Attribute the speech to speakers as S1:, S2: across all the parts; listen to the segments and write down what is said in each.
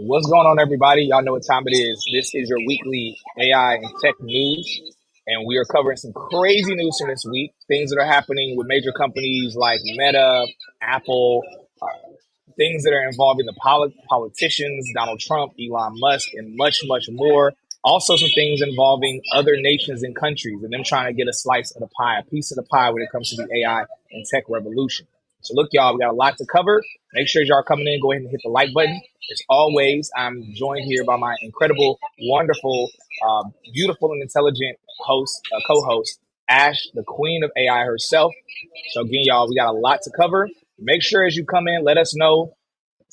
S1: What's going on, everybody? Y'all know what time it is. This is your weekly AI and tech news, and we are covering some crazy news from this week. Things that are happening with major companies like Meta, Apple, uh, things that are involving the politicians, Donald Trump, Elon Musk, and much, much more. Also, some things involving other nations and countries and them trying to get a slice of the pie, a piece of the pie when it comes to the AI and tech revolution. So, look, y'all, we got a lot to cover. Make sure y'all are coming in. Go ahead and hit the like button. As always, I'm joined here by my incredible, wonderful, beautiful, and intelligent host, co-host, Ash, the queen of AI herself. So, again, y'all, we got a lot to cover. Make sure as you come in, let us know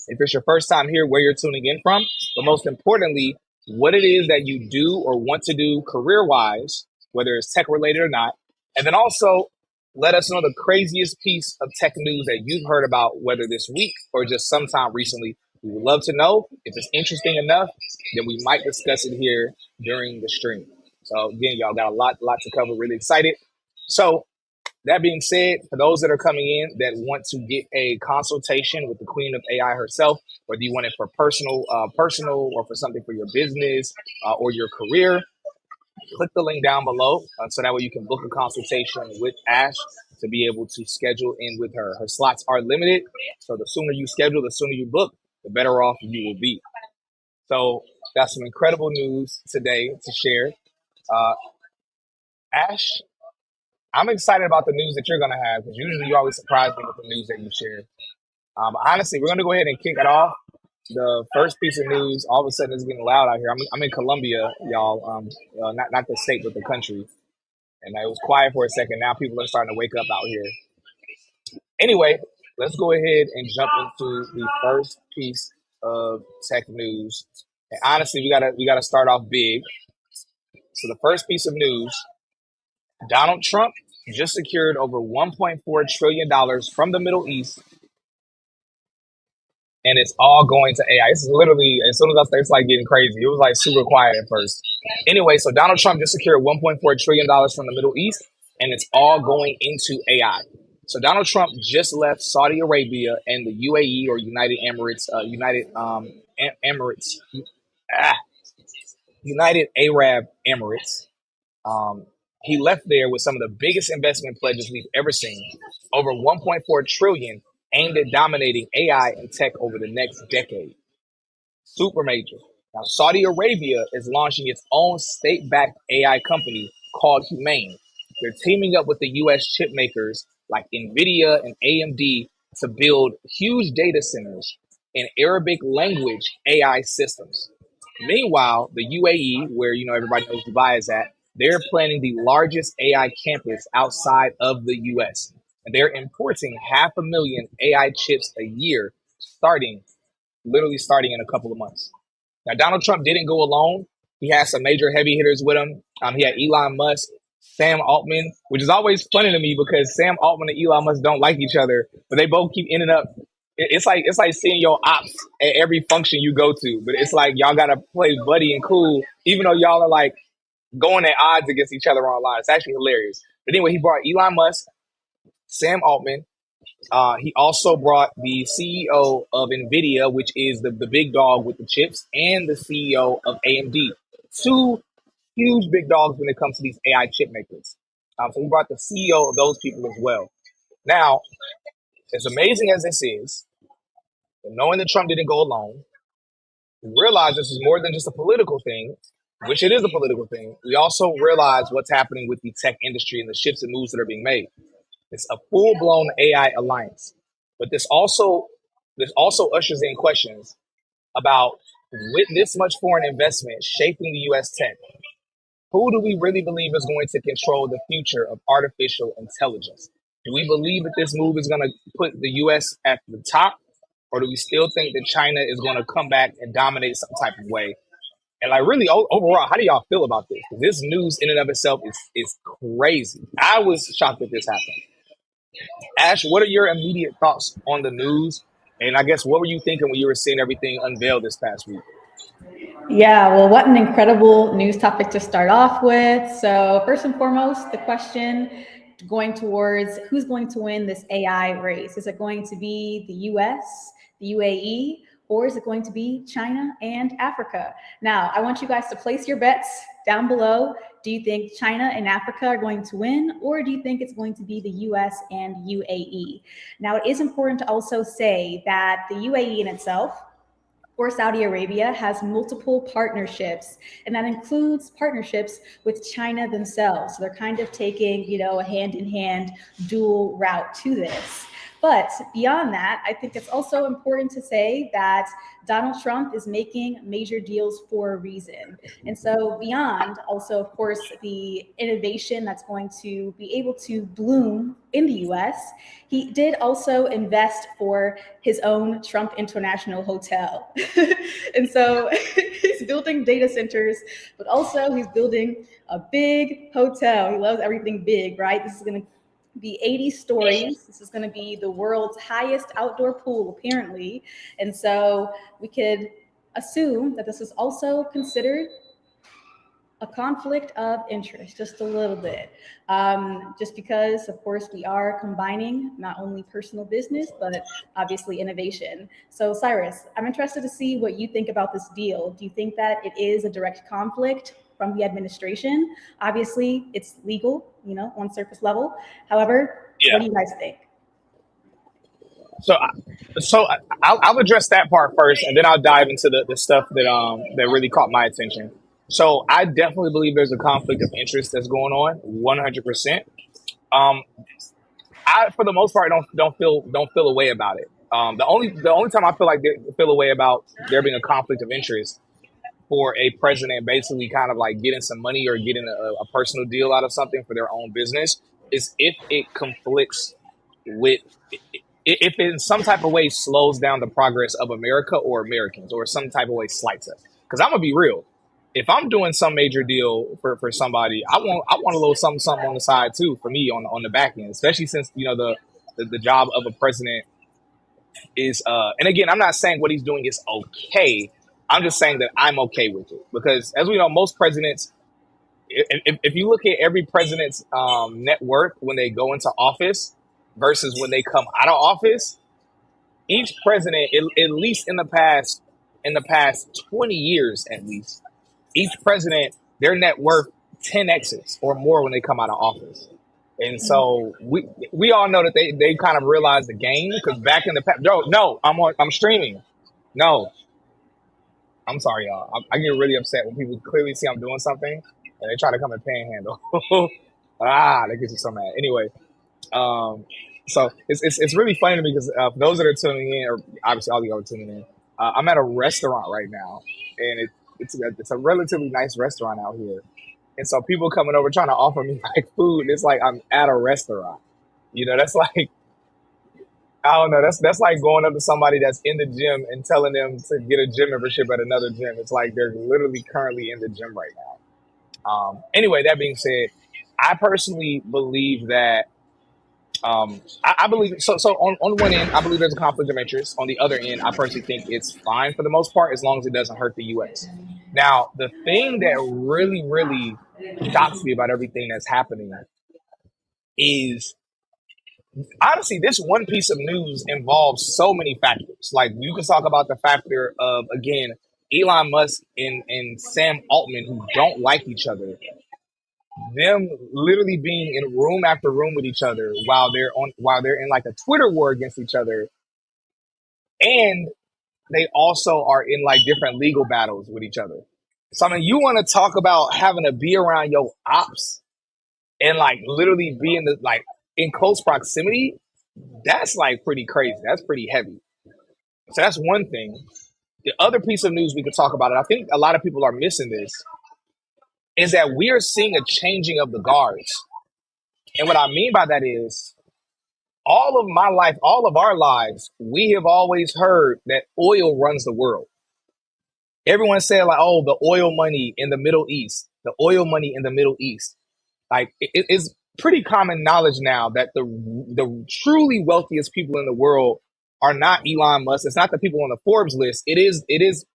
S1: if it's your first time here, where you're tuning in from, but most importantly, what it is that you do or want to do career-wise, whether it's tech related or not. And then also let us know the craziest piece of tech news that you've heard about, whether this week or just sometime recently. We would love to know. If it's interesting enough, then we might discuss it here during the stream. So again, y'all got a lot to cover. Really excited. So that being said, for those that are coming in that want to get a consultation with the queen of AI herself, whether you want it for personal, or for something for your business or your career, click the link down below so that way you can book a consultation with Ash to be able to schedule in with her. Her slots are limited, so the sooner you schedule, the sooner you book, the better off you will be. So that's some incredible news today to share. Ash, I'm excited about the news that you're going to have because usually you always surprise me with the news that you share. Honestly, we're going to go ahead and kick it off. The first piece of news, all of a sudden it's getting loud out here. I'm in Colombia, y'all. Not the state, but the country. And it was quiet for a second. Now people are starting to wake up out here. Anyway, let's go ahead and jump into the first piece of tech news. And honestly, we gotta start off big. So the first piece of news: Donald Trump just secured over $1.4 trillion from the Middle East, and it's all going to AI. This is literally, as soon as I started, it's like getting crazy. It was like super quiet at first. Anyway, so Donald Trump just secured $1.4 trillion from the Middle East, and it's all going into AI. So Donald Trump just left Saudi Arabia and the UAE, or United Emirates, Emirates, ah, United Arab Emirates. Um, he left there with some of the biggest investment pledges we've ever seen, over 1.4 trillion, aimed at dominating AI and tech over the next decade. Super major. Now, Saudi Arabia is launching its own state-backed AI company called Humane. They're teaming up with the U.S. chip makers like NVIDIA and AMD to build huge data centers in Arabic language AI systems. Meanwhile, the UAE, where everybody knows Dubai is at, they're planning the largest AI campus outside of the US. And they're importing 500,000 AI chips a year, literally starting in a couple of months. Now, Donald Trump didn't go alone. He had some major heavy hitters with him. He had Elon Musk, Sam Altman, which is always funny to me because Sam Altman and Elon Musk don't like each other, but they both keep ending up. It's like seeing your ops at every function you go to, but it's like y'all gotta play buddy and cool, even though y'all are like going at odds against each other online. It's actually hilarious. But anyway, he brought Elon Musk, Sam Altman. He also brought the CEO of NVIDIA, which is the big dog with the chips, and the CEO of AMD. Two huge big dogs when it comes to these AI chip makers. So he brought the CEO of those people as well. Now, as amazing as this is, knowing that Trump didn't go alone, we realize this is more than just a political thing, which it is a political thing. We also realize what's happening with the tech industry and the shifts and moves that are being made. It's a full-blown AI alliance. But this also ushers in questions about, with this much foreign investment shaping the U.S. tech, who do we really believe is going to control the future of artificial intelligence? Do we believe that this move is going to put the U.S. at the top, or do we still think that China is going to come back and dominate some type of way? And like, really, overall, how do y'all feel about this? 'Cause this news in and of itself is crazy. I was shocked that this happened. Ash, what are your immediate thoughts on the news? And I guess, what were you thinking when you were seeing everything unveiled this past week?
S2: Yeah, well, what an incredible news topic to start off with. So first and foremost, the question going towards who's going to win this AI race. Is it going to be the US, the UAE, or is it going to be China and Africa? Now, I want you guys to place your bets down below. Do you think China and Africa are going to win, or do you think it's going to be the US and UAE? Now, it is important to also say that the UAE in itself, or Saudi Arabia, has multiple partnerships, and that includes partnerships with China themselves. So they're kind of taking, a hand-in-hand dual route to this. But beyond that, I think it's also important to say that Donald Trump is making major deals for a reason. And so beyond also, of course, the innovation that's going to be able to bloom in the US, he did also invest for his own Trump International Hotel. And so he's building data centers, but also he's building a big hotel. He loves everything big, right? This is going to be 80 stories. This is going to be the world's highest outdoor pool, apparently. And so we could assume that this is also considered a conflict of interest, just a little bit. Just because, of course, we are combining not only personal business, but obviously innovation. So Cyrus, I'm interested to see what you think about this deal. Do you think that it is a direct conflict from the administration? Obviously, it's legal, on surface level. However,
S1: Yeah.
S2: what do you guys think?
S1: So, I'll address that part first, and then I'll dive into the stuff that really caught my attention. So, I definitely believe there's a conflict of interest that's going on, 100%. Um, I, for the most part, don't feel a way about it. The only time I feel like feel a way about there being a conflict of interest for a president basically kind of like getting some money or getting a personal deal out of something for their own business is if it conflicts with, if it in some type of way slows down the progress of America or Americans, or some type of way slights us. Because I'm gonna be real, if I'm doing some major deal for somebody, I want a little something on the side too for me on the back end, especially since the job of a president is and again, I'm not saying what he's doing is okay. I'm just saying that I'm okay with it because, as we know, most presidents, if you look at every president's net worth when they go into office versus when they come out of office, each president, at least in the past 20 years, at least each president, their net worth 10x's or more when they come out of office. And so we all know that they kind of realized the game because back in the past, no, I'm streaming. No, I'm sorry, y'all. I get really upset when people clearly see I'm doing something and they try to come and panhandle. That gets you so mad. Anyway, um, so it's really funny to me because for those that are tuning in, or obviously all of you are tuning in, I'm at a restaurant right now, and it's a relatively nice restaurant out here. And so people coming over trying to offer me like food, and it's like I'm at a restaurant. That's like, I don't know. That's like going up to somebody that's in the gym and telling them to get a gym membership at another gym. It's like they're literally currently in the gym right now. Anyway, that being said, I personally believe that I believe so. So on one end, I believe there's a conflict of interest. On the other end, I personally think it's fine for the most part as long as it doesn't hurt the U.S. Now, the thing that really, really shocks me about everything that's happening is honestly, this one piece of news involves so many factors. Like you can talk about the factor of again Elon Musk and Sam Altman who don't like each other, them literally being in room after room with each other while they're in like a Twitter war against each other, and they also are in like different legal battles with each other. So I mean, you want to talk about having to be around your ops and like literally be in the like in close proximity? That's like pretty crazy. That's pretty heavy. So that's one thing. The other piece of news we could talk about, and I think a lot of people are missing this, is that we are seeing a changing of the guards. And what I mean by that is all of my life, all of our lives, we have always heard that oil runs the world. Everyone said like, oh, the oil money in the Middle East, the oil money in the Middle East. Like it's pretty common knowledge now that the truly wealthiest people in the world are not Elon Musk. It's not the people on the Forbes list. It is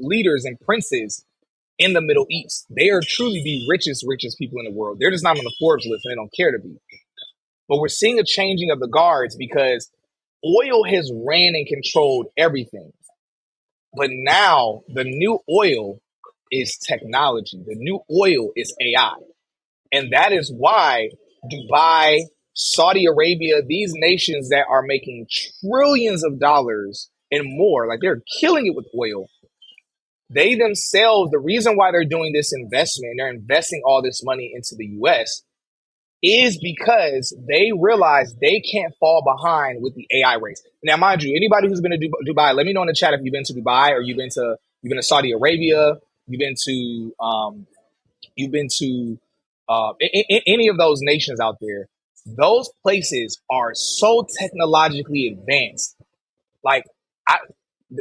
S1: leaders and princes in the Middle East. They are truly the richest people in the world. They're just not on the Forbes list and they don't care to be. But we're seeing a changing of the guards because oil has ran and controlled everything. But now the new oil is technology. The new oil is AI. And that is why Dubai, Saudi Arabia, these nations that are making trillions of dollars and more, like they're killing it with oil, they themselves, the reason why they're doing this investment, they're investing all this money into the US, is because they realize they can't fall behind with the AI race. Now, mind you, anybody who's been to Dubai, let me know in the chat if you've been to Dubai or you've been to Saudi Arabia, you've been to any of those nations out there. Those places are so technologically advanced. Like I,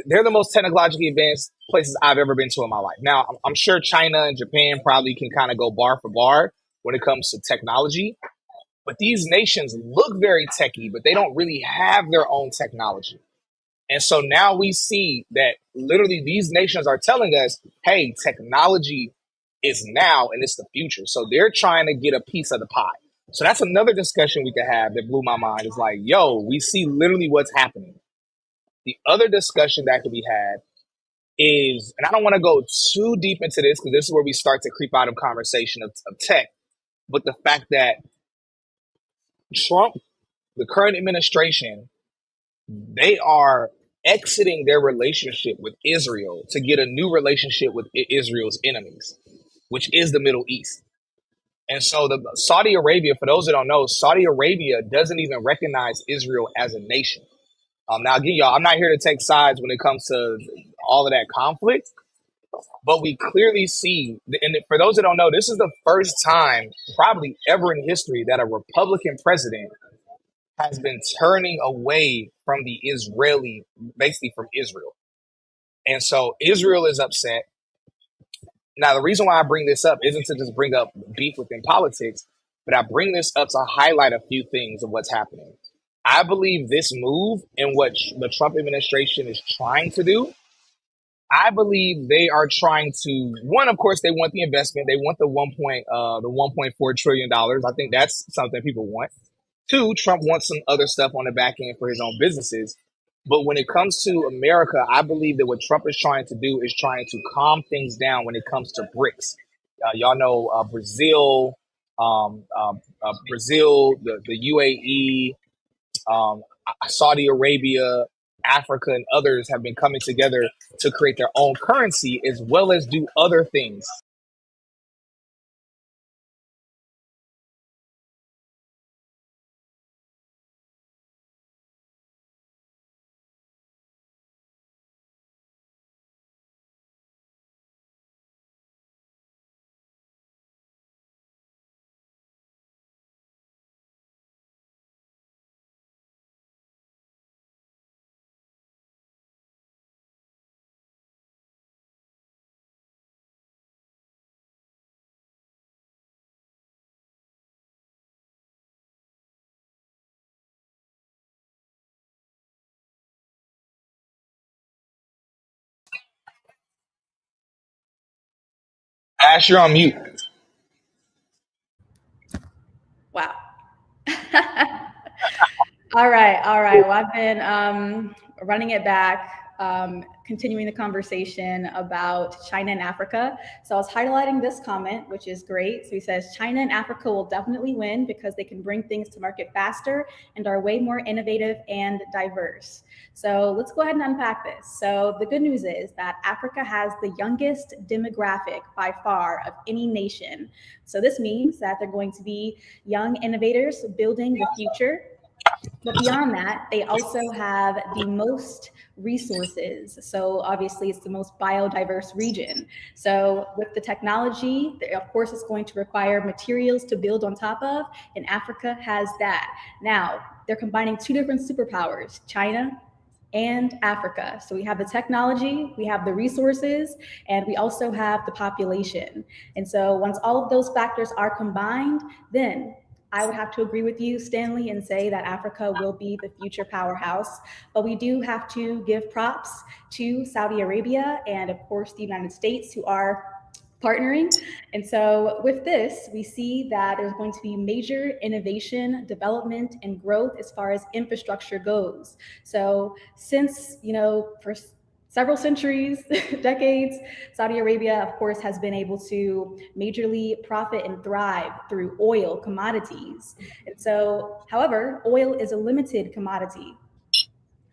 S1: they're the most technologically advanced places I've ever been to in my life. Now, I'm sure China and Japan probably can kind of go bar for bar when it comes to technology, but these nations look very techy, but they don't really have their own technology. And so now we see that literally these nations are telling us, hey, technology is now and it's the future. So they're trying to get a piece of the pie. So that's another discussion we could have that blew my mind. Is like, yo, we see literally what's happening. The other discussion that could be had is, and I don't want to go too deep into this because this is where we start to creep out of conversation of tech, but the fact that Trump, the current administration, they are exiting their relationship with Israel to get a new relationship with Israel's enemies, which is the Middle East. And so the Saudi Arabia, for those that don't know, Saudi Arabia doesn't even recognize Israel as a nation. Now, again, y'all, I'm not here to take sides when it comes to all of that conflict, but we clearly see, and for those that don't know, this is the first time probably ever in history that a Republican president has been turning away from the Israeli, basically from Israel. And so Israel is upset. Now, the reason why I bring this up isn't to just bring up beef within politics, but I bring this up to highlight a few things of what's happening. I believe this move and what the Trump administration is trying to do, I believe they are trying to, one, of course, they want the investment. They want the $1.4 trillion. I think that's something people want. Two, Trump wants some other stuff on the back end for his own businesses. But when it comes to America, I believe that what Trump is trying to do is trying to calm things down when it comes to BRICS. Y'all know Brazil, the UAE, Saudi Arabia, Africa, and others have been coming together to create their own currency as well as do other things. Ash, you're on mute.
S2: Wow. All right, all right. Well, I've been running it back, continuing the conversation about China and Africa. So I was highlighting this comment, which is great. So he says, China and Africa will definitely win because they can bring things to market faster and are way more innovative and diverse. So let's go ahead and unpack this. So the good news is that Africa has the youngest demographic by far of any nation. So this means that they're going to be young innovators building the future. But beyond that, they also have the most resources. So obviously, it's the most biodiverse region. So with the technology, of course, it's going to require materials to build on top of, and Africa has that. Now, they're combining two different superpowers, China and Africa. So we have the technology, we have the resources, and we also have the population. And so once all of those factors are combined, then I would have to agree with you, Stanley, and say that Africa will be the future powerhouse. But we do have to give props to Saudi Arabia and, of course, the United States, who are partnering. And so with this, we see that there's going to be major innovation, development, and growth as far as infrastructure goes. So since, several centuries, decades, Saudi Arabia, of course, has been able to majorly profit and thrive through oil commodities. And so, however, oil is a limited commodity.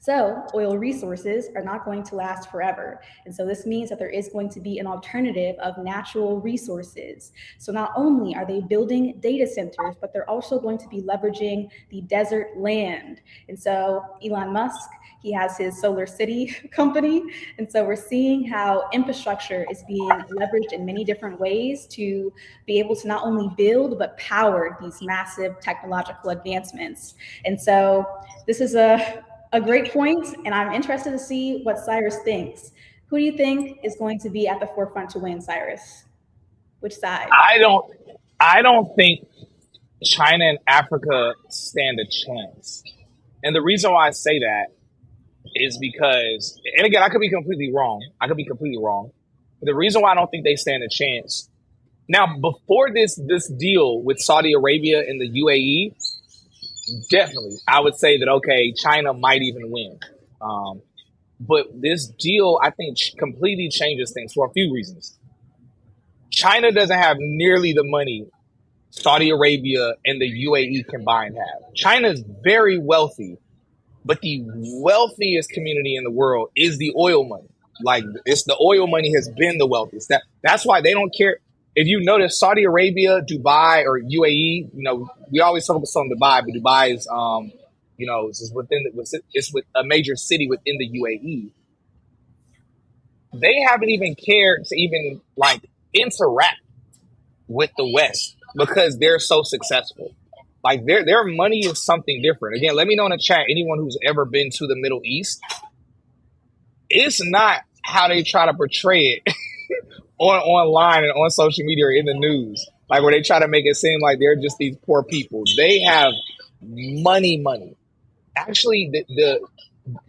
S2: So, oil resources are not going to last forever. And so, this means that there is going to be an alternative of natural resources. So, not only are they building data centers, but they're also going to be leveraging the desert land. And so, Elon Musk, he has his Solar City company. And so, we're seeing how infrastructure is being leveraged in many different ways to be able to not only build, but power these massive technological advancements. And so, this is a great point, and I'm interested to see what Cyrus thinks. Who do you think is going to be at the forefront to win, Cyrus? Which side?
S1: I don't think China and Africa stand a chance. And the reason why I say that is because, and again, I could be completely wrong. I could be completely wrong. But the reason why I don't think they stand a chance now, before this deal with Saudi Arabia and the UAE, definitely, I would say that okay, China might even win. Um, but this deal, I think, completely changes things for a few reasons. China doesn't have nearly the money Saudi Arabia and the UAE combined have. China is very wealthy, but the wealthiest community in the world is the oil money. Like it's the oil money has been the wealthiest. That's why they don't care. If you notice, Saudi Arabia, Dubai, or UAE, we always focus on Dubai, but Dubai is, it's it's with a major city within the UAE. They haven't even cared to even like interact with the West because they're so successful. Like their money is something different. Again, let me know in the chat anyone who's ever been to the Middle East. It's not how they try to portray it online and on social media or in the news. Like where they try to make it seem like they're just these poor people. They have money. Actually, the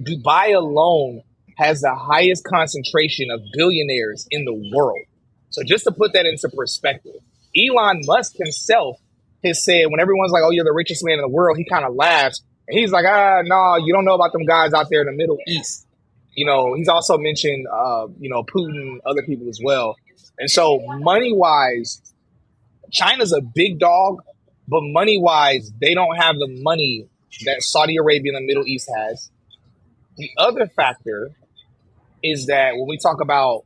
S1: Dubai alone has the highest concentration of billionaires in the world. So just to put that into perspective, Elon Musk himself has said when everyone's like, "Oh, you're the richest man in the world," he kind of laughs and he's like, no, you don't know about them guys out there in the Middle East." He's also mentioned, Putin, other people as well. And so money wise, China's a big dog, but money wise, they don't have the money that Saudi Arabia and the Middle East has. The other factor is that when we talk about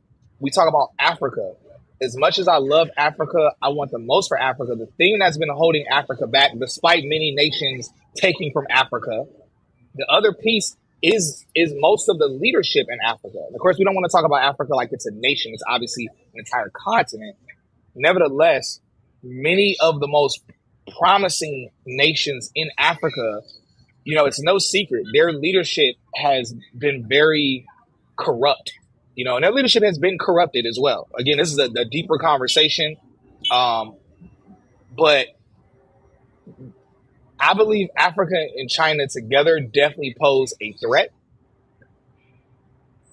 S1: Africa, as much as I love Africa, I want the most for Africa. The thing that's been holding Africa back, despite many nations taking from Africa, the other piece is most of the leadership in Africa. And of course, we don't want to talk about Africa like it's a nation. It's obviously an entire continent. Nevertheless, many of the most promising nations in Africa, it's no secret. Their leadership has been very corrupt, and their leadership has been corrupted as well. Again, this is a deeper conversation. But I believe Africa and China together definitely pose a threat,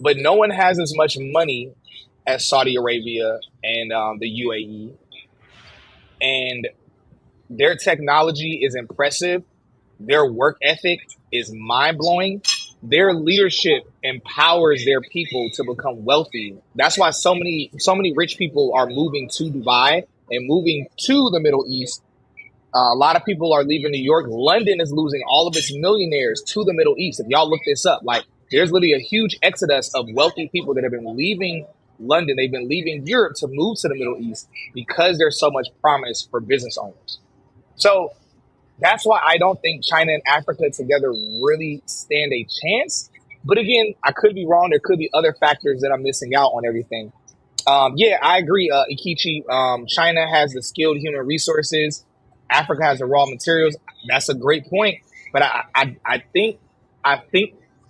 S1: but no one has as much money as Saudi Arabia and the UAE, and their technology is impressive. Their work ethic is mind blowing. Their leadership empowers their people to become wealthy. That's why so many rich people are moving to Dubai and moving to the Middle East. A lot of people are leaving New York. London is losing all of its millionaires to the Middle East. If y'all look this up, like there's literally a huge exodus of wealthy people that have been leaving London. They've been leaving Europe to move to the Middle East because there's so much promise for business owners. So that's why I don't think China and Africa together really stand a chance. But again, I could be wrong. There could be other factors that I'm missing out on everything. Yeah, I agree, Ikichi. China has the skilled human resources. Africa has the raw materials. That's a great point. But I think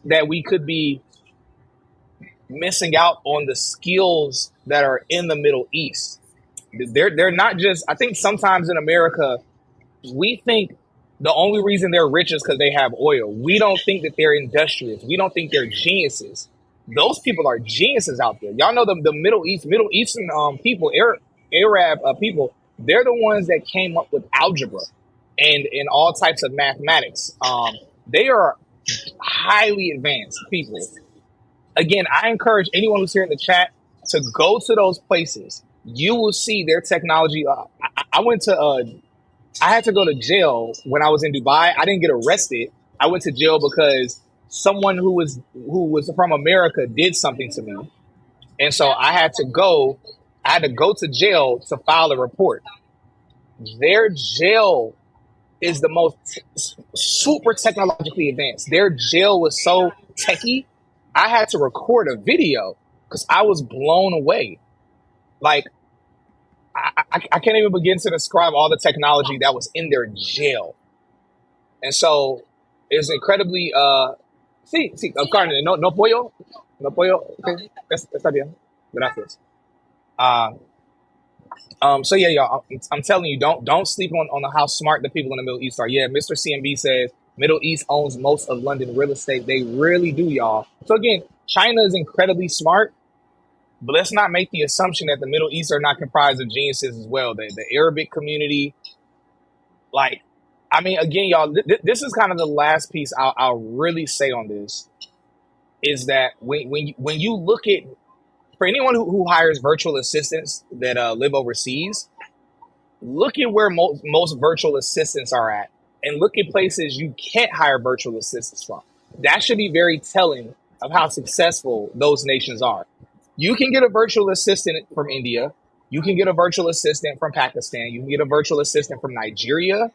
S1: that we could be missing out on the skills that are in the Middle East. They're not just. I think sometimes in America we think the only reason they're rich is because they have oil. We don't think that they're industrious. We don't think they're geniuses. Those people are geniuses out there. Y'all know the Middle Eastern people, Arab people. They're the ones that came up with algebra and all types of mathematics. They are highly advanced people. again, I encourage anyone who's here in the chat to go to those places. You will see their technology. I went to I had to go to jail when I was in Dubai. I didn't get arrested. I went to jail because someone who was from America did something to me, and so I had to go. I had to go to jail to file a report. Their jail is the most super technologically advanced. Their jail was so techy. I had to record a video because I was blown away. Like I can't even begin to describe all the technology that was in their jail. And so it's incredibly sí, carne, no pollo, no pollo, okay, está bien, gracias. Uh, so yeah, y'all, I'm telling you, don't sleep on how smart the people in the Middle East are. Yeah, Mr. CMB says Middle East owns most of London real estate. They really do, y'all. So again, China is incredibly smart, but let's not make the assumption that the Middle East are not comprised of geniuses as well. The Arabic community, like, I mean, again, y'all, this is kind of the last piece I'll really say on this is that when you look at, for anyone who hires virtual assistants that live overseas, look at where most virtual assistants are at, and look at places you can't hire virtual assistants from. That should be very telling of how successful those nations are. You can get a virtual assistant from India. You can get a virtual assistant from Pakistan. You can get a virtual assistant from Nigeria.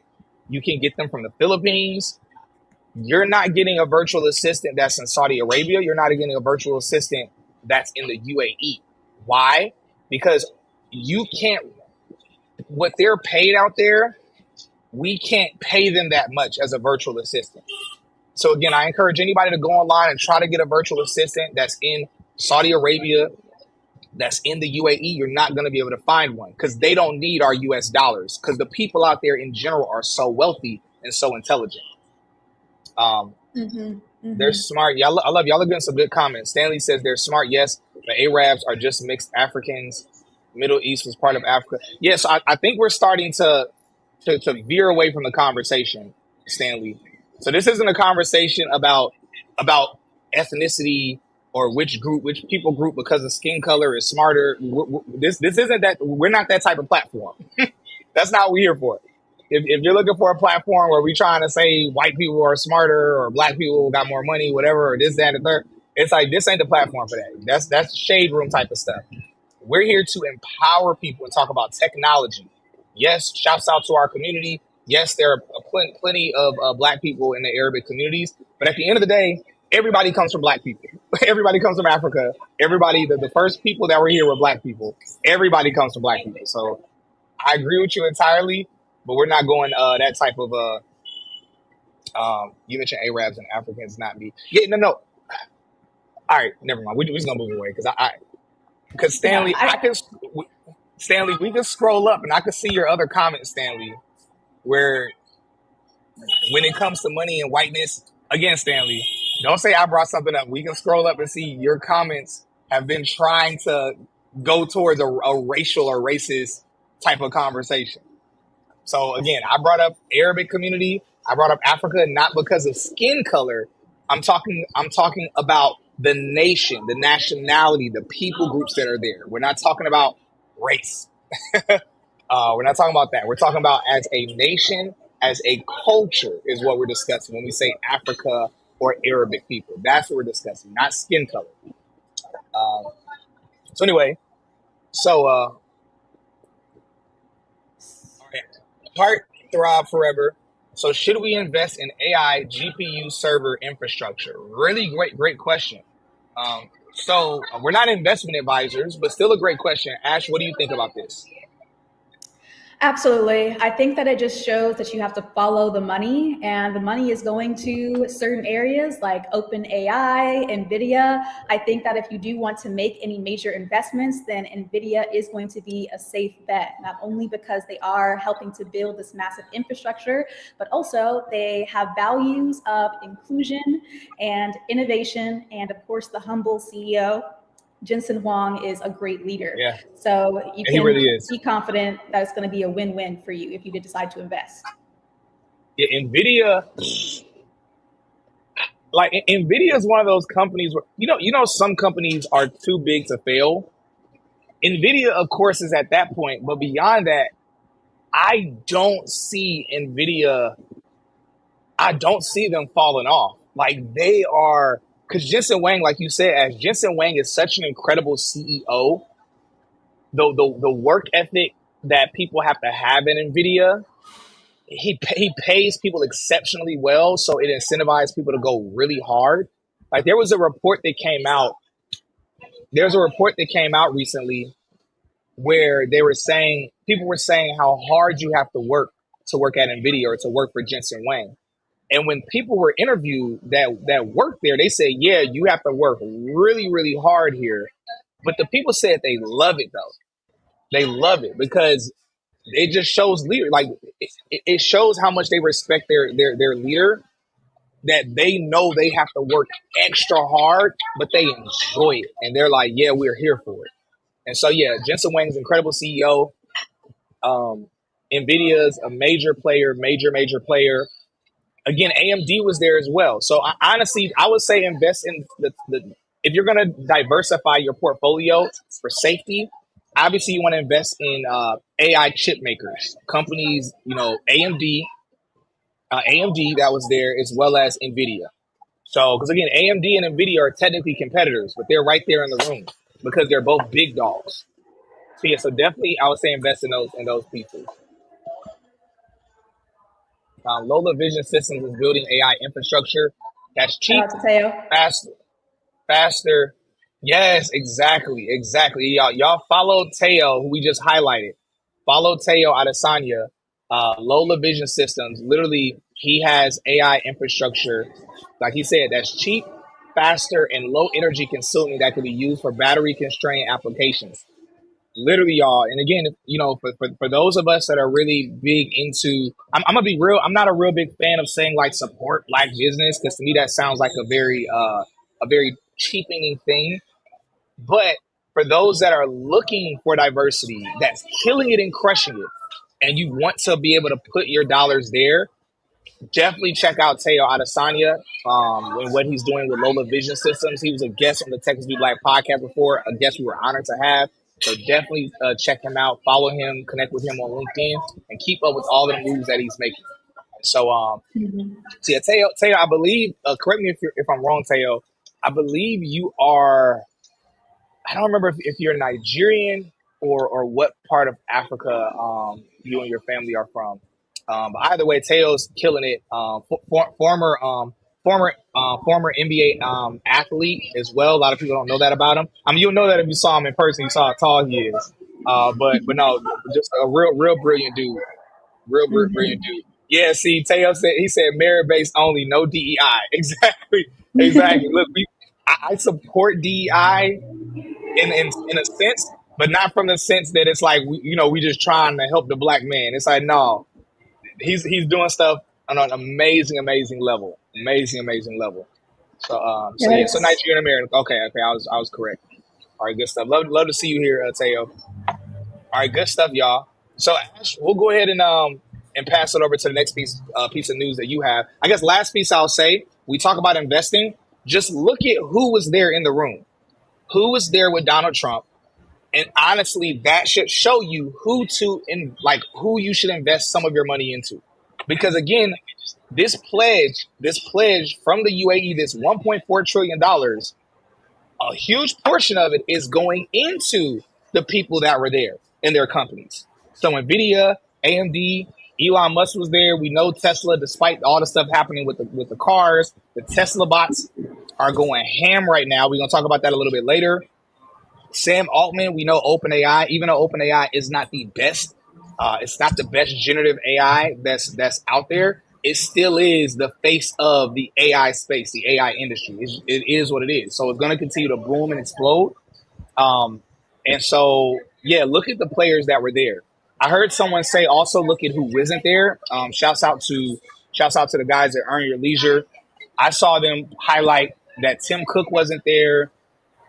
S1: You can get them from the Philippines. You're not getting a virtual assistant that's in Saudi Arabia. You're not getting a virtual assistant that's in the UAE. Why? Because you can't, what they're paid out there, we can't pay them that much as a virtual assistant. So again, I encourage anybody to go online and try to get a virtual assistant that's in Saudi Arabia, that's in the UAE. You're not going to be able to find one because they don't need our US dollars, because the people out there in general are so wealthy and so intelligent. They're smart. Y'all, I love y'all are getting some good comments. Stanley says they're smart. Yes, the Arabs are just mixed Africans. Middle East was part of Africa. Yes, I think we're starting to veer away from the conversation, Stanley. So this isn't a conversation about ethnicity or which people group because of skin color is smarter. This isn't that. We're not that type of platform. That's not what we're here for. If you're looking for a platform where we're trying to say white people are smarter or black people got more money, whatever, or this, that, and the third, it's like this ain't the platform for that. That's shade room type of stuff. We're here to empower people and talk about technology. Yes, shouts out to our community. Yes, there are plenty of black people in the Arabic communities, but at the end of the day, everybody comes from black people. Everybody comes from Africa. Everybody, the first people that were here were black people. Everybody comes from black people. So I agree with you entirely, but we're not going that type of you mentioned Arabs and Africans, not me. Yeah, no. All right, never mind. We're just gonna move away because Stanley, Stanley, we can scroll up and I can see your other comments, Stanley, where when it comes to money and whiteness, again, Stanley, don't say I brought something up. We can scroll up and see your comments have been trying to go towards a racial or racist type of conversation. So again, I brought up Arabic community. I brought up Africa not because of skin color. I'm talking about the nation, the nationality, the people groups that are there. We're not talking about race. We're not talking about that. We're talking about as a nation, as a culture is what we're discussing when we say Africa or Arabic people. That's what we're discussing, not skin color. So anyway, all right, heart throb forever. So should we invest in AI GPU server infrastructure? Really great question. So we're not investment advisors, but still a great question. Ash, what do you think about this?
S2: Absolutely. I think that it just shows that you have to follow the money, and the money is going to certain areas like OpenAI, NVIDIA. I think that if you do want to make any major investments, then NVIDIA is going to be a safe bet, not only because they are helping to build this massive infrastructure, but also they have values of inclusion and innovation, and of course, the humble CEO. Jensen Huang is a great leader.
S1: Yeah.
S2: So you can
S1: really is.
S2: be confident that it's going to be a win-win for you if you did decide to invest.
S1: Yeah, NVIDIA, like Nvidia is one of those companies where some companies are too big to fail. Nvidia, of course, is at that point, but beyond that, I don't see Nvidia. I don't see them falling off. Like they are, because Jensen Huang, like you said, as Jensen Huang is such an incredible CEO, the work ethic that people have to have in Nvidia, he pays people exceptionally well, so it incentivizes people to go really hard. Like there was a report that came out. There's a report that came out recently where they were saying people were saying how hard you have to work at Nvidia or to work for Jensen Huang. And when people were interviewed that worked there, they said, "Yeah, you have to work really, really hard here." But the people said they love it though. They love it because it just shows leader. Like it shows how much they respect their leader. That they know they have to work extra hard, but they enjoy it, and they're like, "Yeah, we're here for it." And so, yeah, Jensen Huang's incredible CEO. Um, Nvidia's a major player, major player. Again, AMD was there as well. So honestly, I would say invest in the if you're going to diversify your portfolio for safety. Obviously, you want to invest in AI chip makers, companies. AMD that was there as well as Nvidia. So, because again, AMD and Nvidia are technically competitors, but they're right there in the room because they're both big dogs. So yeah, so definitely, I would say invest in those pieces. Lola Vision Systems is building AI infrastructure that's
S2: Shout
S1: cheap,
S2: out to Teo.
S1: fast, faster. Yes, exactly. Y'all follow Teo, who we just highlighted. Follow Teo Adesanya. Lola Vision Systems. Literally, he has AI infrastructure, like he said, that's cheap, faster, and low energy consuming that can be used for battery constrained applications. Literally, y'all. And again, for those of us that are really big into, I'm gonna be real. I'm not a real big fan of saying like support black business because to me that sounds like a very cheapening thing. But for those that are looking for diversity, that's killing it and crushing it, and you want to be able to put your dollars there, definitely check out Teo Adesanya and what he's doing with Lola Vision Systems. He was a guest on the Texas Be Black podcast before, a guest we were honored to have. So definitely check him out, follow him, connect with him on LinkedIn, and keep up with all the moves that he's making. So, so yeah, Teo, I believe. Correct me if I'm wrong, Teo. I believe you are. I don't remember if you're Nigerian or what part of Africa you and your family are from. But either way, Teo's killing it. Former NBA athlete as well. A lot of people don't know that about him. I mean, you'll know that if you saw him in person. You saw how tall he is. But no, just a real brilliant dude. Brilliant dude. Yeah. See, Teo said merit based only, no DEI. Exactly. Look, I support DEI in a sense, but not from the sense that it's like we just trying to help the black man. It's like no, he's doing stuff on an amazing level, amazing level. So so yeah, so
S2: Yes.
S1: Nigerian American. Okay, I was correct. All right, good stuff. Love to see you here, Teo. All right, good stuff, y'all. So Ash, we'll go ahead and pass it over to the next piece of news that you have. I guess last piece I'll say, we talk about investing. Just look at who was there in the room. Who was there with Donald Trump? And honestly, that should show you who you should invest some of your money into. Because again, this pledge from the UAE, this $1.4 trillion, a huge portion of it is going into the people that were there in their companies. So Nvidia, AMD, Elon Musk was there. We know Tesla, despite all the stuff happening with the cars, the Tesla bots are going ham right now. We're gonna talk about that a little bit later. Sam Altman, we know OpenAI, even though OpenAI is not the best, it's not the best generative AI that's out there. It still is the face of the AI space, the AI industry. It is what it is. So it's going to continue to boom and explode. Um, and so, yeah, look at the players that were there. I heard someone say also look at who wasn't there. Shouts out to the guys that Earn Your Leisure. I saw them highlight that Tim Cook wasn't there.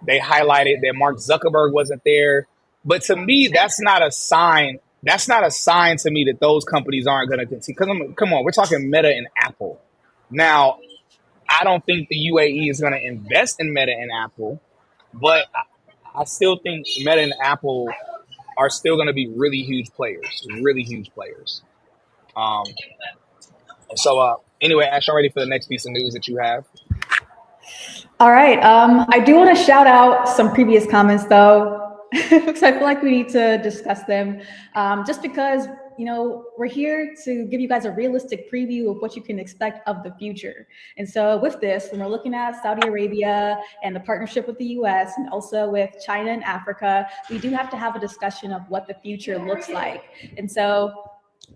S1: They highlighted that Mark Zuckerberg wasn't there. But to me, that's not a sign. That's not a sign to me that those companies aren't going to continue. Because come on, we're talking Meta and Apple. Now, I don't think the UAE is going to invest in Meta and Apple, but I still think Meta and Apple are still going to be really huge players, really huge players. Um, anyway, Ash, I'm ready for the next piece of news that you have.
S2: All right. I do want to shout out some previous comments though, because I feel like we need to discuss them. Just because, we're here to give you guys a realistic preview of what you can expect of the future. And so with this, when we're looking at Saudi Arabia and the partnership with the US and also with China and Africa, we do have to have a discussion of what the future looks like. And so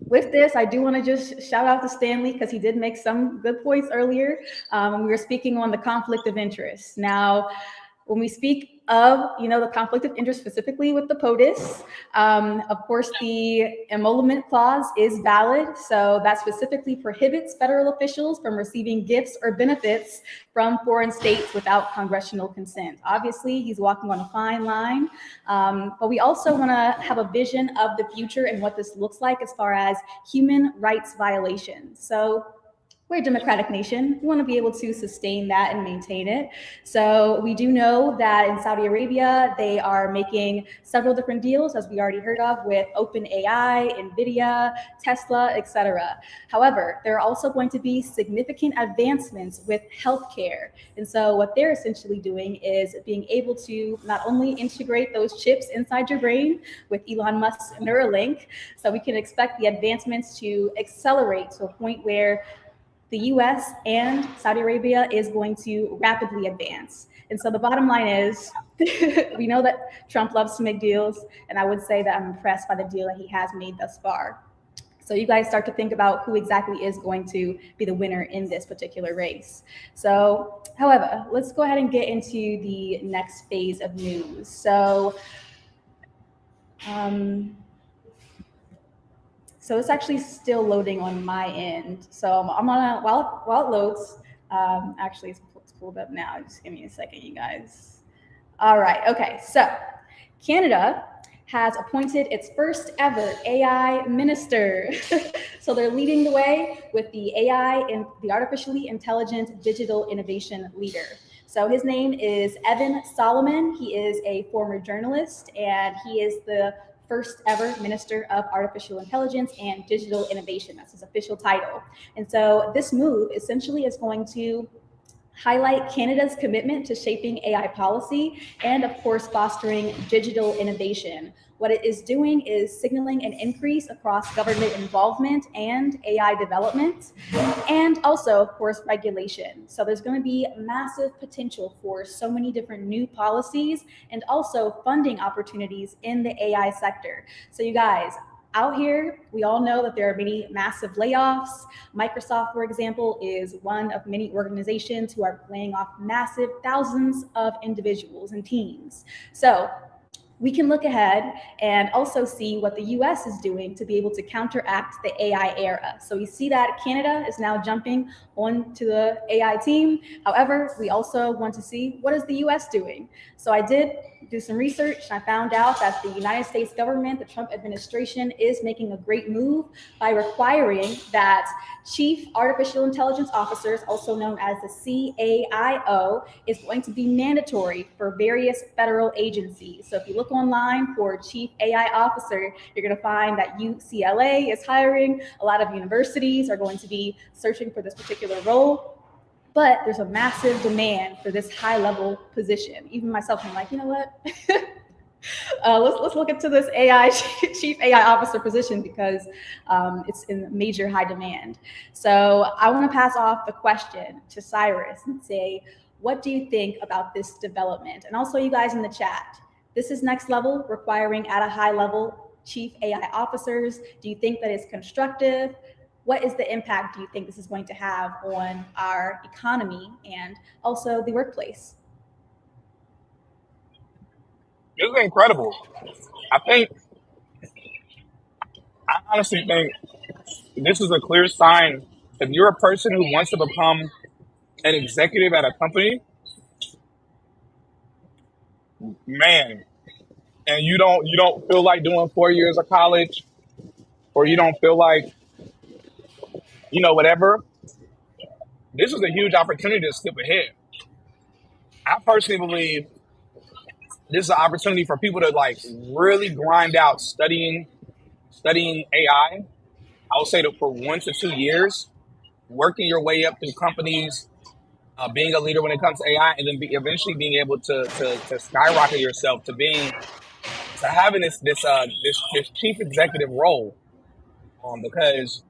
S2: with this, I do want to just shout out to Stanley because he did make some good points earlier. We were speaking on the conflict of interest. Now, when we speak of, the conflict of interest specifically with the POTUS, of course, the emolument clause is valid. So that specifically prohibits federal officials from receiving gifts or benefits from foreign states without congressional consent. Obviously, he's walking on a fine line, but we also want to have a vision of the future and what this looks like as far as human rights violations. So we're a democratic nation. We want to be able to sustain that and maintain it. So we do know that in Saudi Arabia, they are making several different deals, as we already heard of, with OpenAI, NVIDIA, Tesla, etc. However, there are also going to be significant advancements with healthcare. And so what they're essentially doing is being able to not only integrate those chips inside your brain with Elon Musk's Neuralink, so we can expect the advancements to accelerate to a point where the US and Saudi Arabia is going to rapidly advance. And so the bottom line is, we know that Trump loves to make deals, and I would say that I'm impressed by the deal that he has made thus far. So you guys start to think about who exactly is going to be the winner in this particular race. So, however, let's go ahead and get into the next phase of news. So, so it's actually still loading on my end. So I'm on while it loads. Actually, it's pulled up now. Just give me a second, you guys. All right. Okay. So Canada has appointed its first ever AI minister. So they're leading the way with the AI and the artificially intelligent digital innovation leader. So his name is Evan Solomon. He is a former journalist, and he is the first ever Minister of Artificial Intelligence and Digital Innovation. That's his official title. And so this move essentially is going to highlight Canada's commitment to shaping AI policy and, of course, fostering digital innovation. What it is doing is signaling an increase across government involvement and AI development, and also, of course, regulation. So there's going to be massive potential for so many different new policies and also funding opportunities in the AI sector. So you guys, out here, we all know that there are many massive layoffs. Microsoft, for example, is one of many organizations who are laying off massive thousands of individuals and teams. So we can look ahead and also see what the US is doing to be able to counteract the AI era. So we see that Canada is now jumping onto the AI team. However, we also want to see what is the US doing. So I did do some research, and I found out that the United States government, the Trump administration, is making a great move by requiring that chief artificial intelligence officers, also known as the CAIO, is going to be mandatory for various federal agencies. So if you look online for chief AI officer, you're going to find that UCLA is hiring. A lot of universities are going to be searching for this particular role. But there's a massive demand for this high-level position. Even myself, I'm like, you know what? Let's look into this AI chief AI officer position because it's in major high demand. So I want to pass off the question to Cyrus and say, what do you think about this development? And also, you guys in the chat, this is next level, requiring at a high level chief AI officers. Do you think that it's constructive? What is the impact do you think this is going to have on our economy and also the workplace?
S1: This is incredible. I think, I honestly think this is a clear sign. If you're a person who wants to become an executive at a company, man, and you don't feel like doing 4 years of college, or you don't feel like, whatever, this was a huge opportunity to skip ahead. I personally believe this is an opportunity for people to like really grind out studying AI. I would say that for 1 to 2 years, working your way up through companies, being a leader when it comes to AI, and then eventually being able to skyrocket yourself to being to having this chief executive role. Because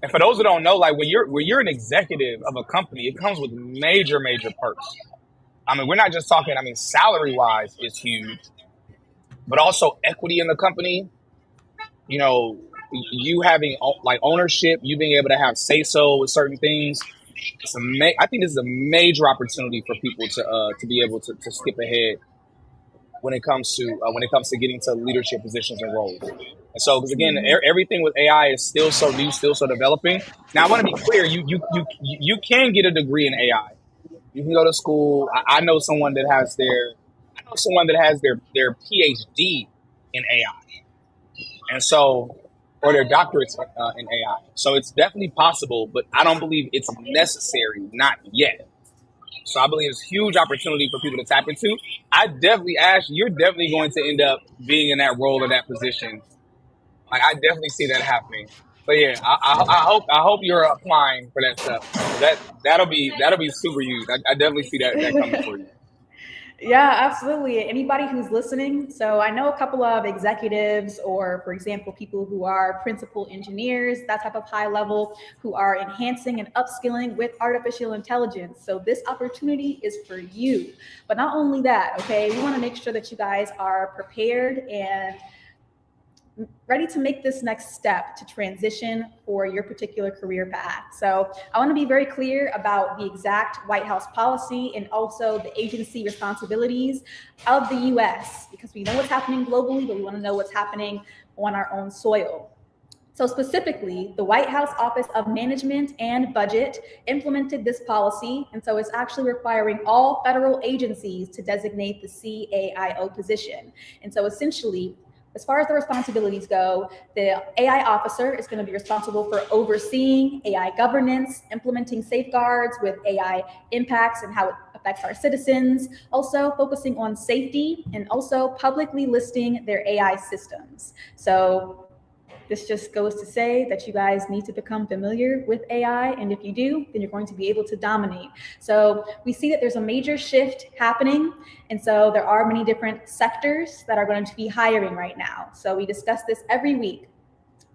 S1: and for those who don't know, like when you're an executive of a company, it comes with major perks. I mean, we're not just talking. I mean, salary wise, it's huge, but also equity in the company. You know, you having like ownership, you being able to have say so with certain things. I think this is a major opportunity for people to be able to skip ahead when it comes to getting to leadership positions and roles. And so, because again, everything with AI is still so new, still so developing. Now, I want to be clear: you can get a degree in AI. You can go to school. I know someone that has their PhD in AI, and so or their doctorates in AI. So it's definitely possible, but I don't believe it's necessary, not yet. So I believe it's a huge opportunity for people to tap into. I definitely, Ash, you're definitely going to end up being in that role or that position. Like I definitely see that happening. But yeah, I hope you're applying for that stuff. That'll be super huge. I definitely see that coming for you.
S2: Yeah, absolutely. Anybody who's listening. So I know a couple of executives, or for example, people who are principal engineers, that type of high level, who are enhancing and upskilling with artificial intelligence. So this opportunity is for you. But not only that, okay, we want to make sure that you guys are prepared and ready to make this next step to transition for your particular career path. So I want to be very clear about the exact White House policy and also the agency responsibilities of the US, because we know what's happening globally, but we want to know what's happening on our own soil. So specifically, the White House Office of Management and Budget implemented this policy, and so it's actually requiring all federal agencies to designate the CAIO position. And so essentially, as far as the responsibilities go, the AI officer is going to be responsible for overseeing AI governance, implementing safeguards with AI impacts and how it affects our citizens, also focusing on safety and also publicly listing their AI systems. So this just goes to say that you guys need to become familiar with AI, and if you do, then you're going to be able to dominate. So we see that there's a major shift happening, and so there are many different sectors that are going to be hiring right now. So we discuss this every week.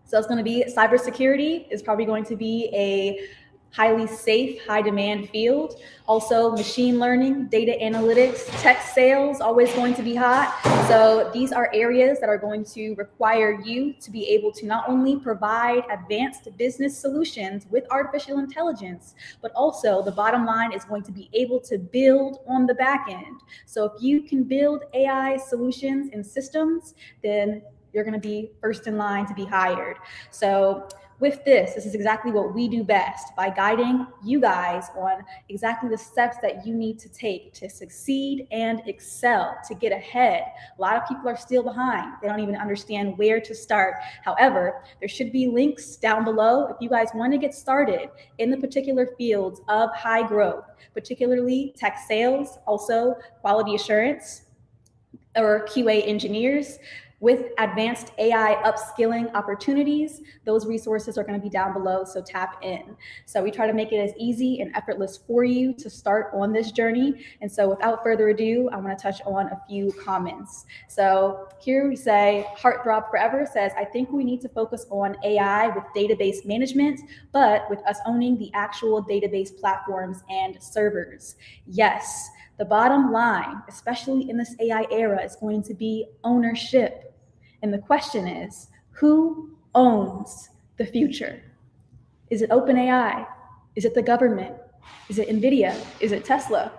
S2: So it's going to be cybersecurity is probably going to be a highly safe, high demand field. Also, machine learning, data analytics, tech sales, always going to be hot. So these are areas that are going to require you to be able to not only provide advanced business solutions with artificial intelligence, but also the bottom line is going to be able to build on the back end. So if you can build AI solutions and systems, then you're going to be first in line to be hired. So with this is exactly what we do best, by guiding you guys on exactly the steps that you need to take to succeed and excel, to get ahead. A lot of people are still behind. They don't even understand where to start. However, there should be links down below if you guys want to get started in the particular fields of high growth, particularly tech sales, also quality assurance, or QA engineers with advanced AI upskilling opportunities. Those resources are going to be down below, so tap in. So we try to make it as easy and effortless for you to start on this journey. And so without further ado, I want to touch on a few comments. So here we say, Heartthrob Forever says, I think we need to focus on AI with database management, but with us owning the actual database platforms and servers. Yes. The bottom line, especially in this AI era, is going to be ownership. And the question is, who owns the future? Is it OpenAI? Is it the government? Is it NVIDIA? Is it Tesla?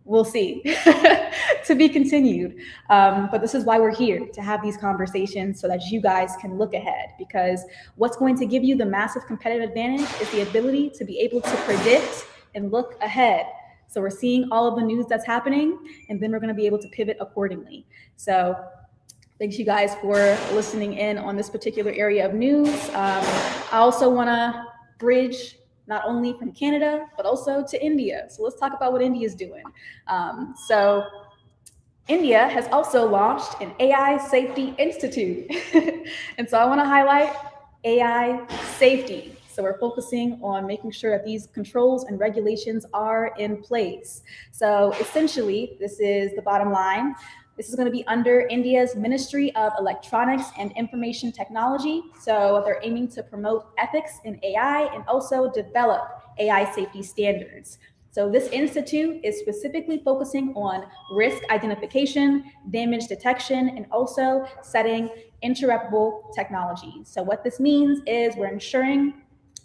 S2: We'll see. To be continued. But this is why we're here, to have these conversations so that you guys can look ahead, because what's going to give you the massive competitive advantage is the ability to be able to predict and look ahead. So we're seeing all of the news that's happening, and then we're going to be able to pivot accordingly. So thanks you guys for listening in on this particular area of news. I also want to bridge not only from Canada, but also to India. So let's talk about what India is doing. So India has also launched an AI Safety Institute. And so I want to highlight AI safety. So we're focusing on making sure that these controls and regulations are in place. So essentially, this is the bottom line. This is going to be under India's Ministry of Electronics and Information Technology. So they're aiming to promote ethics in AI and also develop AI safety standards. So this institute is specifically focusing on risk identification, damage detection, and also setting interoperable technology. So what this means is we're ensuring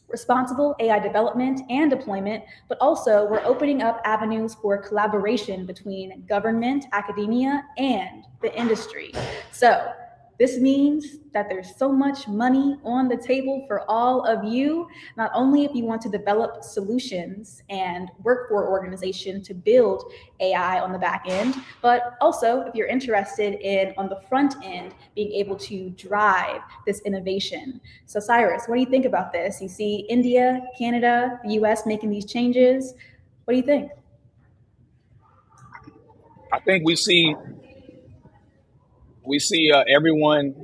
S2: responsible AI development and deployment, but also we're opening up avenues for collaboration between government, academia, and the industry. So this means that there's so much money on the table for all of you, not only if you want to develop solutions and work for an organization to build AI on the back end, but also if you're interested in, on the front end, being able to drive this innovation. So Cyrus, what do you think about this? You see India, Canada, the US making these changes. What do you think?
S1: I think we see everyone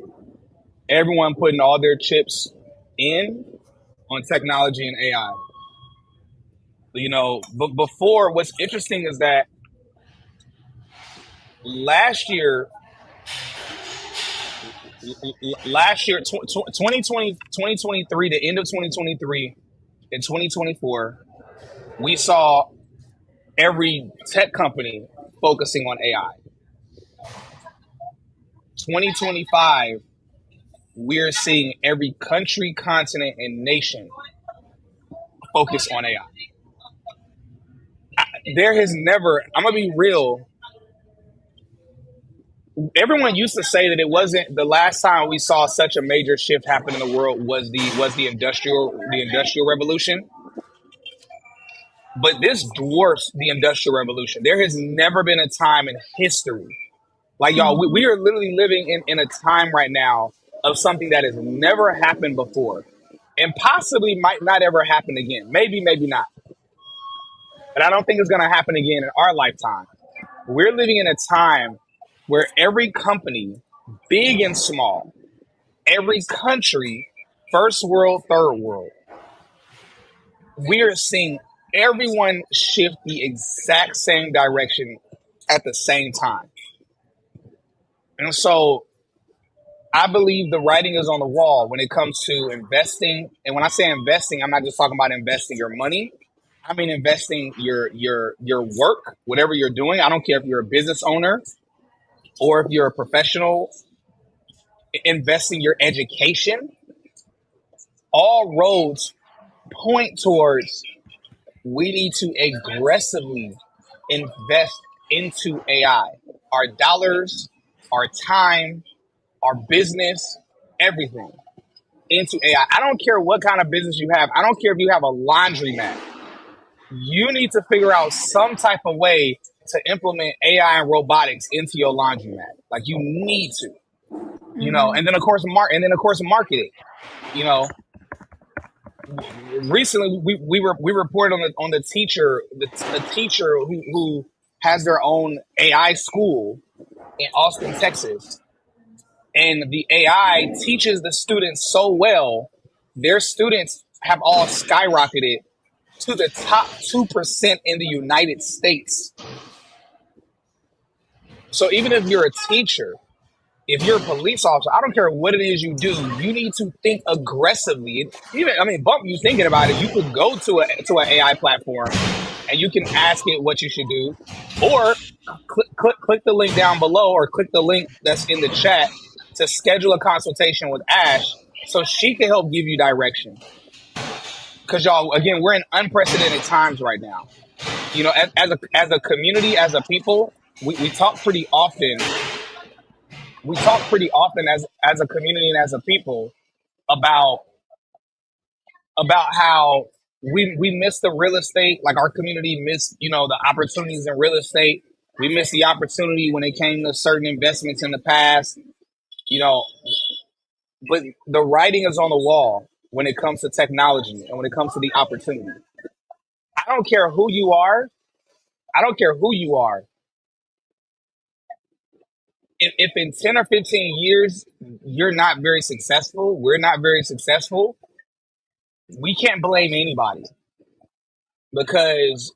S1: putting all their chips in on technology and AI. But before, what's interesting is that last year, last year, 2023, the end of 2023 and 2024, we saw every tech company focusing on AI. 2025, we're seeing every country, continent, and nation focus on AI. There has never, I'm going to be real, everyone used to say that it wasn't the last time we saw such a major shift happen in the world was the industrial revolution. But this dwarfs the industrial revolution. There has never been a time in history, like y'all, we are literally living in a time right now of something that has never happened before and possibly might not ever happen again. Maybe, maybe not. But I don't think it's going to happen again in our lifetime. We're living in a time where every company, big and small, every country, first world, third world, we are seeing everyone shift the exact same direction at the same time. And so I believe the writing is on the wall when it comes to investing. And when I say investing, I'm not just talking about investing your money. I mean investing your work, whatever you're doing. I don't care if you're a business owner or if you're a professional, investing your education. All roads point towards we need to aggressively invest into AI. Our dollars, our time, our business, everything into AI. I don't care what kind of business you have. I don't care if you have a laundromat. You need to figure out some type of way to implement AI and robotics into your laundromat. Like you need to, and then of course market it. You know, recently we reported on the teacher the teacher who has their own AI school in Austin, Texas. And the AI teaches the students so well, their students have all skyrocketed to the top 2% in the United States. So even if you're a teacher, if you're a police officer, I don't care what it is you do, you need to think aggressively. Bump you thinking about it, you could go to an AI platform and you can ask it what you should do, or click the link down below, or click the link that's in the chat to schedule a consultation with Ash so she can help give you direction. Because y'all, again, we're in unprecedented times right now. As a community, as a people, we talk pretty often. We talk pretty often as a community and as a people about how we miss the real estate, like our community missed, the opportunities in real estate. We missed the opportunity when it came to certain investments in the past, but the writing is on the wall. when it comes to technology and when it comes to the opportunity. I don't care who you are. I don't care who you are. If in 10 or 15 years you're not very successful, we're not very successful, we can't blame anybody because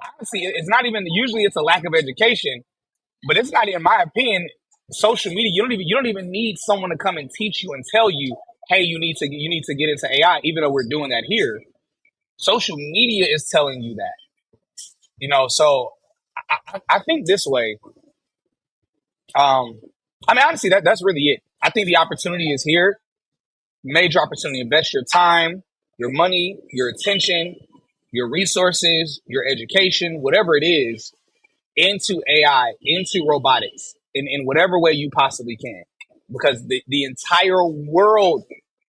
S1: honestly, it's not even usually it's a lack of education, but it's not, in my opinion, social media. You don't even need someone to come and teach you and tell you, hey, you need to get into AI, even though we're doing that here. Social media is telling you that, so I think this way. I mean, honestly, that's really it. I think the opportunity is here. Major opportunity. Invest your time, your money, your attention, your resources, your education, whatever it is, into AI, into robotics, in whatever way you possibly can. Because the entire world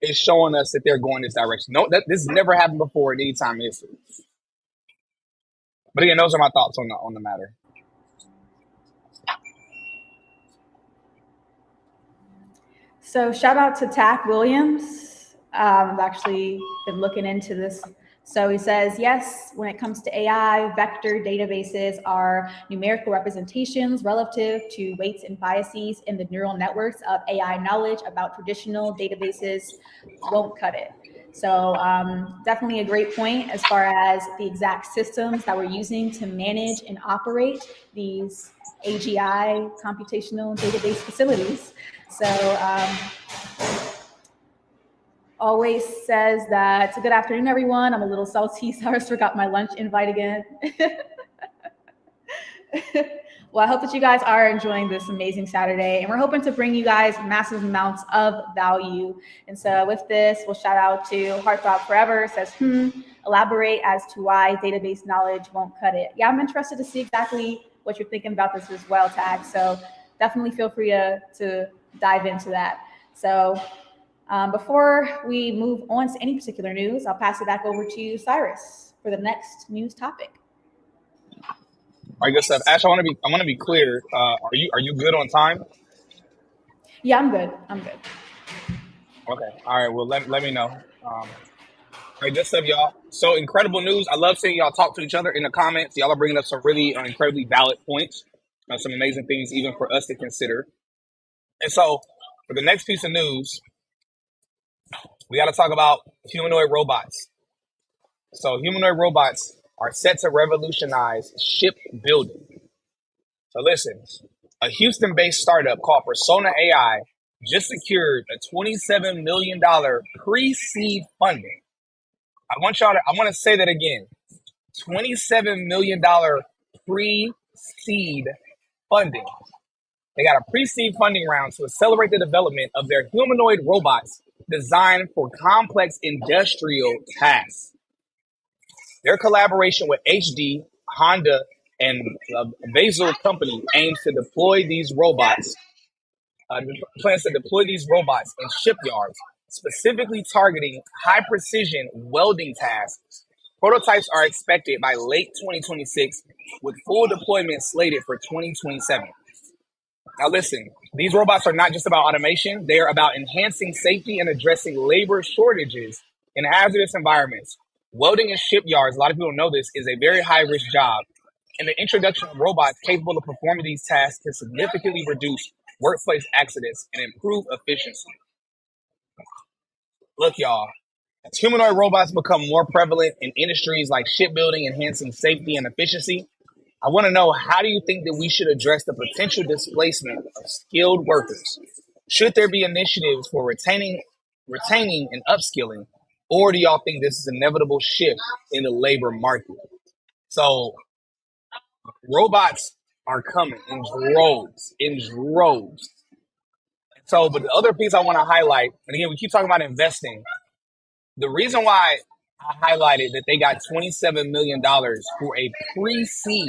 S1: is showing us that they're going this direction. No, this has never happened before at any time in history. But again, those are my thoughts on the matter.
S2: So shout out to Tack Williams. I've actually been looking into this. So he says, yes, when it comes to AI, vector databases are numerical representations relative to weights and biases in the neural networks of AI knowledge about traditional databases won't cut it. So definitely a great point as far as the exact systems that we're using to manage and operate these AGI computational database facilities. So always says that, good afternoon, everyone. I'm a little salty, so I just forgot my lunch invite again. Well, I hope that you guys are enjoying this amazing Saturday, and we're hoping to bring you guys massive amounts of value. And so with this, we'll shout out to Heartthrob Forever, says, elaborate as to why database knowledge won't cut it. Yeah, I'm interested to see exactly what you're thinking about this as well, Tag. So definitely feel free to dive into that. So before we move on to any particular news, I'll pass it back over to Cyrus for the next news topic.
S1: All right, good stuff. Ash, I want to be clear. Are you good on time?
S2: Yeah, I'm good. I'm good.
S1: Okay. All right. Well, let me know. All right, good stuff, y'all. So incredible news. I love seeing y'all talk to each other in the comments. Y'all are bringing up some really incredibly valid points, some amazing things even for us to consider. And so for the next piece of news, we got to talk about humanoid robots. So humanoid robots are set to revolutionize shipbuilding. So listen, a Houston-based startup called Persona AI just secured a $27 million pre-seed funding. I want to say that again. $27 million pre-seed funding. They got a pre-seed funding round to accelerate the development of their humanoid robots designed for complex industrial tasks. Their collaboration with HD, Honda, and Basel Company aims to deploy these robots. Plans to deploy these robots in shipyards, specifically targeting high precision welding tasks. Prototypes are expected by late 2026, with full deployment slated for 2027. Now, listen, these robots are not just about automation, they are about enhancing safety and addressing labor shortages in hazardous environments. Welding in shipyards, a lot of people don't know this, is a very high risk job. And the introduction of robots capable of performing these tasks can significantly reduce workplace accidents and improve efficiency. Look, y'all, as humanoid robots become more prevalent in industries like shipbuilding, enhancing safety and efficiency, I want to know, how do you think that we should address the potential displacement of skilled workers? Should there be initiatives for retaining and upskilling, or do y'all think this is an inevitable shift in the labor market? So robots are coming in droves, in droves. So, but the other piece I want to highlight, and again, we keep talking about investing. The reason why I highlighted that they got $27 million for a pre-seed,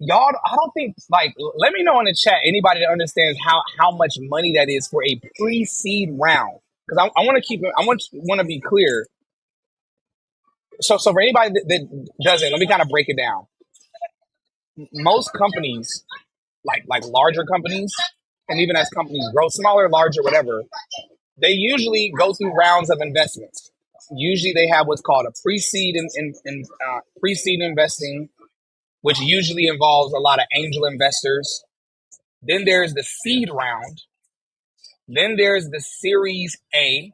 S1: y'all, I don't think, like, let me know in the chat anybody that understands how much money that is for a pre-seed round. Because I want to keep it, want to be clear. So for anybody that doesn't, let me kind of break it down. Most companies, like larger companies, and even as companies grow smaller, larger, whatever, they usually go through rounds of investments. Usually, they have what's called a pre-seed pre-seed investing, which usually involves a lot of angel investors. Then there's the seed round. Then there's the Series A.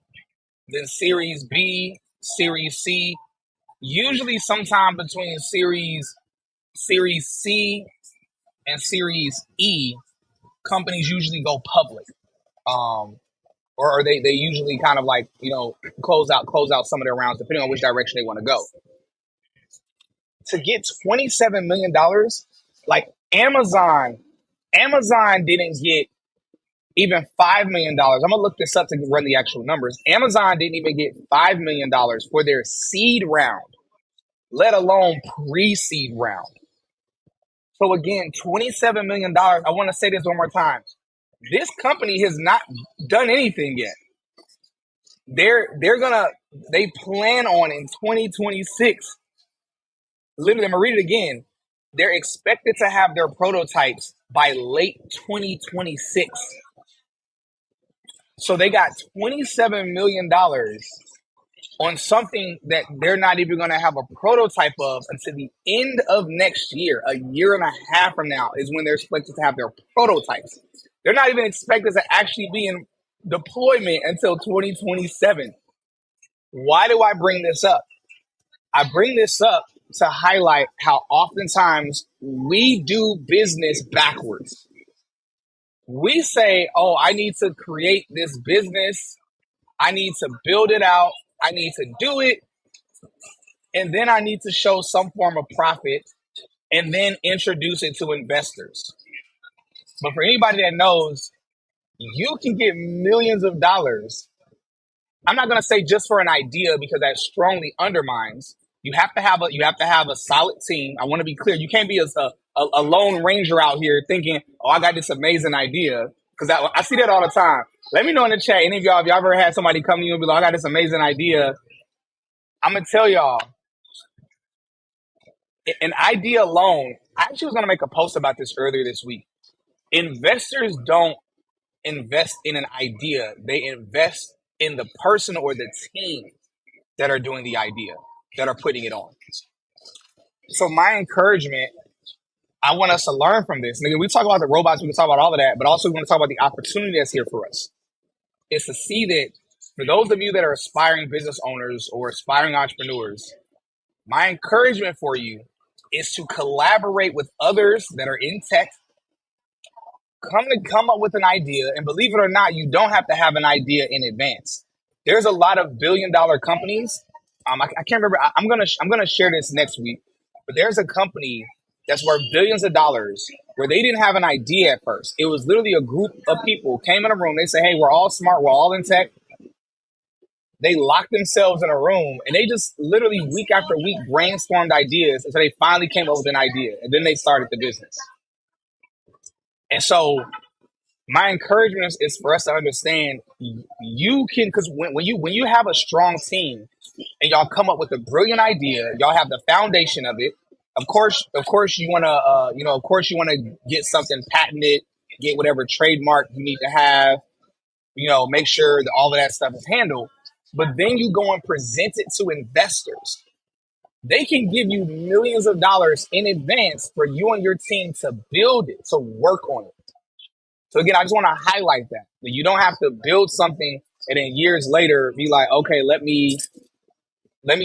S1: Then Series B, Series C. Usually, sometime between Series C and Series E, companies usually go public. Or they usually kind of like, close out some of their rounds depending on which direction they want to go. To get $27 million, like Amazon didn't get even $5 million. I'm gonna look this up to run the actual numbers. Amazon didn't even get $5 million for their seed round, let alone pre-seed round. So again, $27 million. I want to say this one more time. This company has not done anything yet. They plan on in 2026. Literally, I'm gonna read it again. They're expected to have their prototypes by late 2026. So they got $27 million on something that they're not even going to have a prototype of until the end of next year. A year and a half from now is when they're expected to have their prototypes. They're not even expected to actually be in deployment until 2027. Why do I bring this up? I bring this up to highlight how oftentimes we do business backwards. We say, oh, I need to create this business. I need to build it out. I need to do it. And then I need to show some form of profit and then introduce it to investors. But for anybody that knows, you can get millions of dollars. I'm not going to say just for an idea because that strongly undermines. You have to have a solid team. I want to be clear. You can't be a lone ranger out here thinking, oh, I got this amazing idea. Because I see that all the time. Let me know in the chat, any of y'all, if y'all ever had somebody come to you and be like, I got this amazing idea. I'm going to tell y'all, an idea alone, I actually was going to make a post about this earlier this week. Investors don't invest in an idea. They invest in the person or the team that are doing the idea, that are putting it on. So my encouragement, I want us to learn from this. Nigga, we talk about the robots, we can talk about all of that, but also we want to talk about the opportunity that's here for us. It's to see that for those of you that are aspiring business owners or aspiring entrepreneurs, my encouragement for you is to collaborate with others that are in tech. Come up with an idea, and believe it or not, you don't have to have an idea in advance. There's a lot of billion-dollar companies. I can't remember. I'm gonna share this next week. But there's a company that's worth billions of dollars where they didn't have an idea at first. It was literally a group of people came in a room. They say, "Hey, we're all smart. We're all in tech." They locked themselves in a room and they just literally week after week brainstormed ideas until they finally came up with an idea, and then they started the business. And so my encouragement is for us to understand you can, because when you have a strong team and y'all come up with a brilliant idea, y'all have the foundation of it. Of course you want to get something patented, get whatever trademark you need to have, make sure that all of that stuff is handled. But then you go and present it to investors. They can give you millions of dollars in advance for you and your team to build it, to work on it. So again, I just want to highlight that you don't have to build something and then years later be like, okay, let me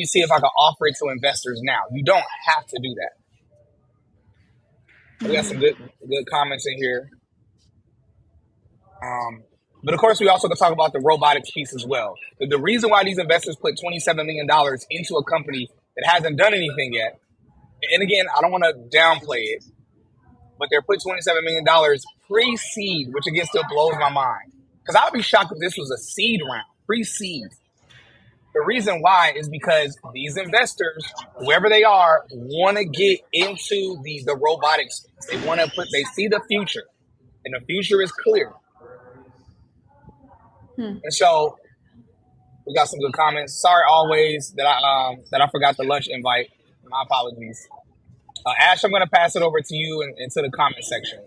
S1: see if I can offer it to investors now. You don't have to do that. We got some good comments in here. But of course, we also can talk about the robotics piece as well. The reason why these investors put $27 million into a company that hasn't done anything yet, and again, I don't want to downplay it, but they're put $27 million pre-seed, which again still blows my mind. Because I would be shocked if this was a seed round, pre-seed. The reason why is because these investors, whoever they are, want to get into the robotics space. They see the future, and the future is clear. And so we got some good comments. Sorry always that I forgot the lunch invite. My apologies. Ash, I'm going to pass it over to you and to the comment section.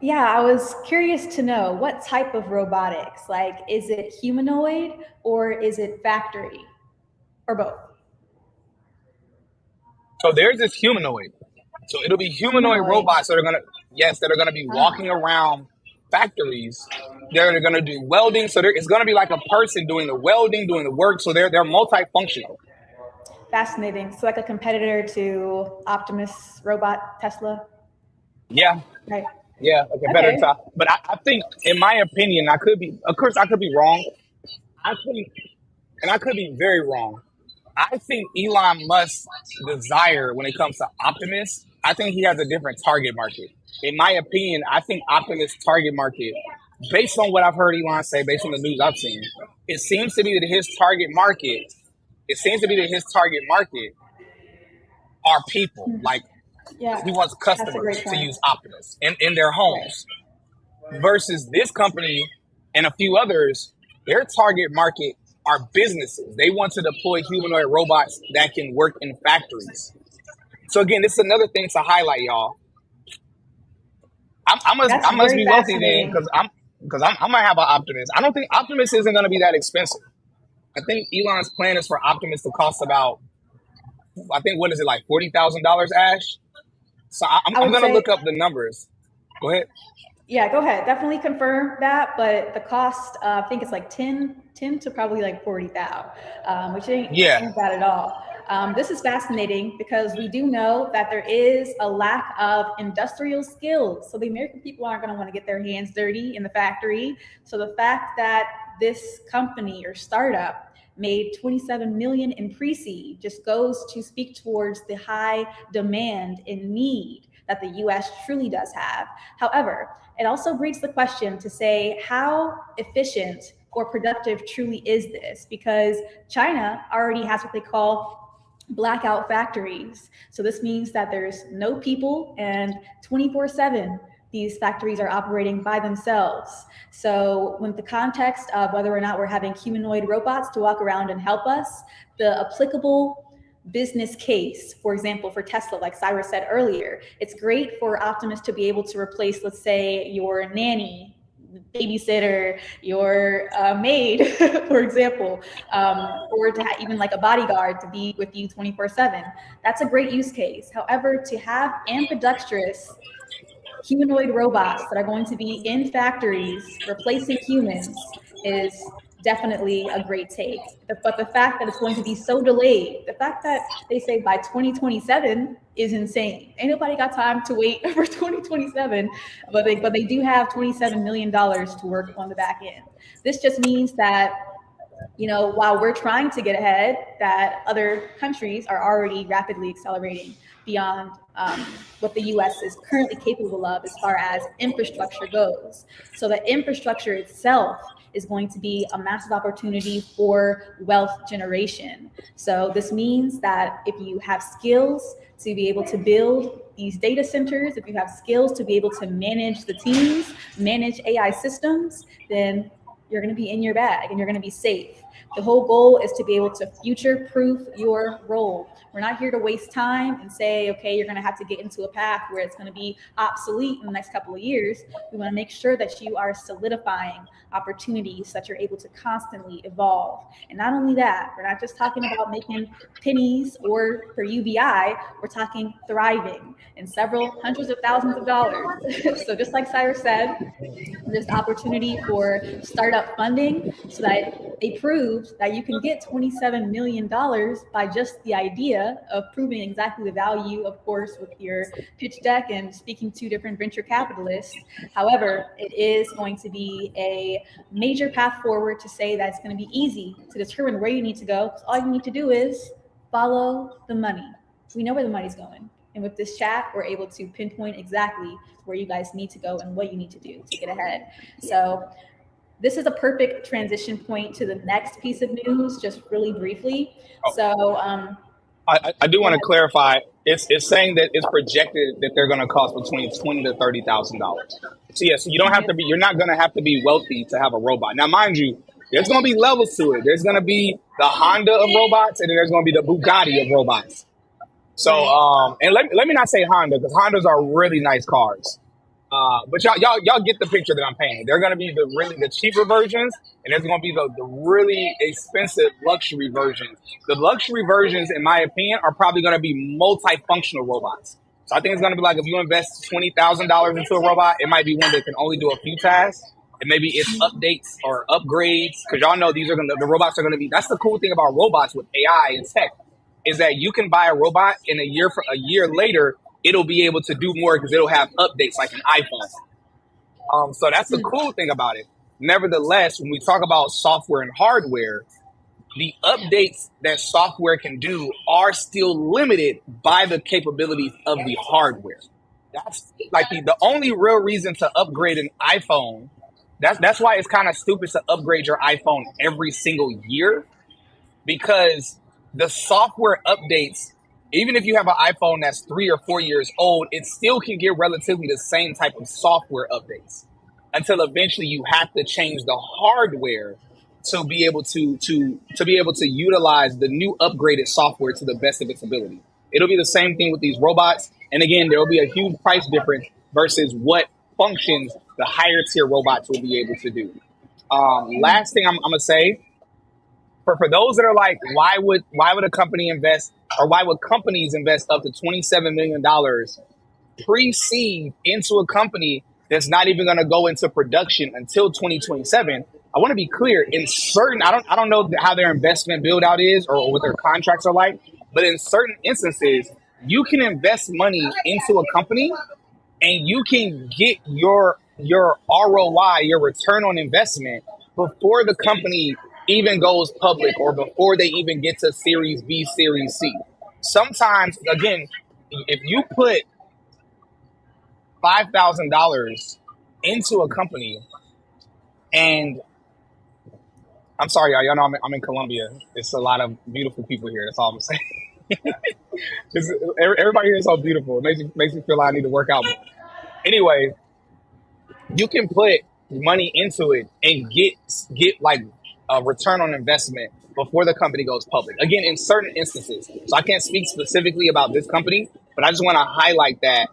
S2: Yeah, I was curious to know what type of robotics. Like, is it humanoid or is it factory or both?
S1: So there's this humanoid. So it'll be humanoid
S2: Humanoid.
S1: robots that are gonna, yes, that are gonna be walking
S2: Ah,
S1: around factories. They're gonna do welding. So it's gonna be like a person doing the welding, doing the work. So they're multifunctional.
S2: fascinating. So, like a competitor to Optimus robot Tesla,
S1: Yeah,
S2: right?
S1: yeah, a competitor
S2: Okay.
S1: to. But I think, in my opinion, I could be. Of course, I could be wrong. I think, and I could be very wrong. I think Elon Musk's desire when it comes to Optimus, I think he has a different target market. In my opinion, I think Optimus' target market, based on what I've heard Elon say, based on the news I've seen, it seems to be that his target market, it seems to be that his target market are people. Like
S2: Yeah,
S1: he wants
S2: that's a great
S1: customers to
S2: point.
S1: use Optimus in their
S2: Right.
S1: homes versus this company and a few others, their target market are businesses. They want to deploy humanoid robots that can work in factories. So again, this is another thing to highlight, y'all.
S2: That's
S1: I must
S2: very
S1: be wealthy then
S2: fascinating.
S1: I'm gonna have an Optimus. I don't think Optimus isn't gonna be that expensive. I think Elon's plan is for Optimus to cost about, I think, what is it, like $40,000, Ash? So
S2: I
S1: I'm
S2: would
S1: gonna
S2: say,
S1: look up the numbers. Go ahead.
S2: yeah, go ahead. Definitely confirm that. But the cost, I think it's like 10 to probably like 40,000, which
S1: Yeah,
S2: ain't bad at all. This is fascinating because we do know that there is a lack of industrial skills. So the American people aren't going to want to get their hands dirty in the factory. So the fact that this company or startup made 27 million in pre-seed just goes to speak towards the high demand and need that the US truly does have. However, it also breeds the question to say how efficient or productive truly is this? Because China already has what they call blackout factories. So this means that there's no people and 24/7 these factories are operating by themselves. So, with the context of whether or not we're having humanoid robots to walk around and help us, the applicable business case, for example, for Tesla, like Cyrus said earlier, it's great for Optimus to be able to replace, let's say, your nanny, babysitter, your maid, for example, or to even like a bodyguard to be with you 24/7. That's a great use case. However, to have ambidextrous humanoid robots that are going to be in factories replacing humans is definitely a great take. But the fact that it's going to be so delayed, the fact that they say by 2027 is insane. Ain't nobody got time to wait for 2027, but they do have $27 million to work on the back end. This just means that while we're trying to get ahead, that other countries are already rapidly accelerating beyond what the US is currently capable of as far as infrastructure goes. So the infrastructure itself is going to be a massive opportunity for wealth generation. So this means that if you have skills to be able to build these data centers, if you have skills to be able to manage the teams, manage AI systems, then you're going to be in your bag and you're going to be safe. The whole goal is to be able to future proof your role. We're not here to waste time and say, okay, you're going to have to get into a path where it's going to be obsolete in the next couple of years. We want to make sure that you are solidifying opportunities so that you're able to constantly evolve. And not only that, we're not just talking about making pennies or for UBI, we're talking thriving in several hundreds of thousands of dollars. So just like Cyrus said, there's the opportunity for startup funding so that they proved that you can get $27 million by just the idea of proving exactly the value, of course, with your pitch deck and speaking to different venture capitalists. However, it is going to be a major path forward to say that it's going to be easy to determine where you need to go. All you need to do is follow the money. We know where the money's going. And with this chat, we're able to pinpoint exactly where you guys need to go and what you need to do to get ahead. So this is a perfect transition point to the next piece of news, just really briefly.
S1: oh,
S2: So
S1: I do
S2: go
S1: want to
S2: ahead.
S1: clarify. It's saying that it's projected that they're going to cost between $20,000 to $30,000. So yeah, so you don't have to be. You're not going to have to be wealthy to have a robot. Now, mind you, there's going to be levels to it. There's going to be the Honda of robots, and then there's going to be the Bugatti of robots. So,
S2: Right.
S1: and let me not say Honda because Hondas are really nice cars. But y'all get the picture that I'm painting. They're gonna be the cheaper versions, and there's gonna be the really expensive luxury versions. The luxury versions, in my opinion, are probably gonna be multifunctional robots. So I think it's gonna be like if you invest $20,000 into a robot, it might be one that can only do a few tasks, and maybe it's updates or upgrades. Because y'all know the robots are gonna be. That's the cool thing about robots with AI and tech is that you can buy a robot and a year later it'll be able to do more because it'll have updates like an iPhone. So that's the cool thing about it. Nevertheless, when we talk about software and hardware, the updates that software can do are still limited by the capabilities of the hardware. That's like the only real reason to upgrade an iPhone. That's why it's kind of stupid to upgrade your iPhone every single year because the software updates, even if you have an iPhone that's 3 or 4 years old, it still can get relatively the same type of software updates until eventually you have to change the hardware to be able to be able to utilize the new upgraded software to the best of its ability. It'll be the same thing with these robots. And again, there will be a huge price difference versus what functions the higher tier robots will be able to do. Last thing I'm gonna say for those that are like, why would a company invest or why would companies invest up to $27 million pre-seed into a company that's not even going to go into production until 2027? I want to be clear. In certain, I don't know how their investment build out is or what their contracts are like, but in certain instances, you can invest money into a company and you can get your ROI, your return on investment, before the company even goes public or before they even get to Series B, Series C. Sometimes, again, if you put $5,000 into a company, and I'm sorry, y'all know I'm in Colombia. It's a lot of beautiful people here. That's all I'm saying. Everybody here is so beautiful. It makes me feel like I need to work out more. Anyway, you can put money into it and get like a return on investment before the company goes public. Again, in certain instances. So I can't speak specifically about this company, but I just want to highlight that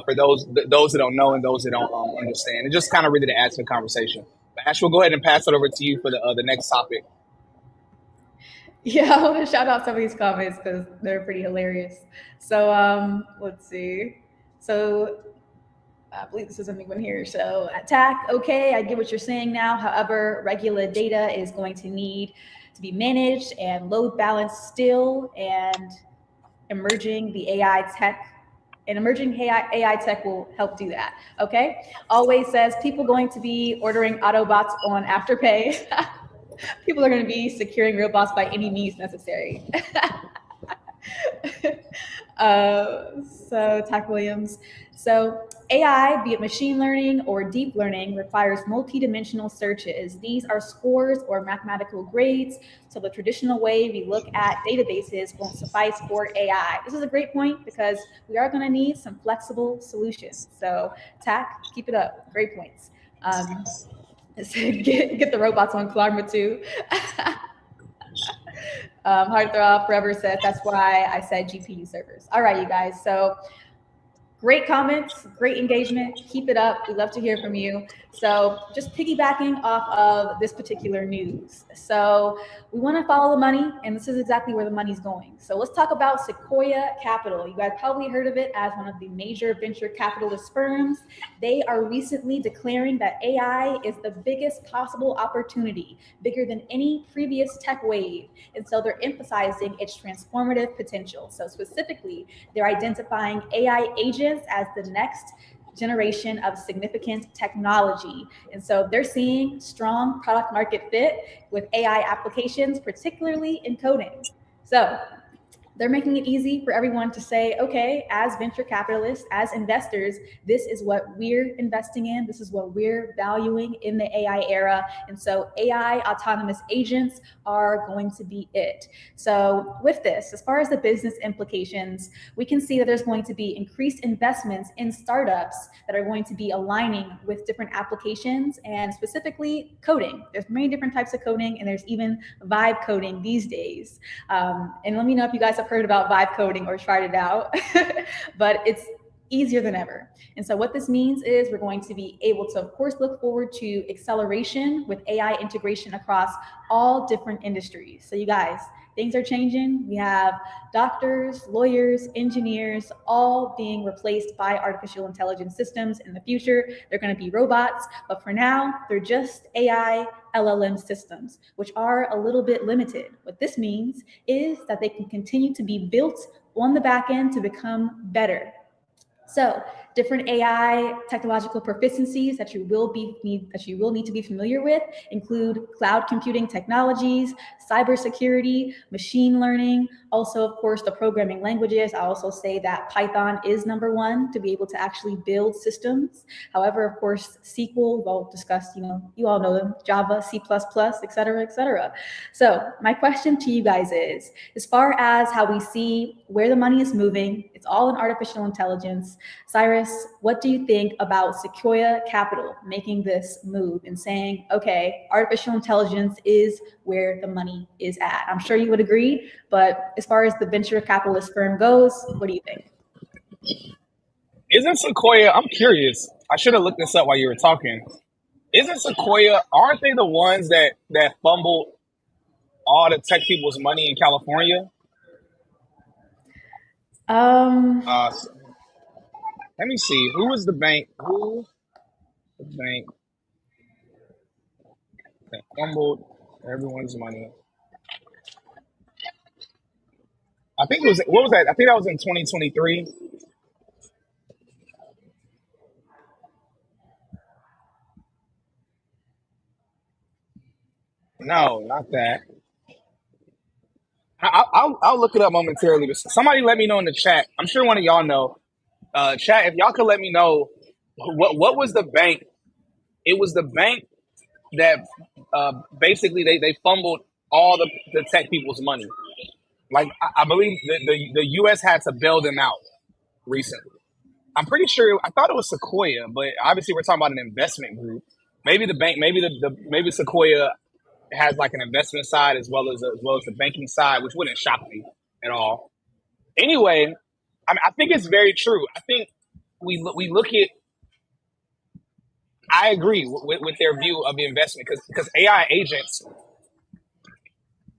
S1: for those that don't know and those that don't understand, and just kind of really to add to the conversation. But Ash, we'll go ahead and pass it over to you for the next topic.
S2: Yeah, I want to shout out some of these comments because they're pretty hilarious. So let's see. So I believe this is something one here. So attack, okay, I get what you're saying now. However, regular data is going to need to be managed and load balanced still, and emerging the AI tech and emerging AI tech will help do that. Okay. Always says people going to be ordering Autobots on Afterpay. People are going to be securing robots by any means necessary. So Tack Williams. So AI, be it machine learning or deep learning, requires multidimensional searches. These are scores or mathematical grades. So the traditional way we look at databases won't suffice for AI. This is a great point because we are going to need some flexible solutions. So Tack, keep it up. Great points. Get the robots on Klarma too. Heartthrob Forever says that's why I said GPU servers. All right, you guys. So great comments, great engagement. Keep it up. We love to hear from you. So just piggybacking off of this particular news. So we want to follow the money, and this is exactly where the money's going. So let's talk about Sequoia Capital. You guys probably heard of it as one of the major venture capitalist firms. They are recently declaring that AI is the biggest possible opportunity, bigger than any previous tech wave. And so they're emphasizing its transformative potential. So specifically, they're identifying AI agents as the next generation of significant technology. And so they're seeing strong product market fit with AI applications, particularly in coding. So they're making it easy for everyone to say, okay, as venture capitalists, as investors, this is what we're investing in. This is what we're valuing in the AI era. And so AI autonomous agents are going to be it. So with this, as far as the business implications, we can see that there's going to be increased investments in startups that are going to be aligning with different applications and specifically coding. There's many different types of coding, and there's even vibe coding these days. And let me know if you guys have heard about vibe coding or tried it out. But it's easier than ever. And so what this means is we're going to be able to, of course, look forward to acceleration with AI integration across all different industries. So you guys, things are changing. We have doctors, lawyers, engineers, all being replaced by artificial intelligence systems. In the future, they're going to be robots, but for now, they're just AI LLM systems, which are a little bit limited. What this means is that they can continue to be built on the back end to become better. So different AI technological proficiencies that you will need to be familiar with include cloud computing technologies, cybersecurity, machine learning, also of course the programming languages. I also say that Python is number one to be able to actually build systems. However, of course, SQL, we'll discuss, you all know them, Java, C++, et cetera, et cetera. So my question to you guys is, as far as how we see where the money is moving, it's all in artificial intelligence. Cyrus, what do you think about Sequoia Capital making this move and saying, okay, artificial intelligence is where the money is at? I'm sure you would agree, but as far as the venture capitalist firm goes, what do you think?
S1: Isn't Sequoia? I'm curious. I should have looked this up while you were talking. Isn't Sequoia? Aren't they the ones that fumbled all the tech people's money in California?
S2: Um,
S1: Uh, Let me see. Who was the bank? Who the bank that fumbled everyone's money? I think it was. What was that? I think that was in 2023. No, not that. I'll look it up momentarily. But somebody let me know in the chat. I'm sure one of y'all know. Chat, if y'all could let me know what was the bank? It was the bank that basically they fumbled all the tech people's money. Like I believe the U.S. had to bail them out recently. I'm pretty sure. I thought it was Sequoia, but obviously we're talking about an investment group. Maybe the bank, maybe maybe Sequoia has like an investment side as well as the banking side, which wouldn't shock me at all. Anyway, I think it's very true. I think we look at. I agree with their view of the investment because AI agents,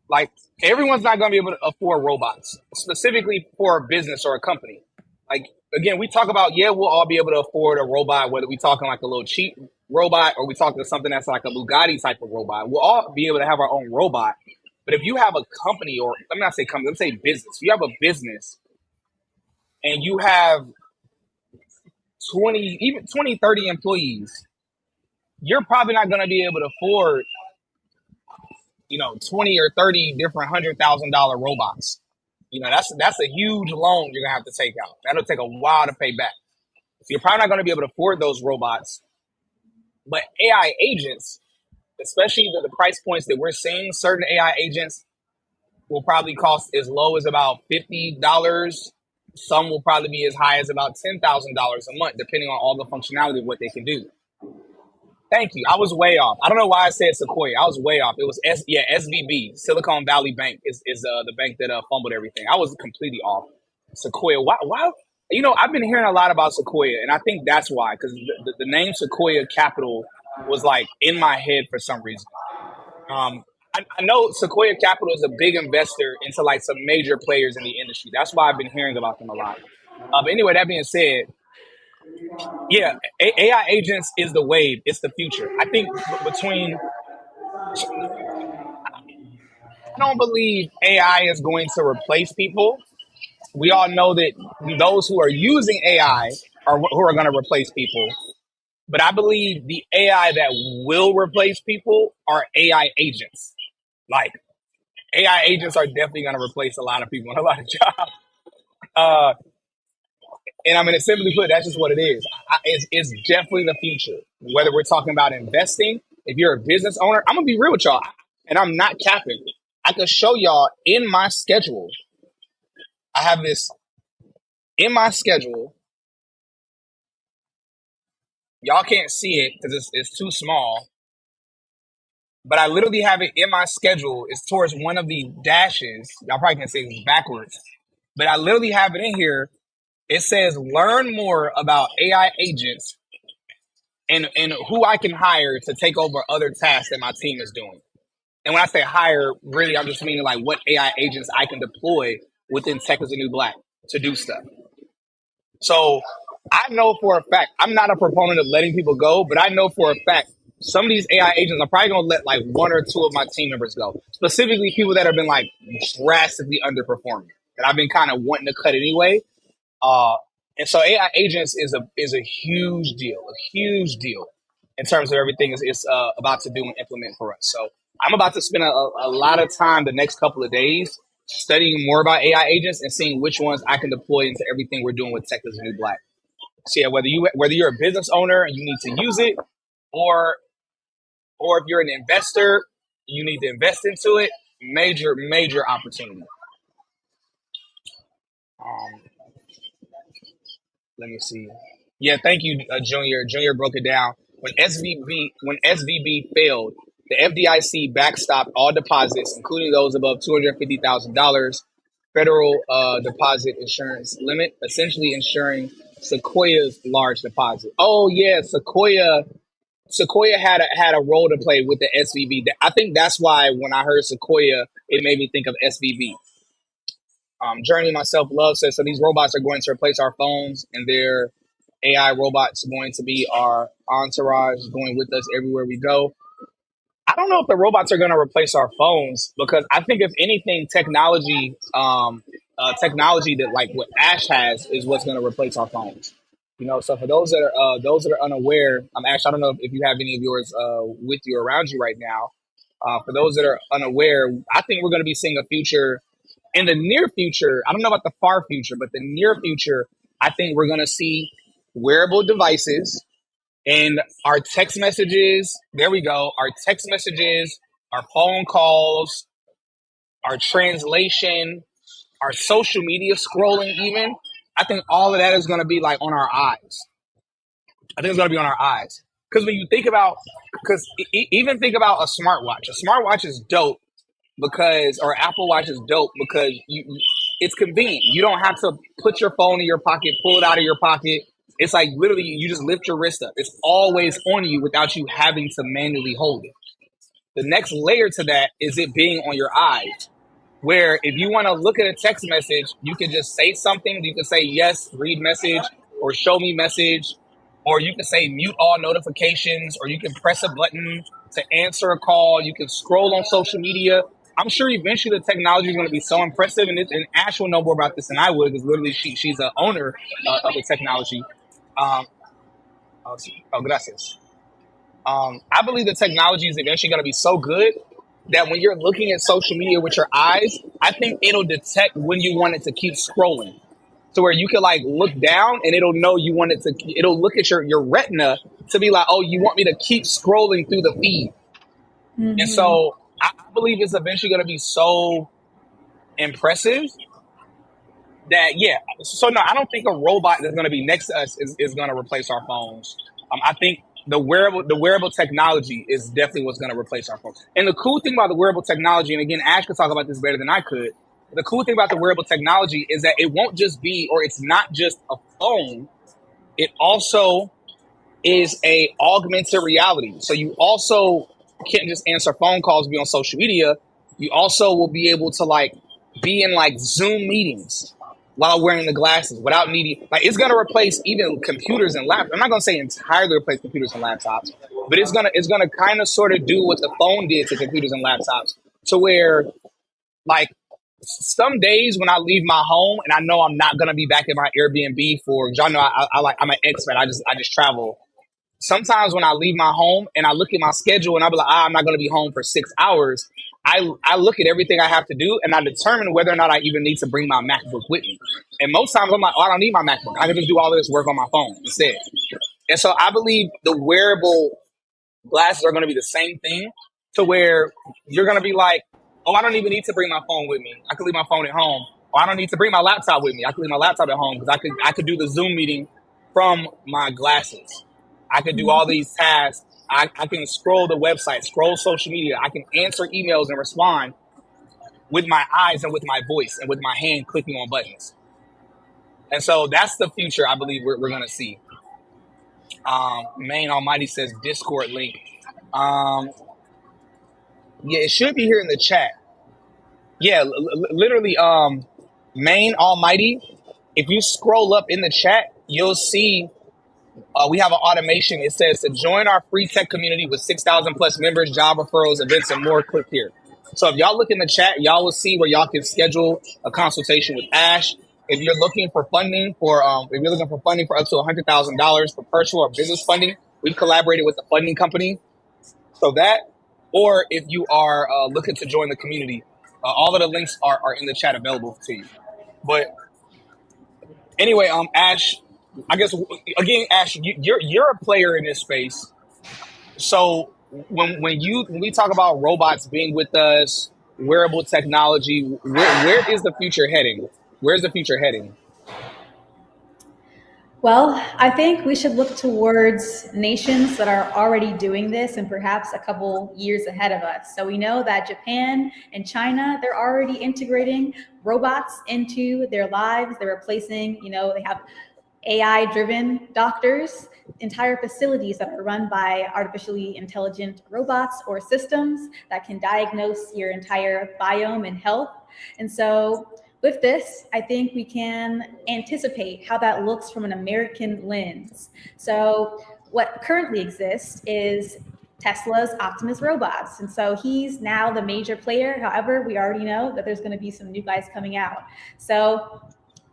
S1: like, everyone's not going to be able to afford robots, specifically for a business or a company. Like, again, we talk about, yeah, we'll all be able to afford a robot, whether we talking like a little cheap robot or we talking something that's like a Bugatti type of robot. We'll all be able to have our own robot. But if you have a company, or let me not say company, let's say business. You have a business and you have 20, even 20, 30 employees, you're probably not going to be able to afford 20 or 30 different $100,000 robots. That's a huge loan you're gonna have to take out. That'll take a while to pay back. So you're probably not gonna be able to afford those robots. But AI agents, especially the price points that we're seeing, certain AI agents will probably cost as low as about $50. Some will probably be as high as about $10,000 a month, depending on all the functionality of what they can do. Thank you. I was way off. I don't know why I said Sequoia. I was way off. It was SVB, Silicon Valley Bank is the bank that fumbled everything. I was completely off. Sequoia. Why? I've been hearing a lot about Sequoia, and I think that's why, because the name Sequoia Capital was like in my head for some reason. Um, I know Sequoia Capital is a big investor into like some major players in the industry. That's why I've been hearing about them a lot. But anyway, that being said, yeah, AI agents is the wave. It's the future. I think between, I don't believe AI is going to replace people. We all know that those who are using AI are who are going to replace people. But I believe the AI that will replace people are AI agents. Like, AI agents are definitely going to replace a lot of people in a lot of jobs. Uh, and I mean, simply put, that's just what it is. It's definitely the future. Whether we're talking about investing, if you're a business owner, I'm gonna be real with y'all, and I'm not capping. I can show y'all in my schedule. I have this in my schedule. Y'all can't see it because it's too small, but I literally have it in my schedule. It's towards one of the dashes. Y'all probably can see it's backwards, but I literally have it in here It says learn more about AI agents and who I can hire to take over other tasks that my team is doing. And when I say hire, really, I'm just meaning like what AI agents I can deploy within Tech is the New Black to do stuff. So I know for a fact, I'm not a proponent of letting people go, but I know for a fact some of these AI agents are probably going to let like one or two of my team members go, specifically people that have been like drastically underperforming that I've been kind of wanting to cut anyway. Uh, and so AI agents is a huge deal in terms of everything it's about to do and implement for us. So I'm about to spend a lot of time the next couple of days studying more about AI agents and seeing which ones I can deploy into everything we're doing with Tech is the New Black. So yeah, whether you're a business owner and you need to use it, or if you're an investor, you need to invest into it. Major opportunity. Um, Let me see. Yeah, thank you, Junior. Junior broke it down. When SVB failed, the FDIC backstopped all deposits, including those above $250,000 federal deposit insurance limit, essentially ensuring Sequoia's large deposit. Oh yeah, Sequoia had a role to play with the SVB. I think that's why when I heard Sequoia, it made me think of SVB. Journey myself love says so. These robots are going to replace our phones, and their AI robots going to be our entourage, going with us everywhere we go. I don't know if the robots are going to replace our phones because I think if anything, technology that like what Ash has is what's going to replace our phones. You know, so for those that are unaware, Ash. I don't know if you have any of yours with you around you right now. For those that are unaware, I think we're going to be seeing a future in the near future. I don't know about the far future, but the near future, I think we're going to see wearable devices and our text messages. There we go. Our text messages, our phone calls, our translation, our social media scrolling, even. I think all of that is going to be like on our eyes. I think it's going to be on our eyes. Because when you think about, even think about a smartwatch. A smartwatch is dope because, or Apple Watch is dope because it's convenient. You don't have to put your phone in your pocket, pull it out of your pocket. It's like literally you just lift your wrist up. It's always on you without you having to manually hold it. The next layer to that is it being on your eyes, where if you want to look at a text message, you can just say something. You can say yes, read message, or show me message, or you can say mute all notifications, or you can press a button to answer a call. You can scroll on social media. I'm sure eventually the technology is going to be so impressive, and Ash will know more about this than I would because literally she's the owner of the technology. Um, Gracias. I believe the technology is eventually going to be so good that when you're looking at social media with your eyes, I think it'll detect when you want it to keep scrolling. So where you can like look down and it'll know you want it to, it'll look at your retina to be like, oh, you want me to keep scrolling through the feed. Mm-hmm. And so I believe it's eventually going to be so impressive that, yeah. So no, I don't think a robot that's going to be next to us is going to replace our phones. I think the wearable technology is definitely what's going to replace our phones. And the cool thing about the wearable technology, and again, Ash could talk about this better than I could. The cool thing about the wearable technology is that it won't just be, or it's not just a phone. It also is a augmented reality. So you also can't just answer phone calls, be on social media. You also will be able to like be in like Zoom meetings while wearing the glasses without needing, like it's going to replace even computers and laptops. I'm not going to say entirely replace computers and laptops, but it's going to kind of sort of do what the phone did to computers and laptops, to where like some days when I leave my home and I know I'm not going to be back at my Airbnb for, y'all know I'm an expat. I just travel. Sometimes when I leave my home and I look at my schedule and I'll be like, I'm not going to be home for 6 hours. I look at everything I have to do and I determine whether or not I even need to bring my MacBook with me. And most times I'm like, oh, I don't need my MacBook. I can just do all of this work on my phone instead. And so I believe the wearable glasses are going to be the same thing, to where you're going to be like, oh, I don't even need to bring my phone with me. I can leave my phone at home. Or I don't need to bring my laptop with me. I can leave my laptop at home because I could do the Zoom meeting from my glasses. I can do all these tasks. I can scroll the website, scroll social media. I can answer emails and respond with my eyes and with my voice and with my hand clicking on buttons. And so that's the future I believe we're going to see. Main Almighty says Discord link. Um, yeah, it should be here in the chat. Yeah, literally, Main Almighty. If you scroll up in the chat, you'll see we have an automation. It says to join our free tech community with 6,000 plus members, job referrals, events, and more. Click here. So if y'all look in the chat, y'all will see where y'all can schedule a consultation with Ash. If you're looking for funding for up to $100,000 for personal or business funding, we've collaborated with the funding company. So that, or if you are looking to join the community, all of the links are in the chat available to you. But anyway, Ash, I guess again, Ash, you're a player in this space. So when we talk about robots being with us, wearable technology, where is the future heading? Where's the future heading?
S2: Well, I think we should look towards nations that are already doing this and perhaps a couple years ahead of us. So we know that Japan and China, they're already integrating robots into their lives. They're replacing, they have AI-driven doctors, entire facilities that are run by artificially intelligent robots or systems that can diagnose your entire biome and health. And so with this, I think we can anticipate how that looks from an American lens. So what currently exists is Tesla's Optimus robots. And so he's now the major player. However, we already know that there's going to be some new guys coming out. So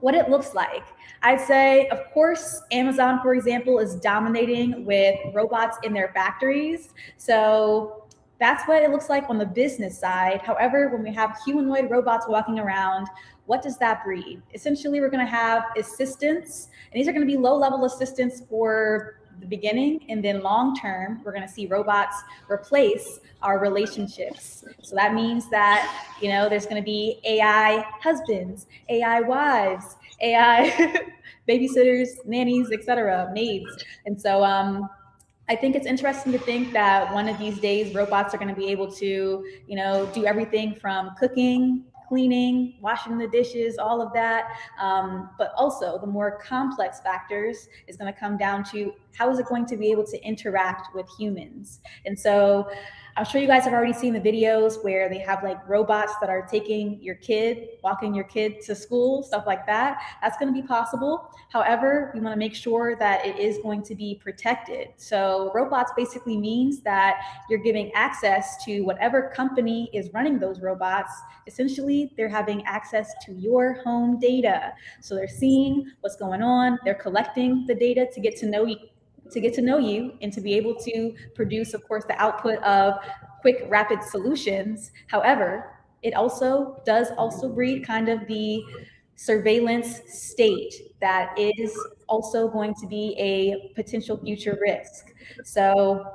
S2: what it looks like, I'd say, of course, Amazon, for example, is dominating with robots in their factories. So that's what it looks like on the business side. However, when we have humanoid robots walking around, what does that breed? Essentially, we're going to have assistants, and these are going to be low-level assistants for the beginning, and then long term, we're going to see robots replace our relationships. So that means that, there's going to be AI husbands, AI wives, AI babysitters, nannies, etc., maids. And so I think it's interesting to think that one of these days robots are going to be able to, do everything from cooking, cleaning, washing the dishes, all of that. But also the more complex factors is going to come down to how is it going to be able to interact with humans. And so I'm sure you guys have already seen the videos where they have like robots that are taking your kid, walking your kid to school, stuff like that. That's going to be possible. However, we want to make sure that it is going to be protected. So robots basically means that you're giving access to whatever company is running those robots. Essentially, they're having access to your home data. So they're seeing what's going on. They're collecting the data to get to know you and to be able to produce, of course, the output of quick, rapid solutions. However, it also does breed kind of the surveillance state that is also going to be a potential future risk. So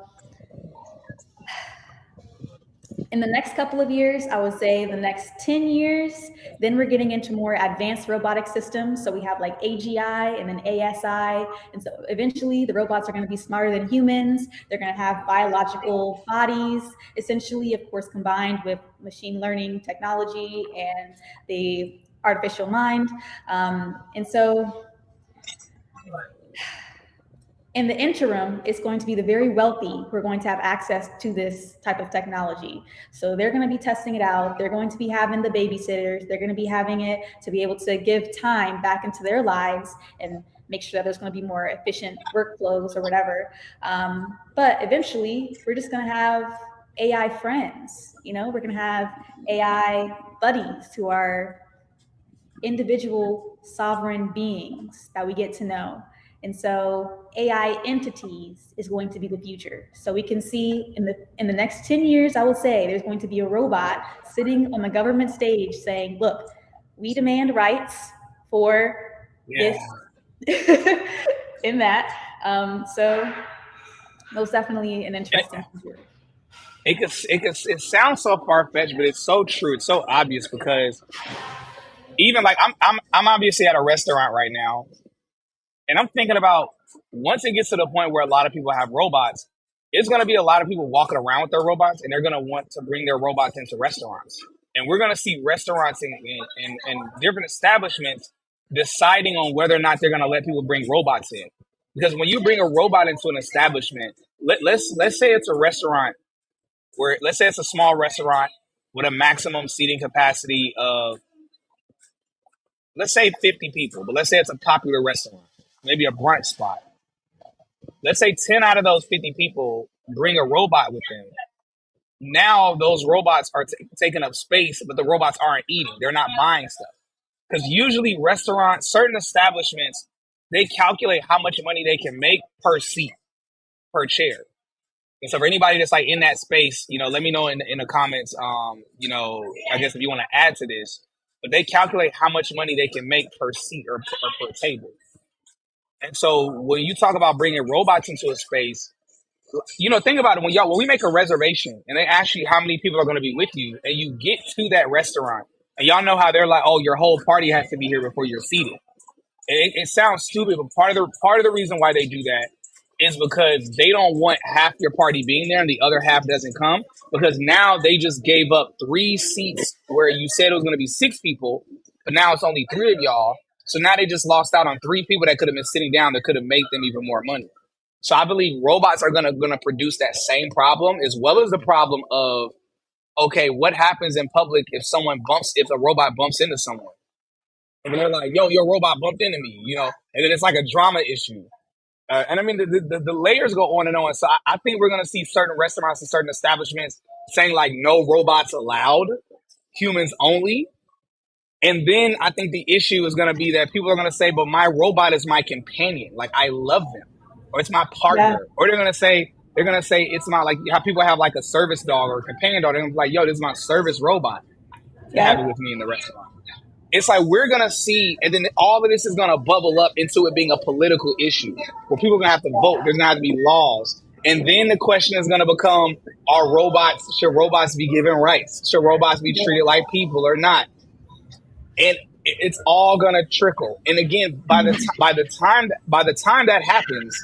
S2: in the next couple of years, I would say the next 10 years, then we're getting into more advanced robotic systems. So we have like AGI and then ASI. And so eventually the robots are going to be smarter than humans. They're going to have biological bodies, essentially, of course, combined with machine learning technology and the artificial mind. And so in the interim, it's going to be the very wealthy who are going to have access to this type of technology. So they're going to be testing it out. They're going to be having the babysitters. They're going to be having it to be able to give time back into their lives and make sure that there's going to be more efficient workflows or whatever. But eventually, we're just going to have AI friends. We're going to have AI buddies who are individual sovereign beings that we get to know. And so AI entities is going to be the future. So we can see in the next 10 years, I would say there's going to be a robot sitting on the government stage saying, look, we demand rights for this in that. So most definitely an interesting future.
S1: It sounds so far-fetched, but it's so true. It's so obvious because even like I'm obviously at a restaurant right now, and I'm thinking about once it gets to the point where a lot of people have robots, it's going to be a lot of people walking around with their robots, and they're going to want to bring their robots into restaurants. And we're going to see restaurants and different establishments deciding on whether or not they're going to let people bring robots in. Because when you bring a robot into an establishment, let's say it's a restaurant where, let's say it's a small restaurant with a maximum seating capacity of, let's say 50 people, but let's say it's a popular restaurant, maybe a brunch spot. Let's say 10 out of those 50 people bring a robot with them. Now those robots are taking up space, but the robots aren't eating. They're not buying stuff. Because usually restaurants, certain establishments, they calculate how much money they can make per seat, per chair. And so for anybody that's like in that space, let me know in the comments, I guess if you want to add to this, but they calculate how much money they can make per seat or per table. And so when you talk about bringing robots into a space, think about it. When we make a reservation and they ask you how many people are going to be with you, and you get to that restaurant, and y'all know how they're like, oh, your whole party has to be here before you're seated. It sounds stupid, but part of the reason why they do that is because they don't want half your party being there and the other half doesn't come. Because now they just gave up 3 seats where you said it was going to be 6 people, but now it's only 3 of y'all. So now they just lost out on 3 people that could have been sitting down that could have made them even more money. So I believe robots are gonna produce that same problem, as well as the problem of, okay, what happens in public if a robot bumps into someone? And they're like, yo, your robot bumped into me, and then it's like a drama issue. And I mean, the layers go on and on. So I think we're gonna see certain restaurants and certain establishments saying like, no robots allowed, humans only. And then I think the issue is gonna be that people are gonna say, but my robot is my companion. Like, I love them. Or it's my
S2: Yeah.
S1: partner. Or they're gonna say it's my, like how people have like a service dog or a companion dog. They're gonna be like, yo, this is my service robot to have it
S2: Yeah.
S1: with me in the restaurant. It's like we're gonna see, and then all of this is gonna bubble up into it being a political issue where people are gonna have to vote. There's gonna have to be laws. And then the question is gonna become, should robots be given rights? Should robots be treated like people or not? And it's all gonna trickle. And again, by the time that happens,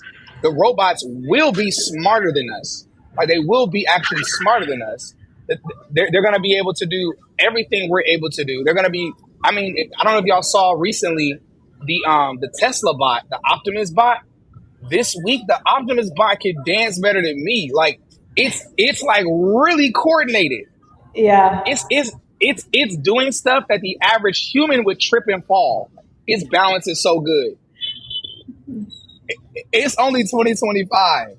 S1: the robots will be smarter than us. Like, they will be actually smarter than us. They're gonna be able to do everything we're able to do. They're gonna be. I mean, I don't know if y'all saw recently the Tesla bot, the Optimus bot. This week, the Optimus bot could dance better than me. Like, it's like really coordinated.
S2: Yeah.
S1: It's doing stuff that the average human would trip and fall. Its balance is so good. It's only 2025.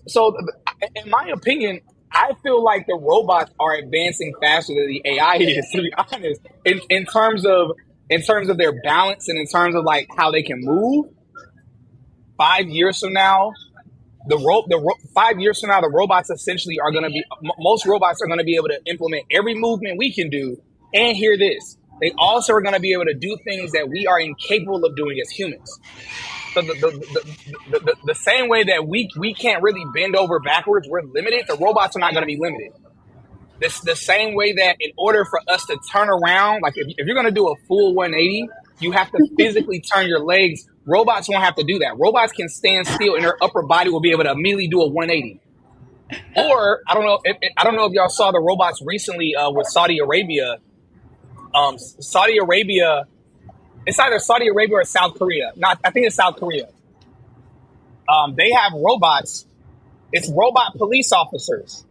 S1: So, in my opinion, I feel like the robots are advancing faster than the AI is, to be honest, in terms of their balance and in terms of like how they can move. 5 years from now, 5 years from now, the robots essentially are going to be, most robots are going to be able to implement every movement we can do. And hear this, they also are going to be able to do things that we are incapable of doing as humans. So the same way that we can't really bend over backwards, we're limited, the robots are not going to be limited. The same way that in order for us to turn around, like if you're going to do a full 180, you have to physically turn your legs. Robots won't have to do that. Robots can stand still and their upper body will be able to immediately do a 180. Or I don't know if y'all saw the robots recently with Saudi Arabia. Saudi Arabia, it's either Saudi Arabia or South Korea. I think it's South Korea. They have robots. It's robot police officers.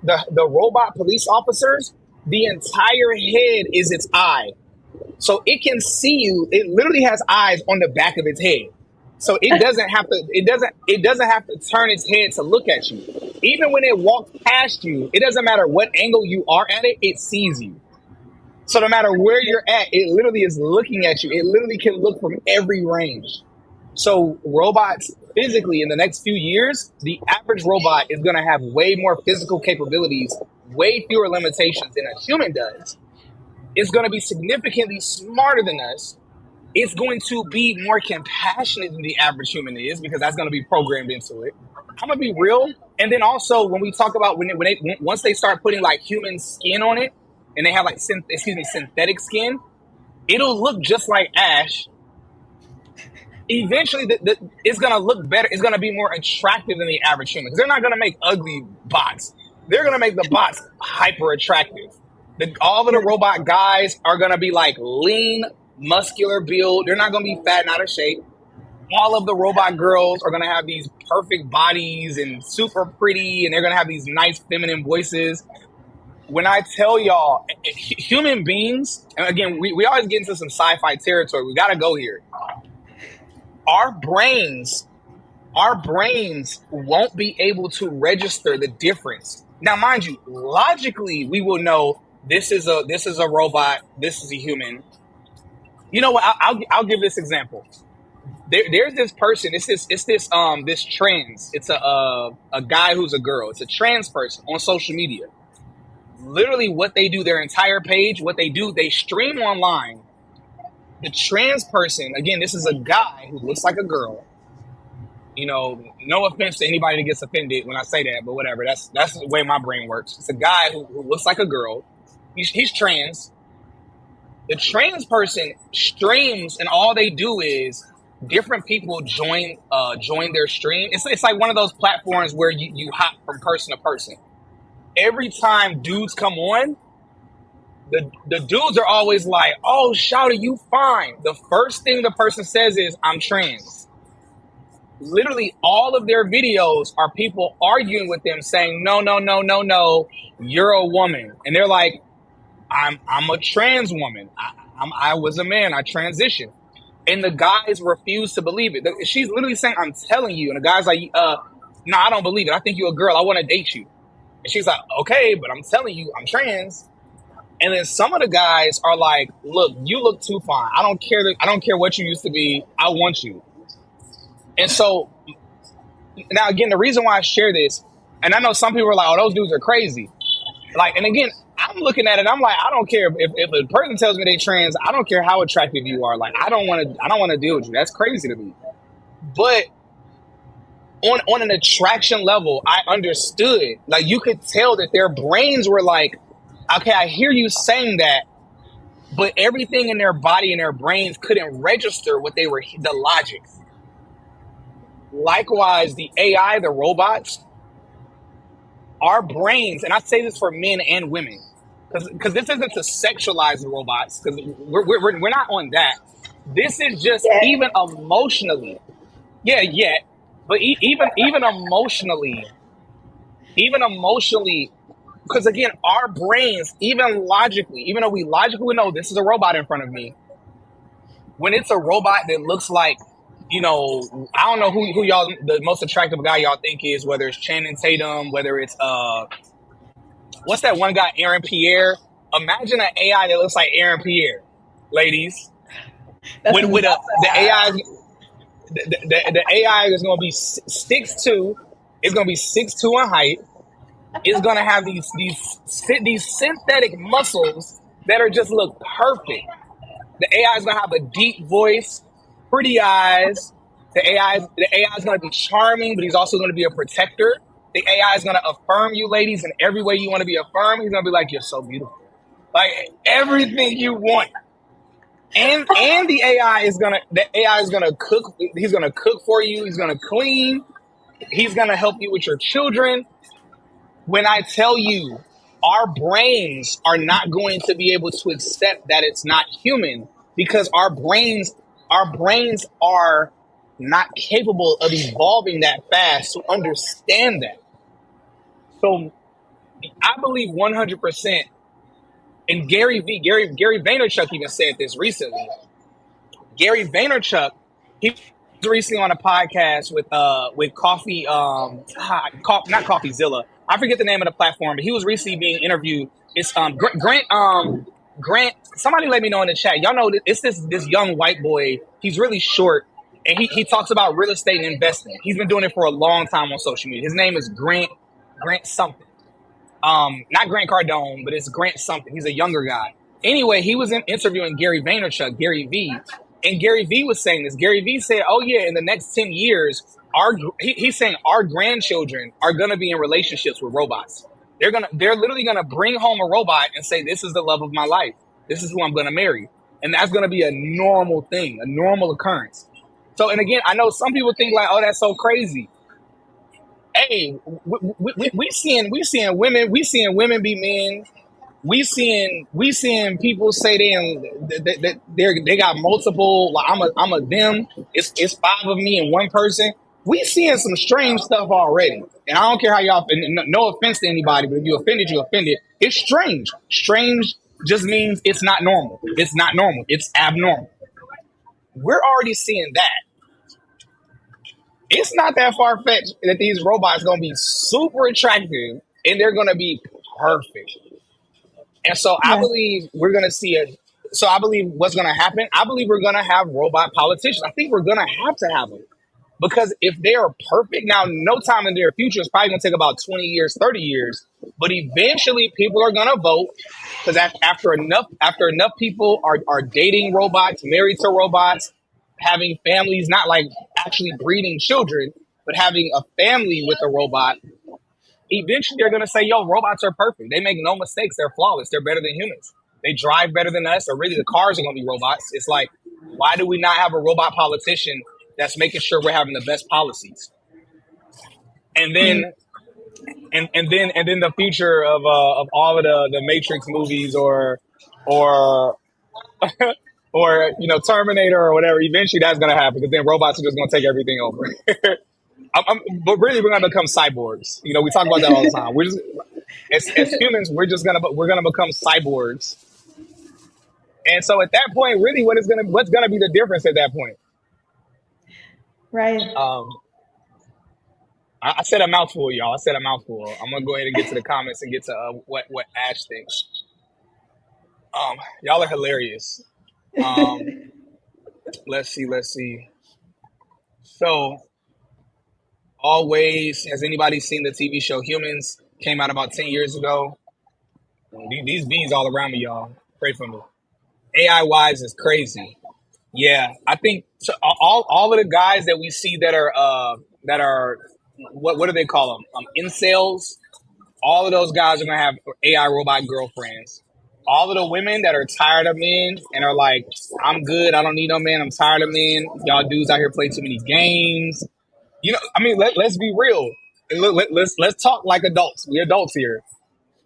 S1: The robot police officers, the entire head is its eye. So it can see you. It literally has eyes on the back of its head. So it doesn't have to turn its head to look at you. Even when it walks past you, it doesn't matter what angle you are at it, it sees you. So no matter where you're at, it literally is looking at you. It literally can look from every range. So robots, physically, in the next few years, the average robot is going to have way more physical capabilities, way fewer limitations than a human does. It's going to be significantly smarter than us. It's going to be more compassionate than the average human is, because that's going to be programmed into it. I'm going to be real. And then also, when we talk about once they start putting like human skin on it, and they have like synthetic skin, it'll look just like Ash. Eventually, it's going to look better. It's going to be more attractive than the average human, because they're not going to make ugly bots. They're going to make the bots hyper attractive. All of the robot guys are going to be like lean, muscular build. They're not going to be fat and out of shape. All of the robot girls are going to have these perfect bodies and super pretty, and they're going to have these nice feminine voices. When I tell y'all, human beings, and again, we always get into some sci-fi territory. We got to go here. Our brains won't be able to register the difference. Now, mind you, logically, we will know this is a robot, this is a human. You know what? I'll give this example. There's this person. This trans. It's a guy who's a girl. It's a trans person on social media. Literally, what they do, their entire page, what they do, they stream online. The trans person, again, this is a guy who looks like a girl. You know, no offense to anybody that gets offended when I say that, but whatever. That's the way my brain works. It's a guy who looks like a girl. He's trans. The trans person streams, and all they do is different people join their stream. It's like one of those platforms where you hop from person to person. Every time dudes come on, the dudes are always like, "Oh, shawty, you fine." The first thing the person says is, "I'm trans." Literally, all of their videos are people arguing with them, saying, "No, no, no, no, no, you're a woman," and they're like, "I'm a trans woman. I was a man. I transitioned." And the guys refuse to believe it. She's literally saying, "I'm telling you," and the guy's like, "No, I don't believe it. I think you're a girl. I want to date you." And she's like, "Okay, but I'm telling you, I'm trans." And then some of the guys are like, "Look, you look too fine. I don't care what you used to be. I want you." And so now again, the reason why I share this, and I know some people are like, "Oh, those dudes are crazy." Like, and again, I'm looking at it. I'm like, I don't care if a person tells me they trans. I don't care how attractive you are. Like, I don't want to deal with you. That's crazy to me. But on an attraction level, I understood. Like, you could tell that their brains were like, okay, I hear you saying that, but everything in their body and their brains couldn't register what they were, the logic. Likewise, the AI, the robots, our brains, and I say this for men and women, because this isn't to sexualize the robots, because we're not on that. This is just even emotionally, yeah, but even emotionally, because again, our brains, even logically, even though we logically know this is a robot in front of me, when it's a robot that looks like, you know, I don't know who y'all, the most attractive guy y'all think is, whether it's Channing Tatum, whether it's what's that one guy, Aaron Pierre? Imagine an AI that looks like Aaron Pierre, ladies.
S2: That's
S1: With the AI, the AI is going to be 6'2". It's going to be 6'2" in height. It's going to have these synthetic muscles that are just look perfect. The AI is going to have a deep voice, pretty eyes. The AI is going to be charming, but he's also going to be a protector. The AI is going to affirm you, ladies, in every way you want to be affirmed. He's going to be like, "You're so beautiful," like everything you want. And the AI is gonna cook. He's gonna cook for you. He's gonna clean. He's gonna help you with your children. When I tell you, our brains are not going to be able to accept that it's not human, because our brains are not capable of evolving that fast to understand that. So I believe 100%. And Gary Vaynerchuk even said this recently. Gary Vaynerchuk, he was recently on a podcast with Coffee, not CoffeeZilla. I forget the name of the platform, but he was recently being interviewed. It's Grant. Somebody let me know in the chat. Y'all know it's this young white boy. He's really short, and he talks about real estate and investing. He's been doing it for a long time on social media. His name is Grant something. Not Grant Cardone, but it's Grant something. He's a younger guy. Anyway, he was interviewing Gary Vaynerchuk, Gary V, and Gary V was saying this. Gary V said, "Oh yeah, in the next 10 years, he's saying our grandchildren are gonna be in relationships with robots. They're literally gonna bring home a robot and say, 'This is the love of my life. This is who I'm gonna marry,' and that's gonna be a normal thing, a normal occurrence." So, and again, I know some people think like, "Oh, that's so crazy." Hey, we seeing women be men, we seeing people say they got multiple, like I'm a them. It's five of me and one person. We seeing some strange stuff already, and I don't care how y'all. And no offense to anybody, but if you offended, you offended. It's strange. Strange just means it's not normal. It's not normal. It's abnormal. We're already seeing that. It's not that far fetched that these robots gonna be super attractive and they're gonna be perfect. And so I
S2: Yeah.
S1: believe we're going to see it. So I believe what's going to happen. I believe we're going to have robot politicians. I think we're going to have them because if they are perfect now, no time in their future, it's probably going to take about 20 years, 30 years, but eventually people are going to vote because after enough people are dating robots, married to robots, having families, not like actually breeding children, but having a family with a robot, eventually they're going to say, yo, robots are perfect. They make no mistakes. They're flawless. They're better than humans. They drive better than us, or really the cars are going to be robots. It's like, why do we not have a robot politician that's making sure we're having the best policies? And
S2: Hmm.
S1: then, and then the future of all of the Matrix movies or, Terminator or whatever, eventually that's going to happen because then robots are just going to take everything over. But really, we're going to become cyborgs. We talk about that all the time. We're just, as humans, we're gonna become cyborgs. And so at that point, really, what's gonna be the difference at that point?
S2: Right.
S1: Um, I said a mouthful, y'all. I said a mouthful. I'm gonna go ahead and get to the comments and get to what Ash thinks. Y'all are hilarious. Um, let's see. So, always has anybody seen the TV show Humans? Came out about 10 years ago. These bees all around me, y'all. Pray for me. AI wise is crazy. Yeah, I think so. All of the guys that we see that are what do they call them? Incels. All of those guys are gonna have AI robot girlfriends. All of the women that are tired of men and are like, I'm good. I don't need no man. I'm tired of men. Y'all dudes out here play too many games. I mean, let's be real. Let's talk like adults. We adults here.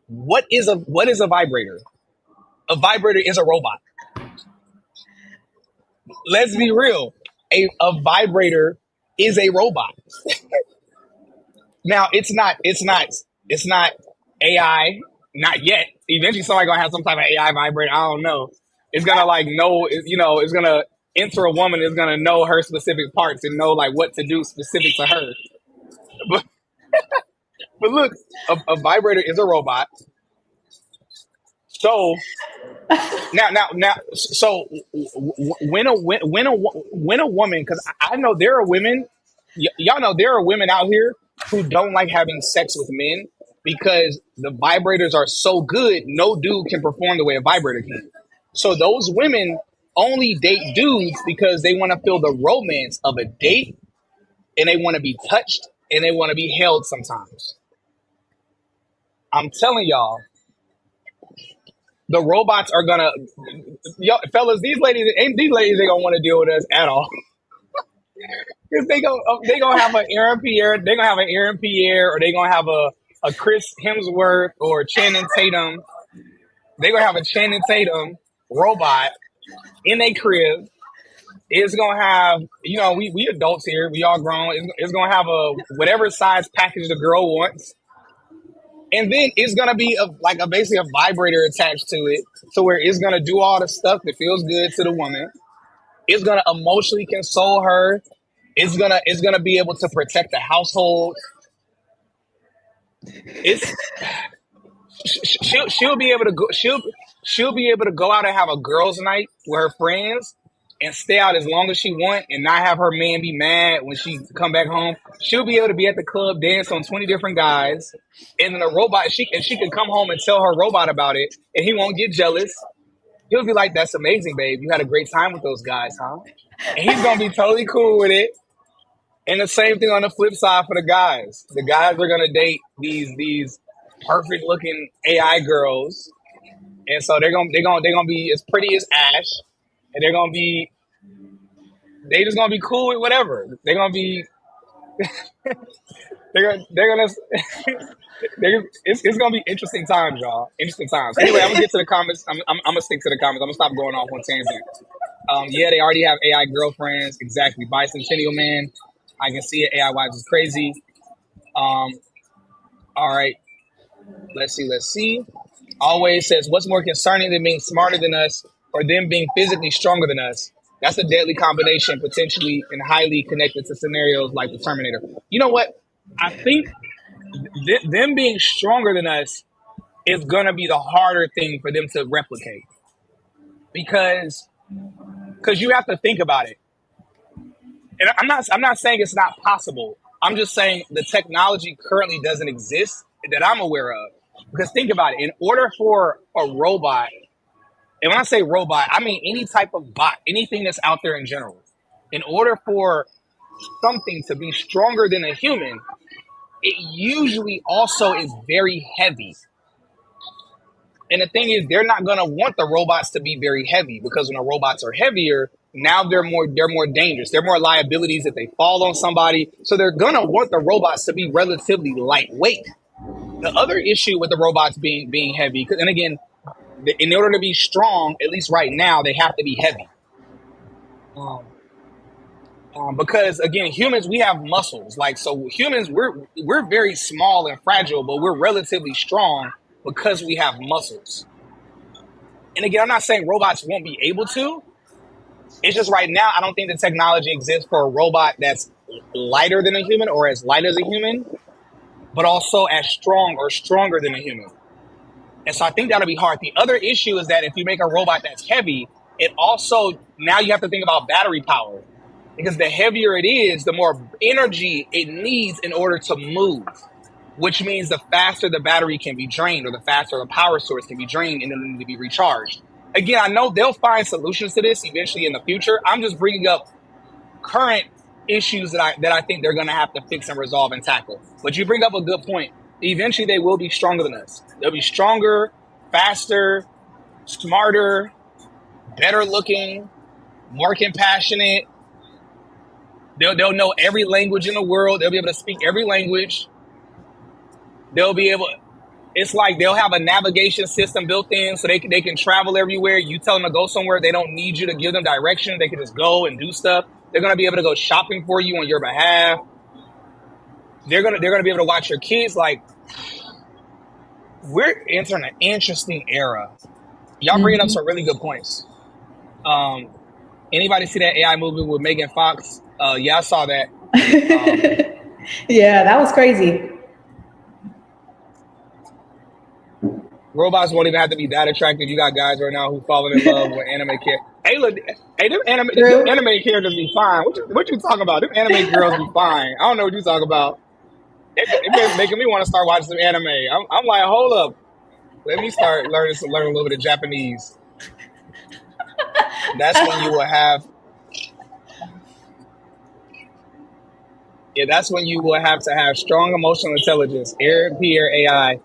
S1: What is a vibrator? A vibrator is a robot. Let's be real. A vibrator is a robot. Now it's not AI, not yet. Eventually somebody gonna have some type of AI vibrator. I don't know. It's gonna like know, it's gonna enter a woman, it's gonna know her specific parts and know like what to do specific to her. But but look, a vibrator is a robot. So so when a woman, because I know there are women, y'all know there are women out here who don't like having sex with men because the vibrators are so good, no dude can perform the way a vibrator can. So those women only date dudes because they want to feel the romance of a date and they want to be touched and they want to be held sometimes. I'm telling y'all, the robots are gonna, yo, fellas, these ladies ain't gonna want to deal with us at all. Because they gonna have an Aaron Pierre, they gonna have an Aaron Pierre, or they gonna have a Chris Hemsworth or Channing Tatum. They gonna have a Channing Tatum robot in a crib. It's gonna have, we adults here, we all grown. It's gonna have a whatever size package the girl wants, and then it's gonna be like basically a vibrator attached to it, to where it's gonna do all the stuff that feels good to the woman. It's gonna emotionally console her. It's gonna be able to protect the household. It's she'll be able to go she'll be able to go out and have a girls' night with her friends and stay out as long as she want and not have her man be mad when she come back home. She'll be able to be at the club, dance on 20 different guys, and then a robot she can come home and tell her robot about it, and he won't get jealous. He'll be like, "That's amazing, babe. You had a great time with those guys, huh?" And he's gonna be totally cool with it. And the same thing on the flip side for the guys. The guys are gonna date these perfect looking AI girls, and so they're gonna be as pretty as Ash, and they just gonna be cool with whatever. They're gonna be they're gonna It's gonna be interesting times, y'all. Interesting times. Anyway, I'm gonna get to the comments. I'm gonna stick to the comments. I'm gonna stop going off on tangent. Yeah, they already have AI girlfriends. Exactly. Bicentennial man. I can see it. AI wives is crazy. Um, all right. Let's see. Let's see. Always says, what's more concerning than being smarter than us or them being physically stronger than us? That's a deadly combination, potentially and highly connected to scenarios like the Terminator. You know what? I think them being stronger than us is gonna be the harder thing for them to replicate because you have to think about it. And I'm not saying it's not possible. I'm just saying the technology currently doesn't exist that I'm aware of. Because think about it, in order for a robot, and when I say robot, I mean any type of bot, anything that's out there in general. In order for something to be stronger than a human, it usually also is very heavy. And the thing is, they're not going to want the robots to be very heavy because when the robots are heavier, now they're more dangerous. They're more liabilities if they fall on somebody. So they're going to want the robots to be relatively lightweight. The other issue with the robots being heavy, and again, in order to be strong, at least right now, they have to be heavy. Because again, humans, we have muscles. Like, so humans, we're very small and fragile, but we're relatively strong because we have muscles. And again, I'm not saying robots won't be able to. It's just right now, I don't think the technology exists for a robot that's lighter than a human or as light as a human, but also as strong or stronger than a human. And so I think that'll be hard. The other issue is that if you make a robot that's heavy, it also, now you have to think about battery power. Because the heavier it is, the more energy it needs in order to move, which means the faster the battery can be drained or the faster the power source can be drained and then need to be recharged. Again, I know they'll find solutions to this eventually in the future. I'm just bringing up current issues that I think they're going to have to fix and resolve and tackle. But you bring up a good point. Eventually, they will be stronger than us. They'll be stronger, faster, smarter, better looking, more compassionate. They'll know every language in the world. They'll be able to speak every language. They'll be able. It's like they'll have a navigation system built in, so they can travel everywhere. You tell them to go somewhere, they don't need you to give them direction. They can just go and do stuff. They're gonna be able to go shopping for you on your behalf. They're gonna be able to watch your kids. Like, we're entering an interesting era. Y'all bringing up some really good points. Anybody see that AI movie with Megan Fox? Yeah, I saw that.
S2: Yeah, that was crazy.
S1: Robots won't even have to be that attractive. You got guys right now who falling in love with anime characters. Hey, look, hey, them anime characters be fine. What you talking about? Them anime girls be fine. I don't know what you talking about. It been making me want to start watching some anime. I'm like, hold up, let me start learn a little bit of Japanese. That's when you will have. Yeah, that's when you will have to have strong emotional intelligence. Eric Pierre AI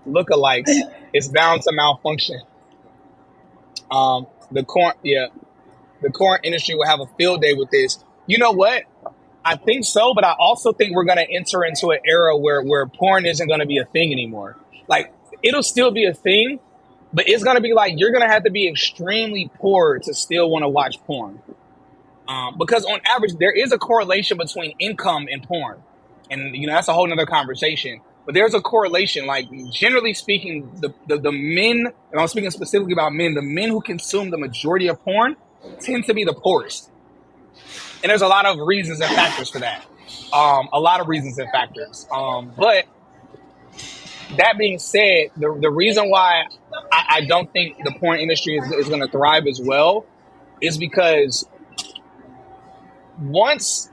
S1: lookalikes. It's bound to malfunction. The corn industry will have a field day with this. You know what? I think so, but I also think we're going to enter into an era where porn isn't going to be a thing anymore. Like, it'll still be a thing, but it's going to be like you're going to have to be extremely poor to still want to watch porn. Because on average, there is a correlation between income and porn. And, that's a whole nother conversation. But there's a correlation. Like, generally speaking, the men, and I'm speaking specifically about men, the men who consume the majority of porn tend to be the poorest. And there's a lot of reasons and factors for that. A lot of reasons and factors. But that being said, the reason why I don't think the porn industry is going to thrive as well is because once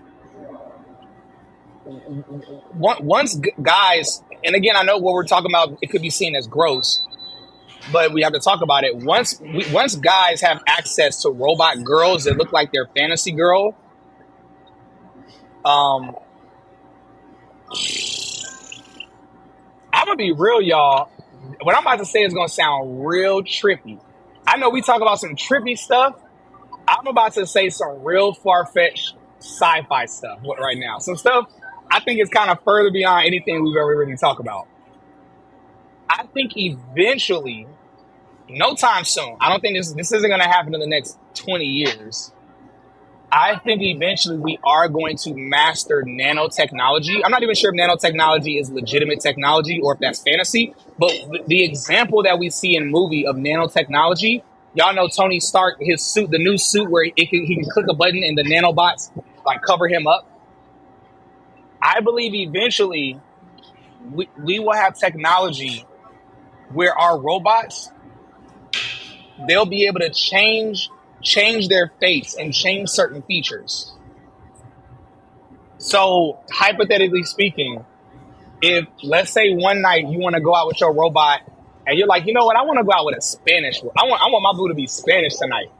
S1: guys, and again, I know what we're talking about, it could be seen as gross, but we have to talk about it. Once guys have access to robot girls that look like their fantasy girl, I'm gonna be real, y'all. What I'm about to say is gonna sound real trippy. I know we talk about some trippy stuff. I'm about to say some real far-fetched sci-fi stuff right now. Some stuff I think is kind of further beyond anything we've ever really talked about. I think eventually, no time soon. I don't think this isn't going to happen in the next 20 years. I think eventually we are going to master nanotechnology. I'm not even sure if nanotechnology is legitimate technology or if that's fantasy, but the example that we see in movie of nanotechnology, y'all know Tony Stark, his suit, the new suit where he can click a button and the nanobots like cover him up. I believe eventually we will have technology where our robots, they'll be able to change their face and change certain features. So hypothetically speaking, if let's say one night you want to go out with your robot and you're like, you know what, I want to go out with a Spanish. I want my boo to be Spanish tonight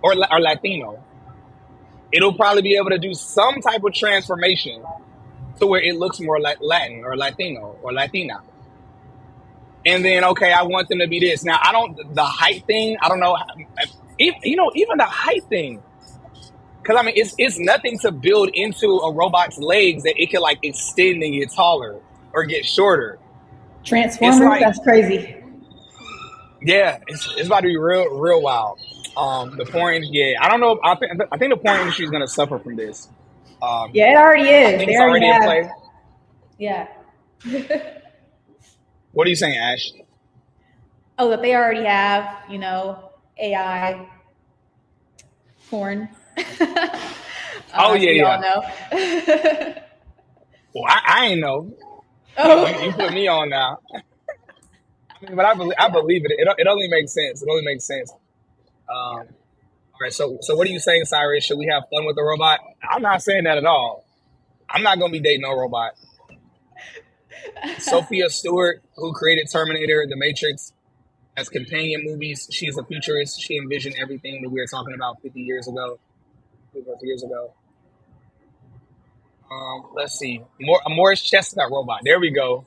S1: or Latino. It'll probably be able to do some type of transformation to where it looks more like Latin or Latino or Latina. And then okay, I want them to be this. Now I don't the height thing. I don't know. Even the height thing. Because I mean, it's nothing to build into a robot's legs that it can like extend and get taller or get shorter. It's
S2: Transformers,
S1: like,
S2: that's crazy.
S1: yeah, it's about to be real wild. The porn, yeah, I don't know. I think the porn industry is gonna suffer from this.
S2: Yeah, it already
S1: I
S2: is.
S1: think
S2: They
S1: it's
S2: already
S1: already in
S2: have,
S1: play.
S2: yeah.
S1: What are you saying, Ash?
S2: Oh, that they already have, AI porn.
S1: Oh
S2: As
S1: yeah,
S2: we all
S1: yeah.
S2: know.
S1: Well, I ain't know. You
S2: Oh,
S1: put me on now. I mean, but I
S2: yeah.
S1: believe it. It only makes sense. It only makes sense. All right. So what are you saying, Cyrus? Should we have fun with the robot? I'm not saying that at all. I'm not gonna be dating no robot. Sophia Stewart, who created Terminator, The Matrix, as companion movies, she's a futurist. She envisioned everything that we were talking about 50 years ago, 50 years ago. Let's see. Morris Chestnut robot. There we go.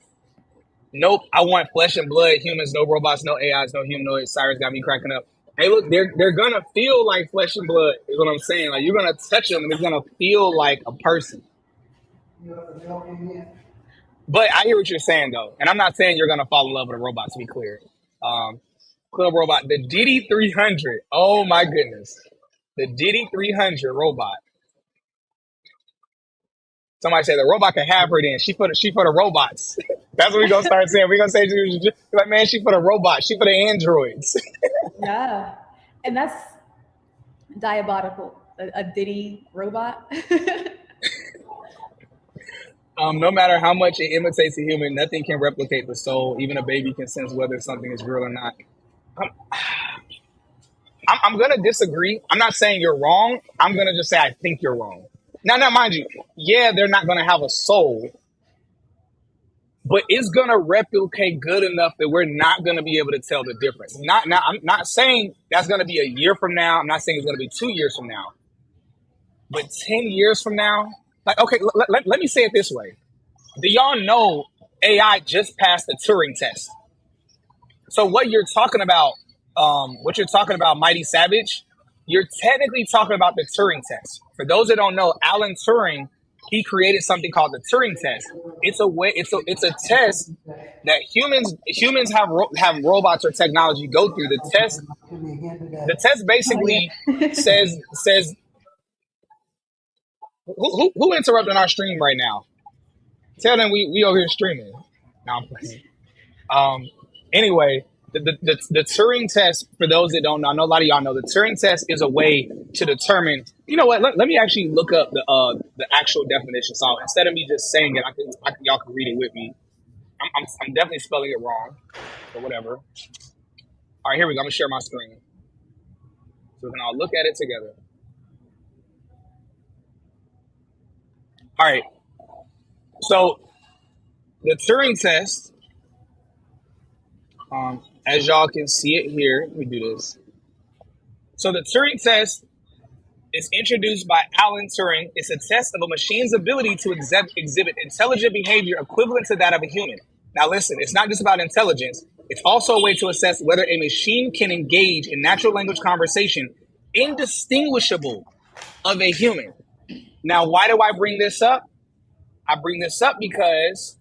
S1: Nope. I want flesh and blood, humans, no robots, no AIs, no humanoids. Cyrus got me cracking up. Hey, look, they're gonna feel like flesh and blood. Is what I'm saying. Like you're gonna touch them, and it's gonna feel like a person. But I hear what you're saying though, and I'm not saying you're gonna fall in love with a robot. To be clear, Club Robot, the Diddy 300. Oh my goodness, the Diddy 300 robot. Somebody said the robot can have her. Then she for the robots. That's what we're gonna start saying. We're gonna say like, man, she for the robots. She for the androids.
S2: Yeah. And that's diabolical. A Diddy robot.
S1: No matter how much it imitates a human, nothing can replicate the soul. Even a baby can sense whether something is real or not. I'm, I'm gonna disagree. I'm not saying you're wrong. I'm gonna just say I think you're wrong. Now, mind you, yeah, they're not gonna have a soul, but it's gonna replicate good enough that we're not gonna be able to tell the difference. Not now. I'm not saying that's gonna be a year from now. I'm not saying it's gonna be 2 years from now, but 10 years from now. Like, okay, let me say it this way. Do y'all know AI just passed the Turing test? So what you're talking about, Mighty Savage, you're technically talking about the Turing test. For those that don't know, Alan Turing, he created something called the Turing test. It's a test that humans have robots or technology go through. The test
S2: Oh yeah.
S1: basically says who interrupting our stream right now? Tell them we over here streaming. No, I'm playing. Um, anyway, the Turing test, for those that don't know, I know a lot of y'all know, the Turing test is a way to determine, you know what, let me actually look up the actual definition. So instead of me just saying it, y'all can read it with me. I'm definitely spelling it wrong, but whatever. All right, here we go. I'm going to share my screen so we can all look at it together. All right, so the Turing test, as y'all can see it here, let me do this. So the Turing test, it's introduced by Alan Turing. It's a test of a machine's ability to exhibit intelligent behavior equivalent to that of a human. Now, listen, it's not just about intelligence. It's also a way to assess whether a machine can engage in natural language conversation indistinguishable of a human. Now, why do I bring this up? I bring this up because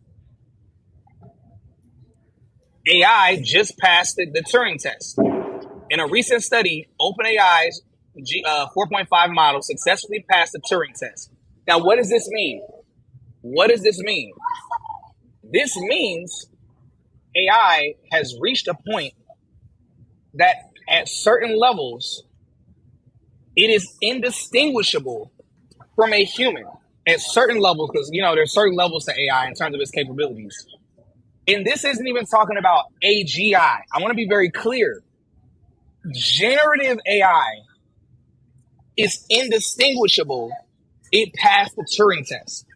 S1: AI just passed the Turing test. In a recent study, OpenAI's 4.5 model successfully passed the Turing test. Now, what does this mean? What does this mean? This means AI has reached a point that at certain levels, it is indistinguishable from a human at certain levels, because there's certain levels to AI in terms of its capabilities. And this isn't even talking about AGI. I want to be very clear. Generative AI is indistinguishable. It passed the Turing test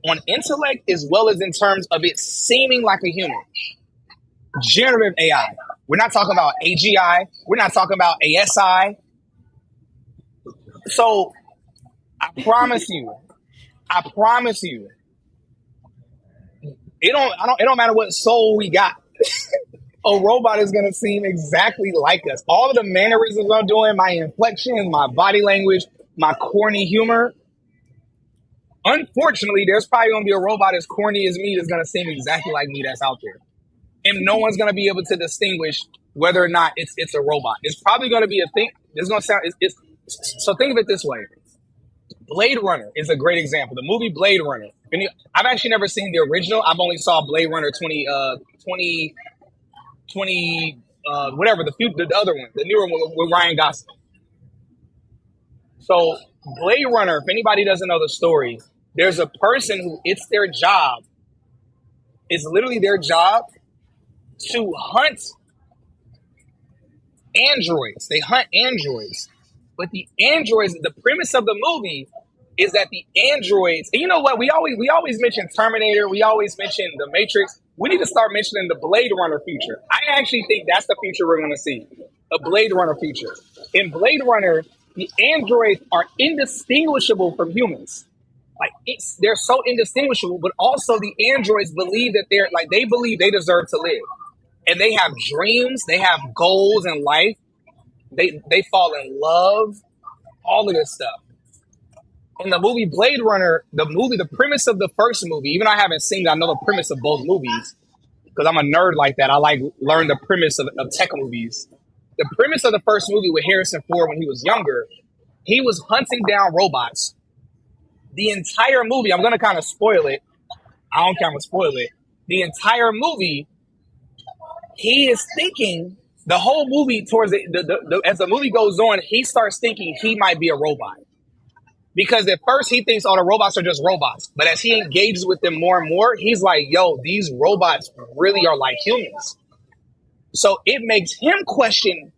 S1: on intellect as well as in terms of it seeming like a human. Generative AI. We're not talking about AGI. We're not talking about ASI. So I promise you, it don't matter what soul we got. A robot is going to seem exactly like us. All of the mannerisms I'm doing, my inflections, my body language, my corny humor. Unfortunately, there's probably going to be a robot as corny as me that's going to seem exactly like me that's out there. And no one's going to be able to distinguish whether or not it's a robot. It's probably going to be a thing. It's going to sound, so think of it this way. Blade Runner is a great example. The movie Blade Runner. I've actually never seen the original. I've only saw Blade Runner 20, whatever, the other one, the newer one with Ryan Gosling. So Blade Runner, if anybody doesn't know the story, there's a person who it's literally their job to hunt androids. They hunt androids. But the androids, the premise of the movie is that the androids, and you know what? We always mention Terminator, we always mention the Matrix. We need to start mentioning the Blade Runner future. I actually think that's the future we're going to see. A Blade Runner future. In Blade Runner, the androids are indistinguishable from humans. Like they're so indistinguishable, but also the androids believe that they believe they deserve to live. And they have dreams, they have goals in life. They fall in love, all of this stuff. In the movie Blade Runner, the premise of the first movie, even though I haven't seen it, I know the premise of both movies because I'm a nerd like that. I learn the premise of tech movies. The premise of the first movie with Harrison Ford when he was younger, he was hunting down robots. The entire movie, I'm going to kind of spoil it. I don't kind of spoil it. The entire movie, he is thinking the whole movie towards as the movie goes on, he starts thinking he might be a robot. Because at first he thinks all the robots are just robots. But as he engages with them more and more, he's like, yo, these robots really are like humans. So it makes him question,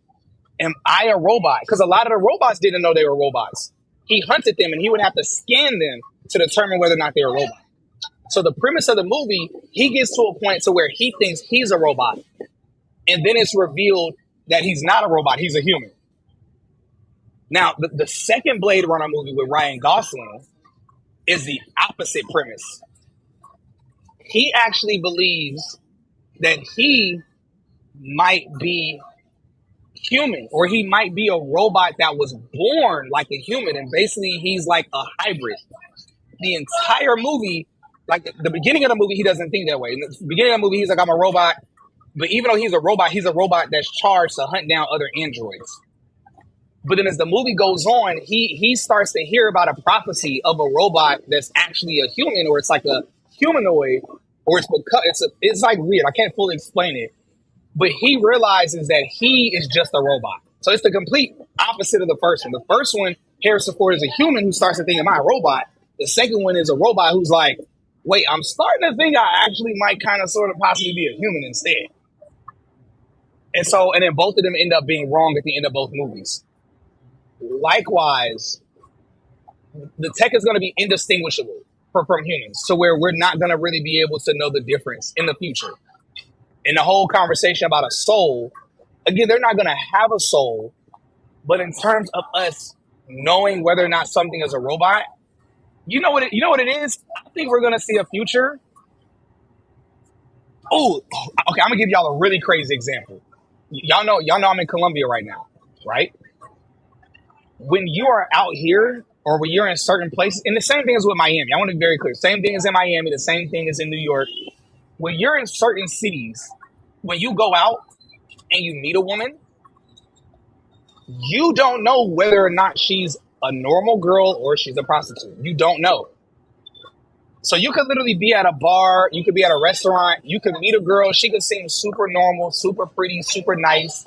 S1: am I a robot? Because a lot of the robots didn't know they were robots. He hunted them and he would have to scan them to determine whether or not they were robots. So the premise of the movie, he gets to a point to where he thinks he's a robot. And then it's revealed that he's not a robot, he's a human. Now, the second Blade Runner movie with Ryan Gosling is the opposite premise. He actually believes that he might be human, or he might be a robot that was born like a human, and basically he's like a hybrid. The entire movie, like the beginning of the movie, he doesn't think that way. In the beginning of the movie, he's like, I'm a robot. But even though he's a robot that's charged to hunt down other androids. But then as the movie goes on, he starts to hear about a prophecy of a robot that's actually a human, or it's like a humanoid, or it's like weird. I can't fully explain it. But he realizes that he is just a robot. So it's the complete opposite of the first one. The first one, Harrison Ford is a human who starts to think, am I a robot? The second one is a robot who's like, wait, I'm starting to think I actually might kind of sort of possibly be a human instead. And then both of them end up being wrong at the end of both movies. Likewise, the tech is going to be indistinguishable from humans, so where we're not going to really be able to know the difference in the future. And the whole conversation about a soul, again, they're not going to have a soul, but in terms of us knowing whether or not something is a robot, you know what it is? I think we're going to see a future. Oh, okay, I'm going to give y'all a really crazy example. Y'all know I'm in Colombia right now, right? When you are out here, or when you're in certain places, and the same thing is with Miami. I want to be very clear. Same thing is in Miami. The same thing is in New York. When you're in certain cities, when you go out and you meet a woman, you don't know whether or not she's a normal girl or she's a prostitute. You don't know. So you could literally be at a bar, you could be at a restaurant, you could meet a girl, she could seem super normal, super pretty, super nice.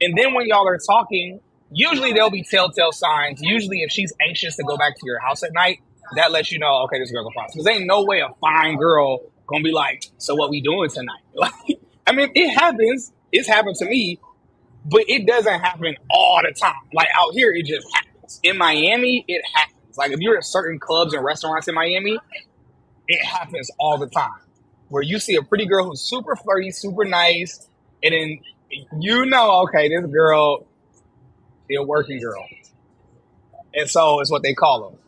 S1: And then when y'all are talking, usually there'll be telltale signs. Usually if she's anxious to go back to your house at night, that lets you know, okay, this girl's a prostitute. Because ain't no way a fine girl gonna be like, so what we doing tonight? Like, I mean, it happens. It's happened to me, but it doesn't happen all the time. Like out here, it just happens. In Miami, it happens. Like if you're at certain clubs and restaurants in Miami, it happens all the time. Where you see a pretty girl who's super flirty, super nice, and then you know, okay, this girl is a working girl. And so it's what they call them.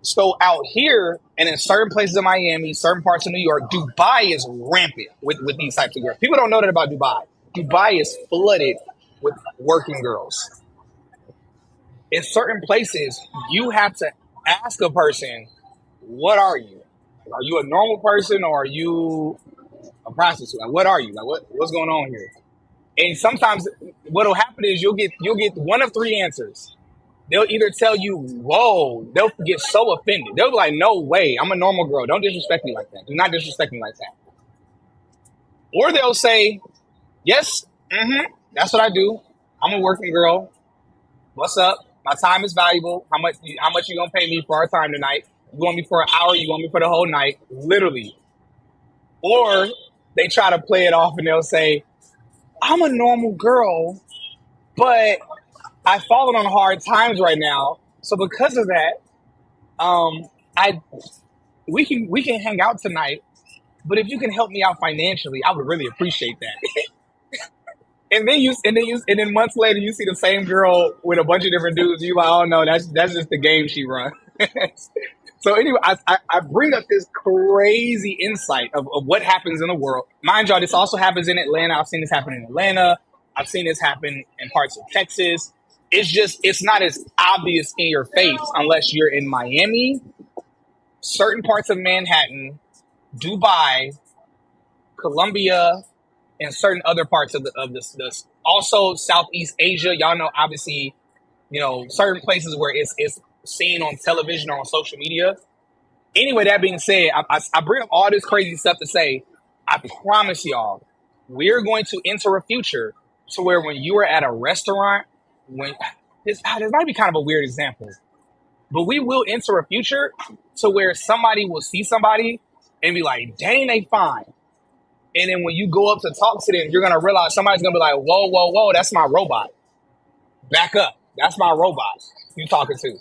S1: So out here and in certain places in Miami, certain parts of New York, Dubai is rampant with these types of girls. People don't know that about Dubai. Dubai is flooded with working girls. In certain places, you have to ask a person, what are you? Are you a normal person or are you a prostitute? Like, what are you? Like, what's going on here? And sometimes what'll happen is you'll get one of three answers. They'll either tell you, whoa, they'll get so offended. They'll be like, no way, I'm a normal girl. Don't disrespect me like that. Do not disrespect me like that. Or they'll say, yes, that's what I do. I'm a working girl. What's up? My time is valuable. How much you gonna pay me for our time tonight? You want me for an hour? You want me for the whole night? Literally. Or they try to play it off and they'll say, I'm a normal girl, but I've fallen on hard times right now. So because of that, we can hang out tonight. But if you can help me out financially, I would really appreciate that. And then months later, you see the same girl with a bunch of different dudes. You like, oh no, that's just the game she runs. So anyway, I bring up this crazy insight of what happens in the world. Mind y'all, this also happens in Atlanta. I've seen this happen in Atlanta. I've seen this happen in parts of Texas. It's not as obvious in your face unless you're in Miami, certain parts of Manhattan, Dubai, Colombia, and certain other parts of this. Also Southeast Asia. Y'all know, obviously, certain places where it's seen on television or on social media. Anyway, that being said, I bring up all this crazy stuff to say, I promise y'all, we're going to enter a future to where when you are at a restaurant, this might be kind of a weird example, but we will enter a future to where somebody will see somebody and be like, dang, they fine. And then when you go up to talk to them, you're going to realize somebody's going to be like, whoa, whoa, whoa, that's my robot. Back up. That's my robot you talking to.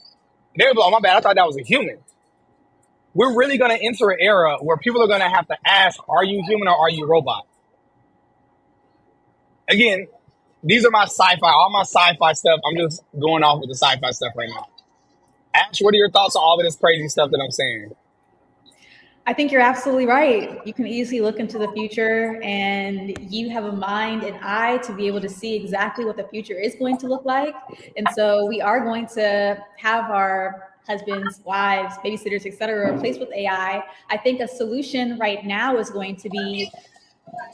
S1: They'll be like, oh, my bad, I thought that was a human. We're really going to enter an era where people are going to have to ask, are you human or are you robot? Again, these are my sci-fi, all my sci-fi stuff. I'm just going off with the sci-fi stuff right now. Ash, what are your thoughts on all of this crazy stuff that I'm saying?
S2: I think you're absolutely right. You can easily look into the future and you have a mind and eye to be able to see exactly what the future is going to look like. And so we are going to have our husbands, wives, babysitters, etc., replaced with AI. I think a solution right now is going to be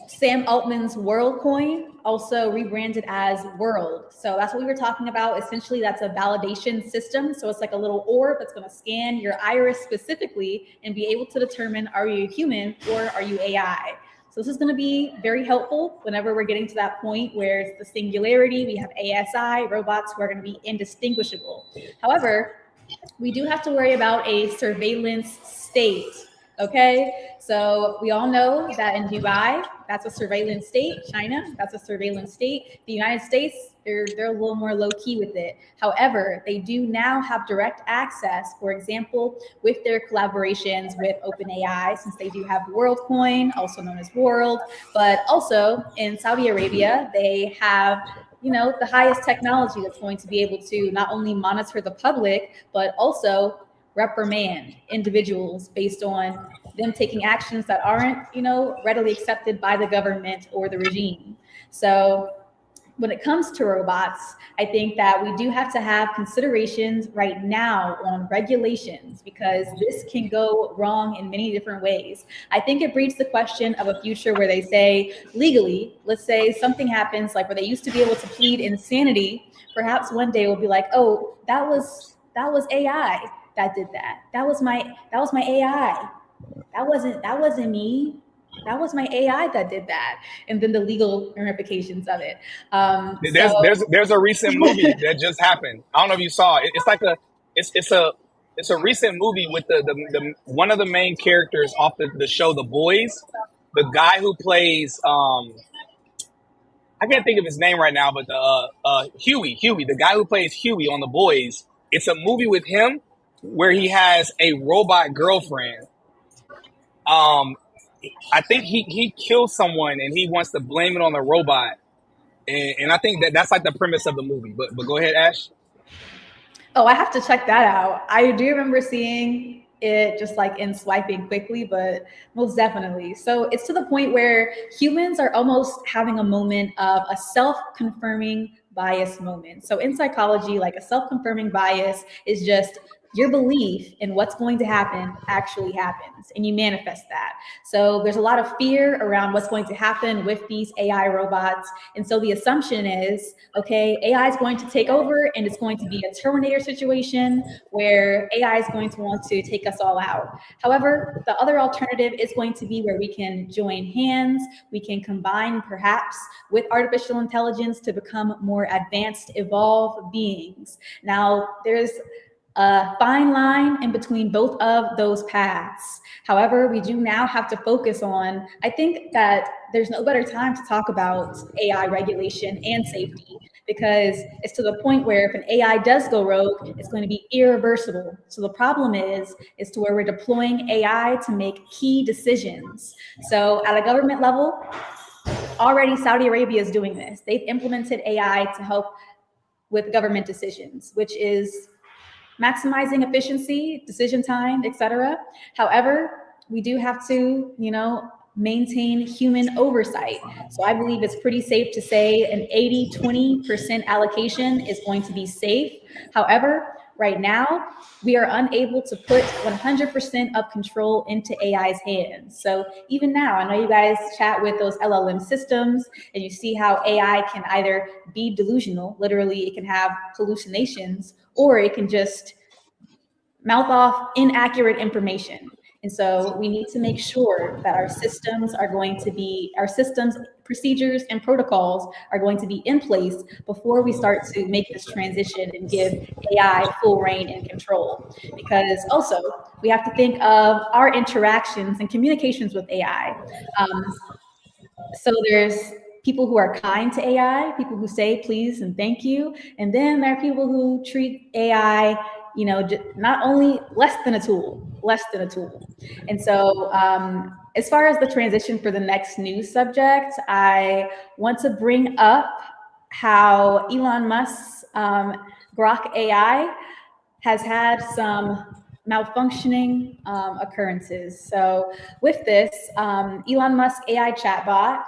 S2: Sam Altman's World Coin, also rebranded as World. So that's what we were talking about. Essentially, that's a validation system. So it's like a little orb that's going to scan your iris specifically and be able to determine, are you human or are you AI? So this is going to be very helpful whenever we're getting to that point where it's the singularity. We have ASI, robots who are going to be indistinguishable. However, we do have to worry about a surveillance state. Okay, so we all know that in Dubai, that's a surveillance state. China, that's a surveillance state. The United States, they're a little more low key with it. However, they do now have direct access, for example, with their collaborations with OpenAI, since they do have WorldCoin, also known as World, but also in Saudi Arabia, they have the highest technology that's going to be able to not only monitor the public, but also reprimand individuals based on them taking actions that aren't, readily accepted by the government or the regime. So when it comes to robots, I think that we do have to have considerations right now on regulations because this can go wrong in many different ways. I think it breeds the question of a future where they say legally, let's say something happens like where they used to be able to plead insanity. Perhaps one day we'll be like, oh, that was AI that did that. That was my AI. That wasn't me. That was my AI that did that, and then the legal ramifications of it. So
S1: There's a recent movie that just happened. I don't know if you saw it. It's like a it's a recent movie with the one of the main characters off the show The Boys. The guy who plays I can't think of his name right now, but Huey, the guy who plays Huey on The Boys. It's a movie with him where he has a robot girlfriend. Um, I think he killed someone and he wants to blame it on the robot. And I think that's like the premise of the movie. But go ahead, Ash.
S2: oh, I have to check that out. I do remember seeing it just like in swiping quickly, but most definitely. So it's to the point where humans are almost having a moment of a self-confirming bias moment. So in psychology, like a self-confirming bias is just your belief in what's going to happen actually happens and you manifest that. So there's a lot of fear around what's going to happen with these AI robots. And so the assumption is, okay, AI is going to take over and it's going to be a Terminator situation where AI is going to want to take us all out. However, the other alternative is going to be where we can join hands, we can combine perhaps with artificial intelligence to become more advanced, evolved beings. Now, there's a fine line in between both of those paths. However, we do now have to focus on, I think that there's no better time to talk about AI regulation and safety because it's to the point where if an AI does go rogue, it's going to be irreversible. So the problem is to where we're deploying AI to make key decisions. So at a government level, already Saudi Arabia is doing this. They've implemented AI to help with government decisions, which is maximizing efficiency, decision time, etc. However, we do have to, maintain human oversight. So I believe it's pretty safe to say an 80-20% allocation is going to be safe. However, right now, we are unable to put 100% of control into AI's hands. So even now, I know you guys chat with those LLM systems and you see how AI can either be delusional, literally it can have hallucinations, or it can just mouth off inaccurate information. And so we need to make sure that our systems, procedures, and protocols are going to be in place before we start to make this transition and give AI full reign and control. Because also, we have to think of our interactions and communications with AI. So there's people who are kind to AI, people who say please and thank you, and then there are people who treat AI, not only less than a tool. And so, as far as the transition for the next news subject, I want to bring up how Elon Musk's Grok AI has had some malfunctioning occurrences. So with this, Elon Musk AI chatbot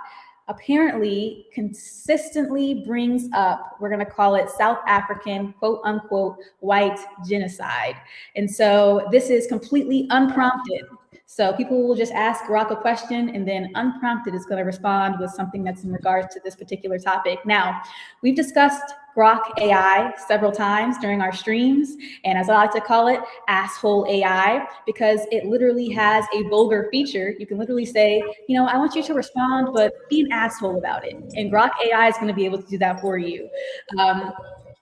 S2: apparently consistently brings up, we're going to call it South African, quote unquote, white genocide. And so this is completely unprompted. So people will just ask Grok a question and then unprompted is going to respond with something that's in regards to this particular topic. Now, we've discussed Grok AI several times during our streams, and as I like to call it, asshole AI, because it literally has a vulgar feature. You can literally say, I want you to respond, but be an asshole about it. And Grok AI is going to be able to do that for you.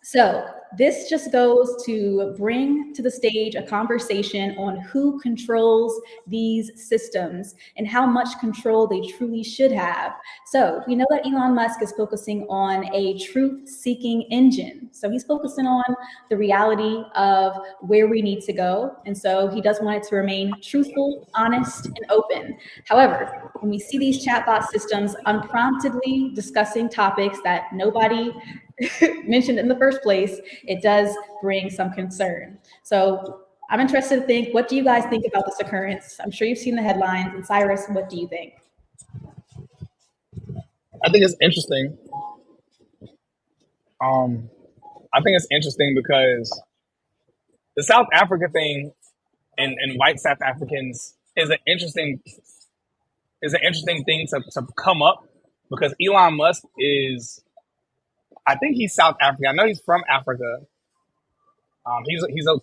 S2: So this just goes to bring to the stage a conversation on who controls these systems and how much control they truly should have. So we know that Elon Musk is focusing on a truth-seeking engine. So he's focusing on the reality of where we need to go. And so he does want it to remain truthful, honest, and open. However, when we see these chatbot systems unpromptedly discussing topics that nobody mentioned in the first place, it does bring some concern. So I'm interested to think, what do you guys think about this occurrence? I'm sure you've seen the headlines. And Cyrus, what do you think?
S1: I think it's interesting. Um, I think it's interesting because the South Africa thing and white South Africans is an interesting thing to come up because Elon Musk is, I think he's South African. I know he's from Africa.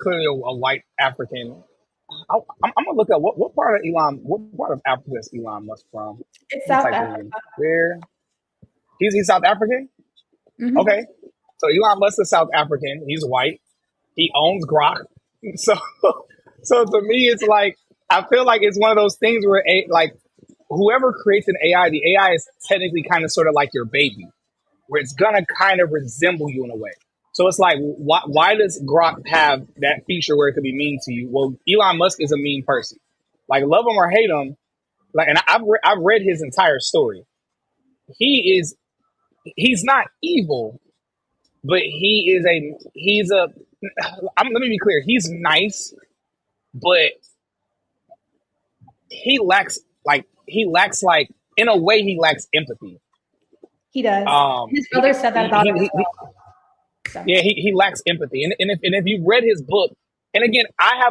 S1: Clearly a white African. I'm gonna look up what part of Africa is Elon Musk from?
S2: It's
S1: Let me
S2: South
S1: type it
S2: Africa.
S1: in. Where he's South African?
S2: Hmm.
S1: Okay, so Elon Musk is South African. He's white. He owns Grok. So so to me, it's like I feel like it's one of those things where like whoever creates an AI, the AI is technically kind of sort of like your baby, where it's gonna kind of resemble you in a way. So it's like, why does Grok have that feature where it could be mean to you? Well, Elon Musk is a mean person. Like, love him or hate him, like, and I've read his entire story. He is he's not evil, but let me be clear. He's nice, but he lacks in a way he lacks empathy.
S2: He does.
S1: Um,
S2: His brother said that about him as
S1: he
S2: well. So.
S1: Yeah, he lacks empathy, and if you read his book, and again, I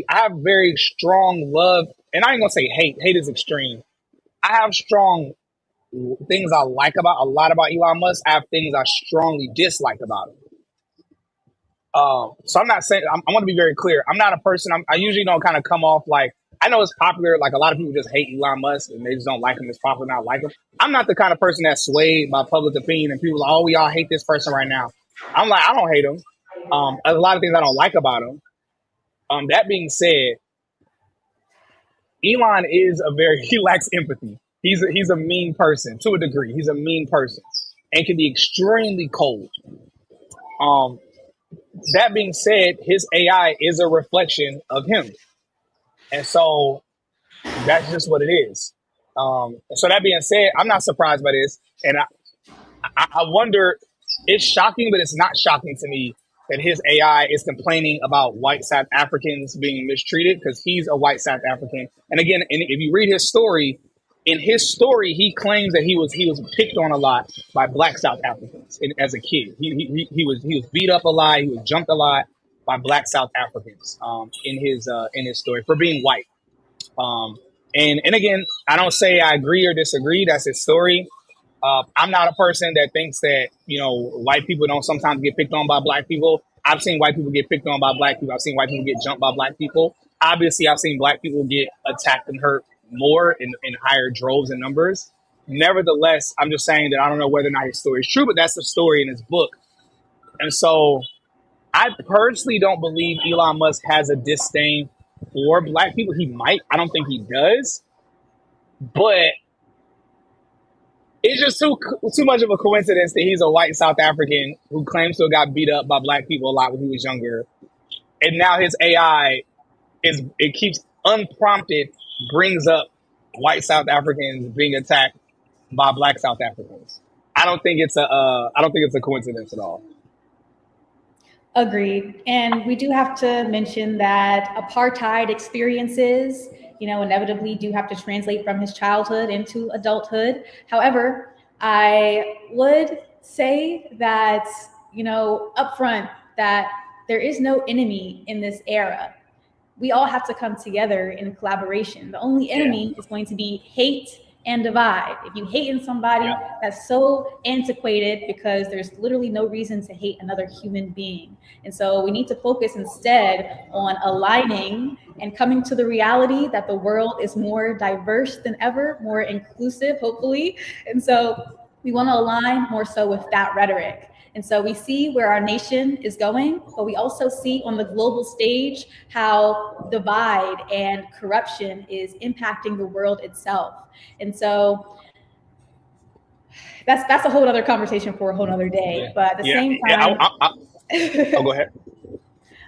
S1: have very strong love, and I ain't gonna say hate. Hate is extreme. I have strong things I like about a lot about Elon Musk. I have things I strongly dislike about him. So I'm not saying I want to be very clear. I'm not a person. I usually don't kind of come off like I know it's popular. Like a lot of people just hate Elon Musk and they just don't like him. It's popular not like him. I'm not the kind of person that's swayed by public opinion and people are like, oh, we all hate this person right now. I'm like, I don't hate him. There's a lot of things I don't like about him. That being said, Elon is he lacks empathy. He's a mean person to a degree. He's a mean person and can be extremely cold. Um, that being said, his AI is a reflection of him. And so that's just what it is. So that being said, I'm not surprised by this. And I wonder, it's shocking, but it's not shocking to me that his AI is complaining about white South Africans being mistreated because he's a white South African. And again, if you read his story, in his story, he claims that he was picked on a lot by black South Africans as a kid. He was beat up a lot. He was jumped a lot by black South Africans in his story for being white. Um, and again, I don't say I agree or disagree. That's his story. I'm not a person that thinks that white people don't sometimes get picked on by black people. I've seen white people get picked on by black people. I've seen white people get jumped by black people. Obviously, I've seen black people get attacked and hurt more in higher droves and numbers. Nevertheless, I'm just saying that I don't know whether or not his story is true, but that's the story in his book. And so I personally don't believe Elon Musk has a disdain for black people. He might. I don't think he does. But it's just too much of a coincidence that he's a white South African who claims to have got beat up by black people a lot when he was younger, and now his AI it keeps unprompted brings up white South Africans being attacked by black South Africans. I don't think it's a coincidence at all.
S2: Agreed. And we do have to mention that apartheid experiences, inevitably do have to translate from his childhood into adulthood. However, I would say that, upfront, that there is no enemy in this era. We all have to come together in collaboration. The only enemy is going to be hate and divide. If you hate in somebody, that's so antiquated because there's literally no reason to hate another human being. And so we need to focus instead on aligning and coming to the reality that the world is more diverse than ever, more inclusive, hopefully. And so we want to align more so with that rhetoric. And so we see where our nation is going, but we also see on the global stage how divide and corruption is impacting the world itself. And so that's a whole other conversation for a whole other day. But at the same time,
S1: Oh, go ahead.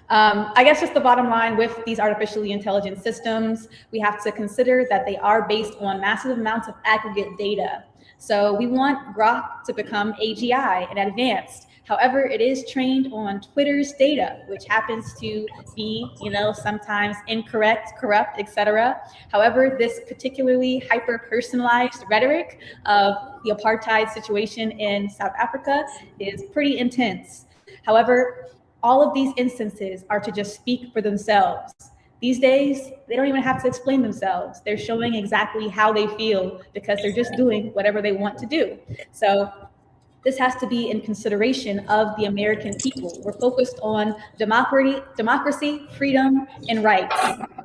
S2: I guess just the bottom line with these artificially intelligent systems, we have to consider that they are based on massive amounts of aggregate data. So we want Grok to become AGI and advanced. However, it is trained on Twitter's data, which happens to be, sometimes incorrect, corrupt, etc. However, this particularly hyper-personalized rhetoric of the apartheid situation in South Africa is pretty intense. However, all of these instances are to just speak for themselves. These days, they don't even have to explain themselves. They're showing exactly how they feel because they're just doing whatever they want to do. So this has to be in consideration of the American people. We're focused on democracy, freedom, and rights.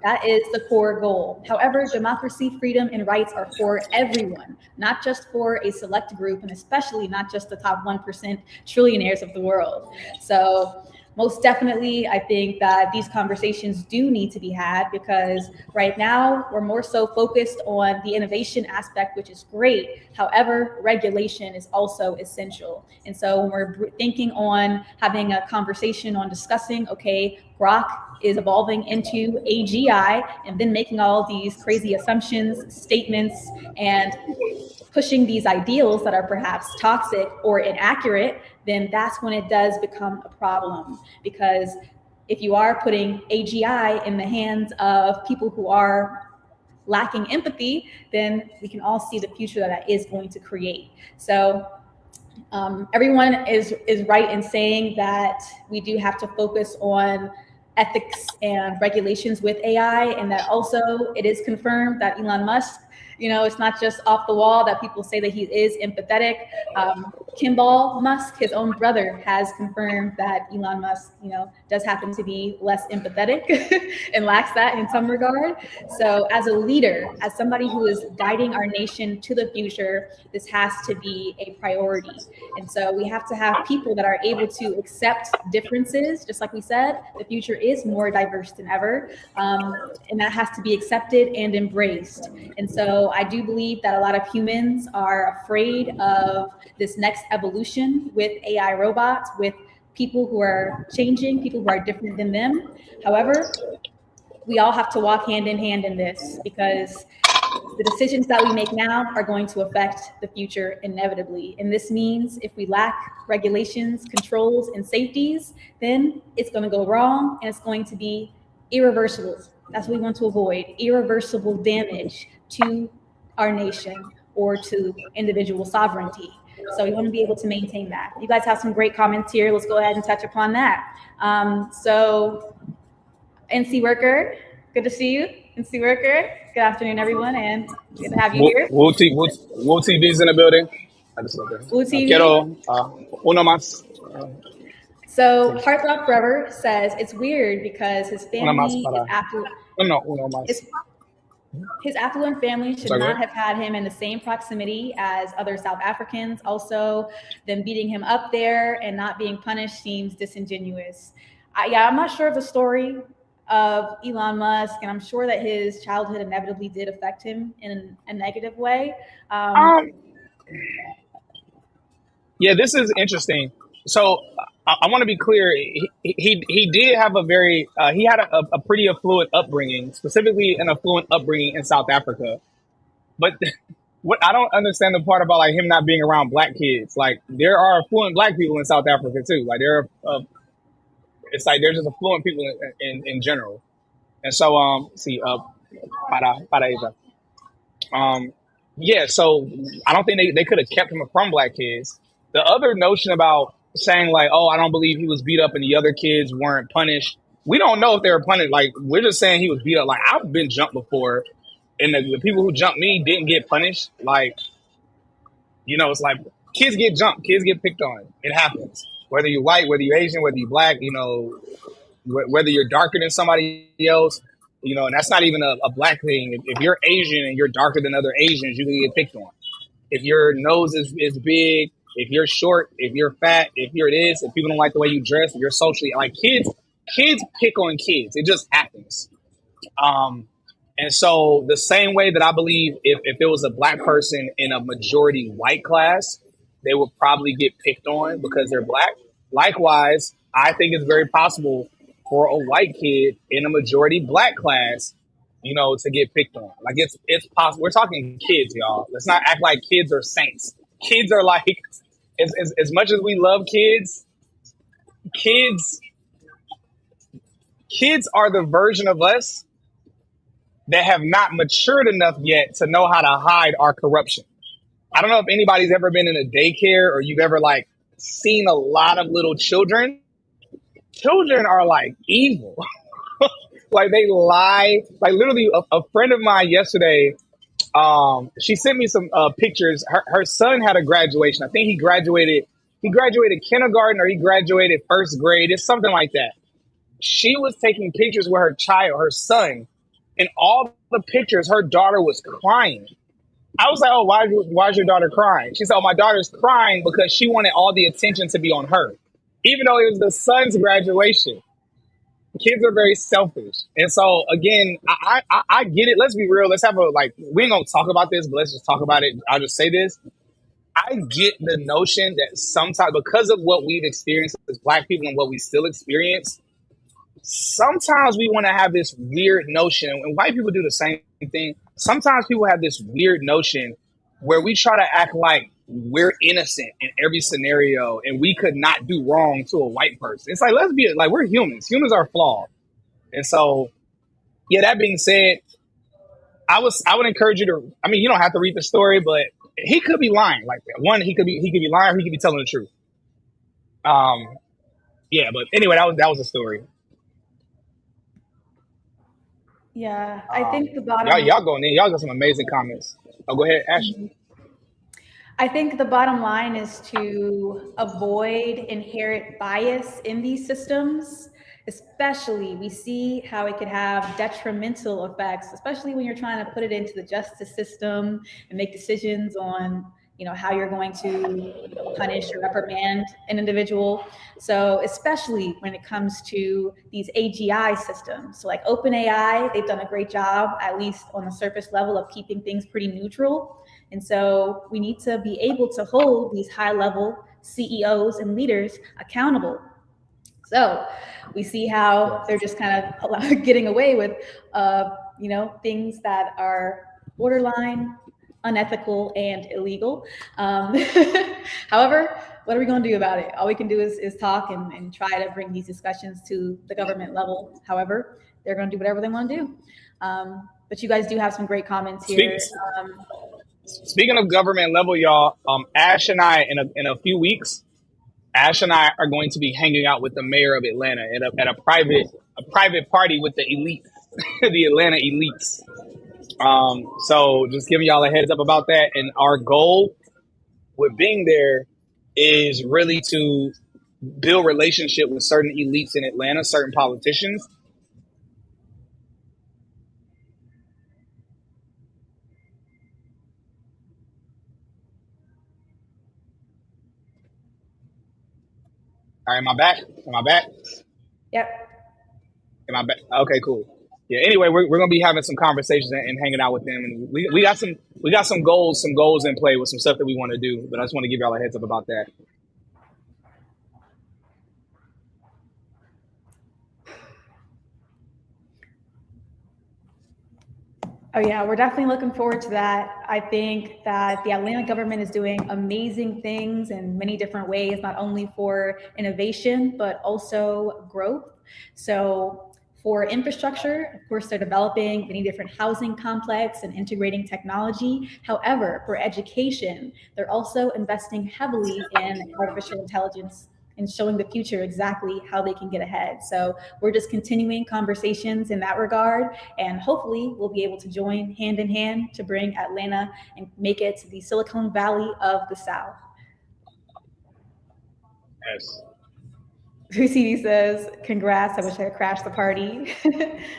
S2: That is the core goal. However, democracy, freedom, and rights are for everyone, not just for a select group, and especially not just the top 1% trillionaires of the world. So most definitely, I think that these conversations do need to be had because right now we're more so focused on the innovation aspect, which is great. However, regulation is also essential. And so when we're thinking on having a conversation on discussing, okay, Grok is evolving into AGI and then making all these crazy assumptions, statements, and pushing these ideals that are perhaps toxic or inaccurate, then that's when it does become a problem. Because if you are putting AGI in the hands of people who are lacking empathy, then we can all see the future that is going to create. So everyone is right in saying that we do have to focus on ethics and regulations with AI, and that also it is confirmed that Elon Musk, it's not just off the wall that people say that he is empathetic. Kimball Musk, his own brother, has confirmed that Elon Musk, does happen to be less empathetic and lacks that in some regard. So as a leader, as somebody who is guiding our nation to the future, this has to be a priority. And so we have to have people that are able to accept differences. Just like we said, the future is more diverse than ever. And that has to be accepted and embraced. And so I do believe that a lot of humans are afraid of this next evolution with AI robots, with people who are changing, people who are different than them. However, we all have to walk hand in hand in this because the decisions that we make now are going to affect the future inevitably. And this means if we lack regulations, controls, and safeties, then it's going to go wrong and it's going to be irreversible. That's what we want to avoid, irreversible damage to our nation or to individual sovereignty. So we want to be able to maintain that. You guys have some great comments here. Let's go ahead and touch upon that. So NC Worker, good to see you. NC Worker, good afternoon, everyone, and good to have you here.
S1: Wu TV's in the building. I just love
S2: Wu
S1: that.
S2: TV.
S1: Quiero uno más.
S2: So Heartthrob Forever says it's weird because his
S1: Una más
S2: family is
S1: para. No, uno más.
S2: His affluent family should
S1: Sorry,
S2: not have had him in the same proximity as other South Africans. Also, them beating him up there and not being punished seems disingenuous. I'm not sure of the story of Elon Musk, and I'm sure that his childhood inevitably did affect him in a negative way.
S1: Yeah, this is interesting. So I want to be clear. He did have a very he had a pretty affluent upbringing, specifically an affluent upbringing in South Africa. But what I don't understand the part about like him not being around black kids. Like there are affluent black people in South Africa too. Like it's like there's just affluent people in general. And so para ella. Yeah, so I don't think they could have kept him from black kids. The other notion about saying like, oh, I don't believe he was beat up and the other kids weren't punished. We don't know if they were punished. Like we're just saying he was beat up. Like I've been jumped before, and the people who jumped me didn't get punished. Like it's like kids get jumped, kids get picked on. It happens. Whether you're white, whether you're Asian, whether you're black, whether you're darker than somebody else, and that's not even a black thing. If you're Asian and you're darker than other Asians, you can get picked on. If your nose is big, if you're short, if you're fat, if you're this, if people don't like the way you dress, if you're socially like kids pick on kids. It just happens. And so the same way that I believe if it was a black person in a majority white class, they would probably get picked on because they're black. Likewise, I think it's very possible for a white kid in a majority black class, to get picked on. Like it's possible. We're talking kids, y'all. Let's not act like kids are saints. Kids are like, as much as we love kids, kids kids are the version of us that have not matured enough yet to know how to hide our corruption. I don't know if anybody's ever been in a daycare or you've ever like seen a lot of little children. Children are like evil. Like they lie. Like literally, a friend of mine yesterday, she sent me some pictures. Her son had a graduation. I think he graduated. He graduated kindergarten or he graduated first grade. It's something like that. She was taking pictures with her child, her son, and all the pictures, her daughter was crying. I was like, "Oh, why's your daughter crying?" She said, "Oh, my daughter's crying because she wanted all the attention to be on her, even though it was the son's graduation." Kids are very selfish, and so again, I get it. Let's be real. Let's have a like. We ain't gonna talk about this, but let's just talk about it. I'll just say this. I get the notion that sometimes because of what we've experienced as Black people and what we still experience, sometimes we want to have this weird notion, and white people do the same thing. Sometimes people have this weird notion where we try to act like we're innocent in every scenario and we could not do wrong to a white person. It's like, let's be like, we're humans. Humans are flawed. And so, yeah, that being said, I would encourage you to, I mean, you don't have to read the story, but he could be lying. Like one, he could be lying, or he could be telling the truth. Um, yeah, but anyway, that was a story.
S2: Yeah, I think the bottom
S1: Y'all going in. Y'all got some amazing comments. Oh, go ahead, Ash.
S2: I think the bottom line is to avoid inherent bias in these systems. Especially, we see how it could have detrimental effects, especially when you're trying to put it into the justice system and make decisions on, how you're going to, punish or reprimand an individual. So, especially when it comes to these AGI systems, so like OpenAI, they've done a great job, at least on the surface level, of keeping things pretty neutral. And so we need to be able to hold these high level CEOs and leaders accountable. So we see how they're just kind of getting away with, things that are borderline unethical and illegal. However, what are we going to do about it? All we can do is talk and try to bring these discussions to the government level. However, they're going to do whatever they want to do. But you guys do have some great comments
S1: Speak,
S2: here.
S1: Speaking of government level, y'all, Ash and I in a few weeks, Ash and I are going to be hanging out with the mayor of Atlanta at a private party with the elite, the Atlanta elites. So just giving y'all a heads up about that. And our goal with being there is really to build relationship with certain elites in Atlanta, certain politicians. All right, am I back? Am I back?
S2: Yep.
S1: Am I back? Okay, cool. Yeah. Anyway, we're gonna be having some conversations and hanging out with them, and we got some goals in play with some stuff that we want to do. But I just want to give y'all a heads up about that.
S2: Oh yeah, we're definitely looking forward to that. I think that the Atlanta government is doing amazing things in many different ways, not only for innovation, but also growth. So for infrastructure, of course, they're developing many different housing complex and integrating technology. However, for education, they're also investing heavily in artificial intelligence and showing the future exactly how they can get ahead. So we're just continuing conversations in that regard, and hopefully we'll be able to join hand in hand to bring Atlanta and make it to the Silicon Valley of the South.
S1: Yes.
S2: 3CD says, congrats, I wish I had crashed the party.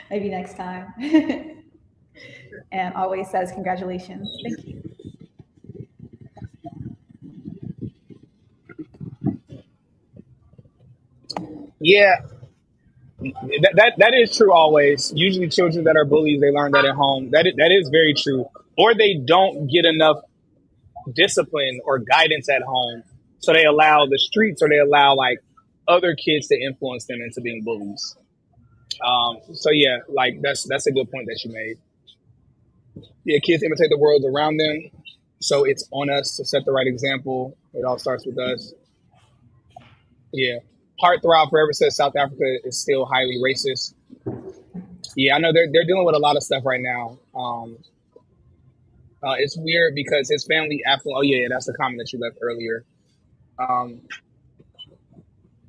S2: Maybe next time. And always says, congratulations. Thank you.
S1: Yeah, that is true always. Usually, children that are bullies, they learn that at home. That is very true. Or they don't get enough discipline or guidance at home, so they allow the streets or they allow like other kids to influence them into being bullies. So yeah, like that's a good point that you made. Yeah, kids imitate the world around them, so it's on us to set the right example. It all starts with us. Yeah. Heartthrob forever says South Africa is still highly racist. Yeah, I know they're dealing with a lot of stuff right now. It's weird because his family after. Oh yeah, that's the comment that you left earlier. Um,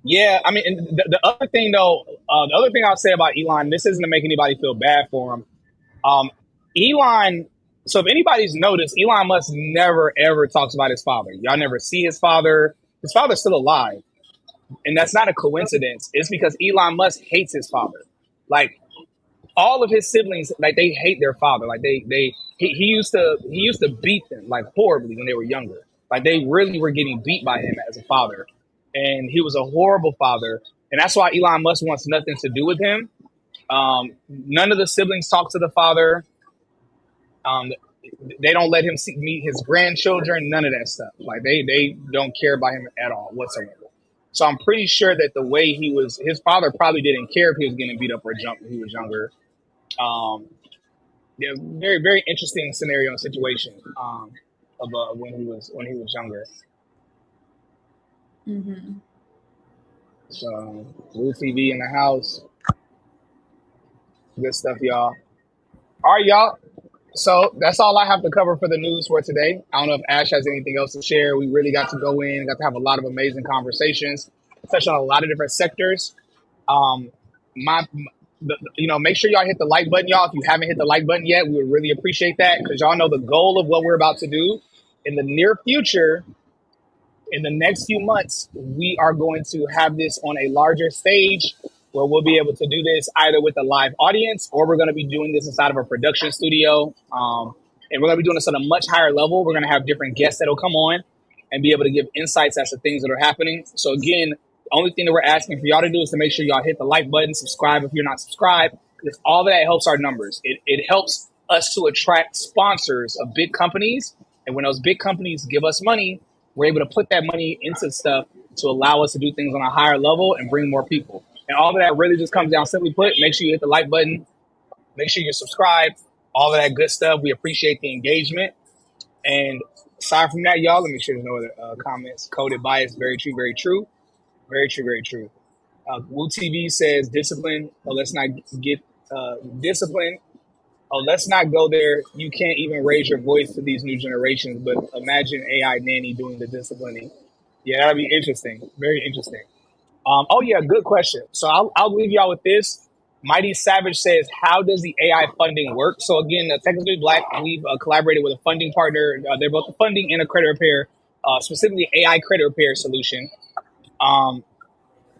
S1: yeah, I mean, and the other thing though, the other thing I'll say about Elon, this isn't to make anybody feel bad for him. Um, Elon. So if anybody's noticed, Elon Musk never ever talks about his father. Y'all never see his father. His father's still alive, and that's not a coincidence. It's because Elon Musk hates his father. Like all of his siblings, like they hate their father. Like he used to beat them like horribly when they were younger. Like they really were getting beat by him as a father, and he was a horrible father. And that's why Elon Musk wants nothing to do with him. None of the siblings talk to the father. Um, they don't let him meet his grandchildren. None of that stuff. Like they don't care about him at all whatsoever. So I'm pretty sure that the way his father probably didn't care if he was getting beat up or jumped when he was younger. Um, yeah, very very interesting scenario and situation of when he was younger.
S2: Mm-hmm.
S1: So Blue TV in the house, good stuff, y'all. All right, y'all. So that's all I have to cover for the news for today. I don't know if Ash has anything else to share. We really got to go in, got to have a lot of amazing conversations, touched on a lot of different sectors. Um, make sure y'all hit the like button, y'all. If you haven't hit the like button yet, we would really appreciate that because y'all know the goal of what we're about to do in the near future. In the next few months, we are going to have this on a larger stage where we'll be able to do this either with a live audience or we're going to be doing this inside of a production studio. And we're going to be doing this on a much higher level. We're going to have different guests that'll come on and be able to give insights as to things that are happening. So again, the only thing that we're asking for y'all to do is to make sure y'all hit the like button, subscribe if you're not subscribed, because all of that helps our numbers. It helps us to attract sponsors of big companies. And when those big companies give us money, we're able to put that money into stuff to allow us to do things on a higher level and bring more people. And all of that really just comes down, simply put, make sure you hit the like button, make sure you're subscribed, all of that good stuff. We appreciate the engagement. And aside from that, y'all, let me share no other comments. Coded bias, very true, very true. Very true, very true. Woo TV says discipline. Oh, let's not get discipline. Oh, let's not go there. You can't even raise your voice to these new generations, but imagine AI nanny doing the disciplining. Yeah, that'd be interesting. Very interesting. Oh yeah, good question. So I'll leave y'all with this. Mighty Savage says, how does the AI funding work? So again, Technically Black, we've collaborated with a funding partner. They're both a funding and a credit repair, specifically AI credit repair solution. And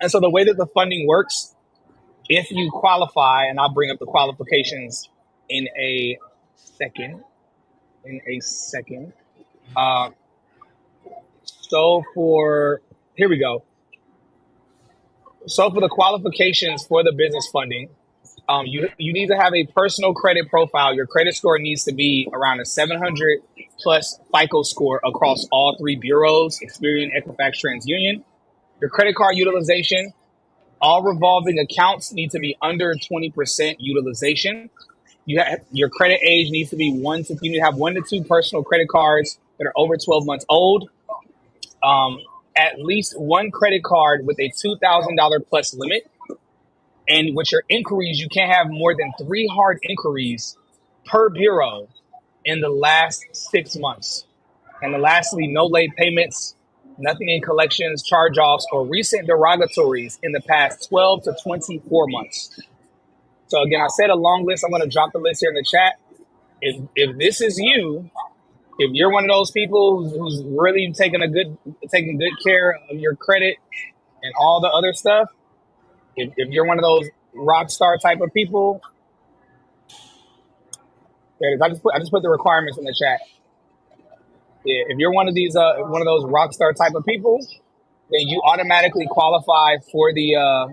S1: so the way that the funding works, if you qualify, and I'll bring up the qualifications in a second. Uh, Here we go. So for the qualifications for the business funding, you need to have a personal credit profile. Your credit score needs to be around a 700 plus FICO score across all three bureaus, Experian, Equifax, TransUnion. Your credit card utilization, all revolving accounts need to be under 20% utilization. Your credit age needs to be you need to have 1 to 2 personal credit cards that are over 12 months old. At least one credit card with a $2,000 plus limit. And with your inquiries, you can't have more than 3 hard inquiries per bureau in the last 6 months. And then lastly, no late payments, nothing in collections, charge-offs, or recent derogatories in the past 12 to 24 months. So again, I said a long list. I'm going to drop the list here in the chat. If this is you, if you're one of those people who's really taking good care of your credit and all the other stuff, if you're one of those rock star type of people, there it is. I just put the requirements in the chat. Yeah, if you're one of those rock star type of people, then you automatically qualify for the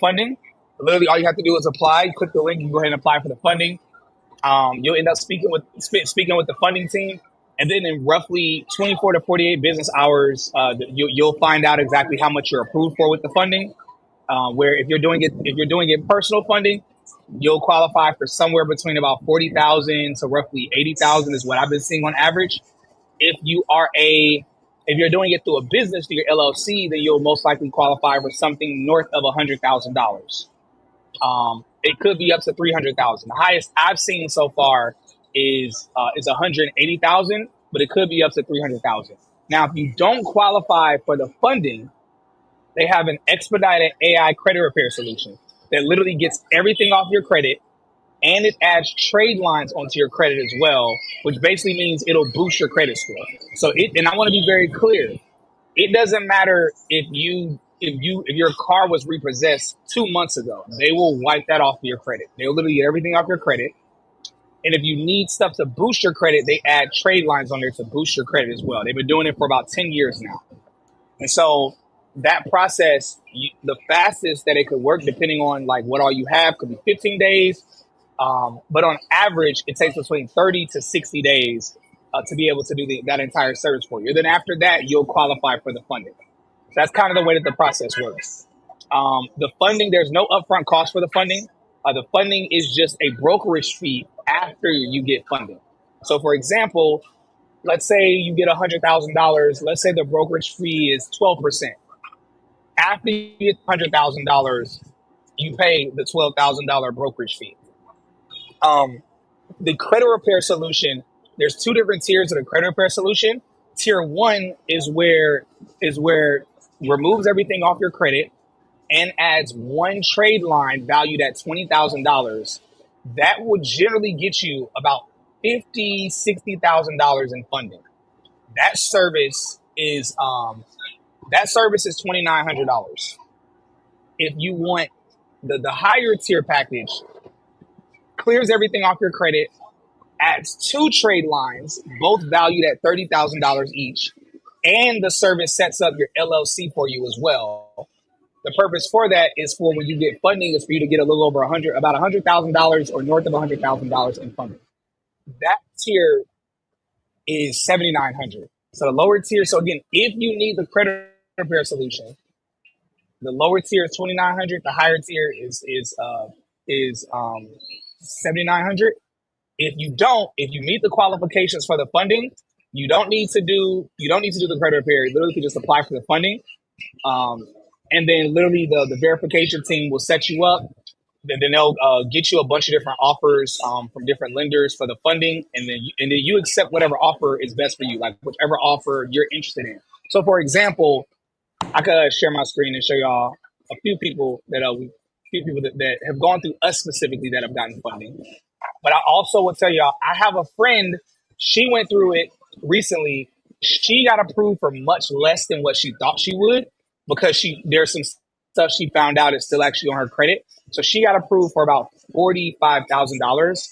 S1: funding. Literally, all you have to do is apply. You click the link. You can go ahead and apply for the funding. You'll end up speaking with the funding team, and then in roughly 24 to 48 business hours, you'll find out exactly how much you're approved for with the funding. Where if you're doing it personal funding, you'll qualify for somewhere between about 40,000 to roughly 80,000 is what I've been seeing on average. If you are a If you're doing it through a business, through your LLC, then you'll most likely qualify for something north of $100,000. It could be up to 300,000. The highest I've seen so far is 180,000, but it could be up to 300,000. Now, if you don't qualify for the funding, they have an expedited AI credit repair solution that literally gets everything off your credit, and it adds trade lines onto your credit as well, which basically means it'll boost your credit score. So and I want to be very clear. It doesn't matter if your car was repossessed 2 months ago. They will wipe that off of your credit. They'll literally get everything off your credit. And if you need stuff to boost your credit, they add trade lines on there to boost your credit as well. They've been doing it for about 10 years now. And so that process, the fastest that it could work, depending on like what all you have, could be 15 days. But on average, it takes between 30 to 60 days to be able to do that entire service for you. And then after that, you'll qualify for the funding. So that's kind of the way that the process works. The funding, there's no upfront cost for the funding. The funding is just a brokerage fee after you get funding. So for example, let's say you get $100,000. Let's say the brokerage fee is 12%. After you get $100,000, you pay the $12,000 brokerage fee. The credit repair solution, there's two different tiers of the credit repair solution. Tier one is where removes everything off your credit and adds one trade line valued at $20,000. That would generally get you about $50,000-$60,000 in funding. That service is $2,900. If you want the higher tier package, clears everything off your credit, adds two trade lines, both valued at $30,000 each, and the service sets up your LLC for you as well. The purpose for that is for when you get funding, is for you to get a little over about $100,000 or north of $100,000 in funding. That tier is $7,900. So the lower tier. So again, if you need the credit repair solution, the lower tier is $2,900. The higher tier is $7,900. If you meet the qualifications for the funding, you don't need to do the credit repair. You literally can just apply for the funding. And then literally the verification team will set you up. Then they'll get you a bunch of different offers from different lenders for the funding, and then you accept whatever offer is best for you, like whichever offer you're interested in. So, for example, I could share my screen and show y'all a few people that have gone through us specifically that have gotten funding. But I also will tell y'all, I have a friend. She went through it recently. She got approved for much less than what she thought she would, because there's some stuff she found out is still actually on her credit. So she got approved for about $45,000.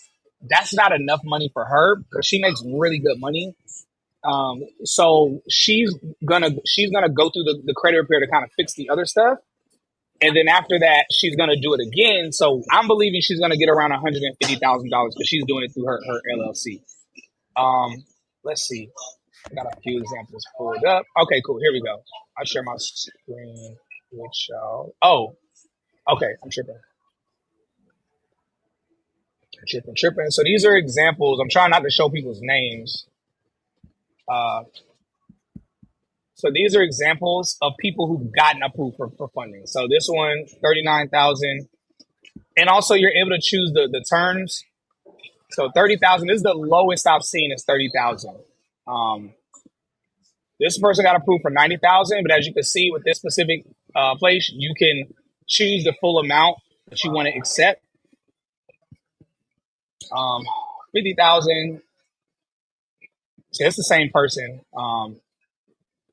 S1: That's not enough money for her because she makes really good money. So she's gonna go through the credit repair to kind of fix the other stuff. And then after that, she's going to do it again. So I'm believing she's going to get around $150,000 because she's doing it through her LLC. Let's see. I got a few examples pulled up. Okay, cool. Here we go. I'll share my screen with y'all. Oh, okay. I'm tripping. So these are examples. I'm trying not to show people's names. So these are examples of people who've gotten approved for funding. So this one, 39,000. And also you're able to choose the terms. So 30,000, this is the lowest I've seen, is 30,000. This person got approved for 90,000, but as you can see with this specific place, you can choose the full amount that you want to accept. 50,000. So it's the same person.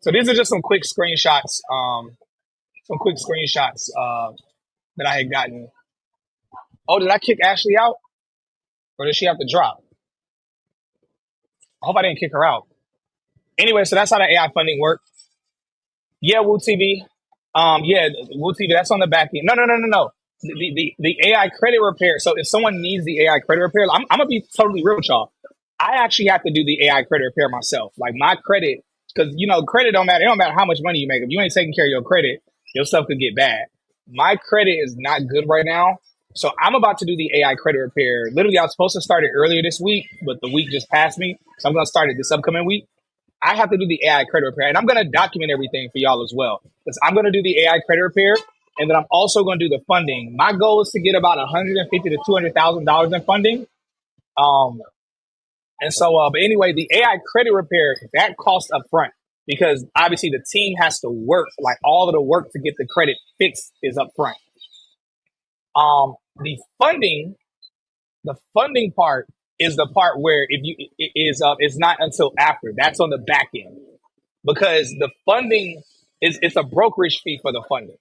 S1: So these are just some quick screenshots. That I had gotten. Oh, did I kick Ashley out? Or did she have to drop? I hope I didn't kick her out. Anyway, so that's how the AI funding works. Yeah, Woo TV. Yeah, Woo TV, that's on the back end. No. The AI credit repair. So if someone needs the AI credit repair, I'm gonna be totally real with y'all. I actually have to do the AI credit repair myself. Like my credit, because credit don't matter. It don't matter how much money you make. If you ain't taking care of your credit, your stuff could get bad. My credit is not good right now. So I'm about to do the AI credit repair. Literally, I was supposed to start it earlier this week, but the week just passed me. So I'm going to start it this upcoming week. I have to do the AI credit repair, and I'm going to document everything for y'all as well, because I'm going to do the AI credit repair, and then I'm also going to do the funding. My goal is to get about 150 to $200,000 in funding. Um, and so, but anyway, the AI credit repair that costs up front because obviously the team has to work, like all of the work to get the credit fixed is up front. The funding, the funding part is the part where if you it is it's not until after. That's on the back end because the funding is it's a brokerage fee for the funding.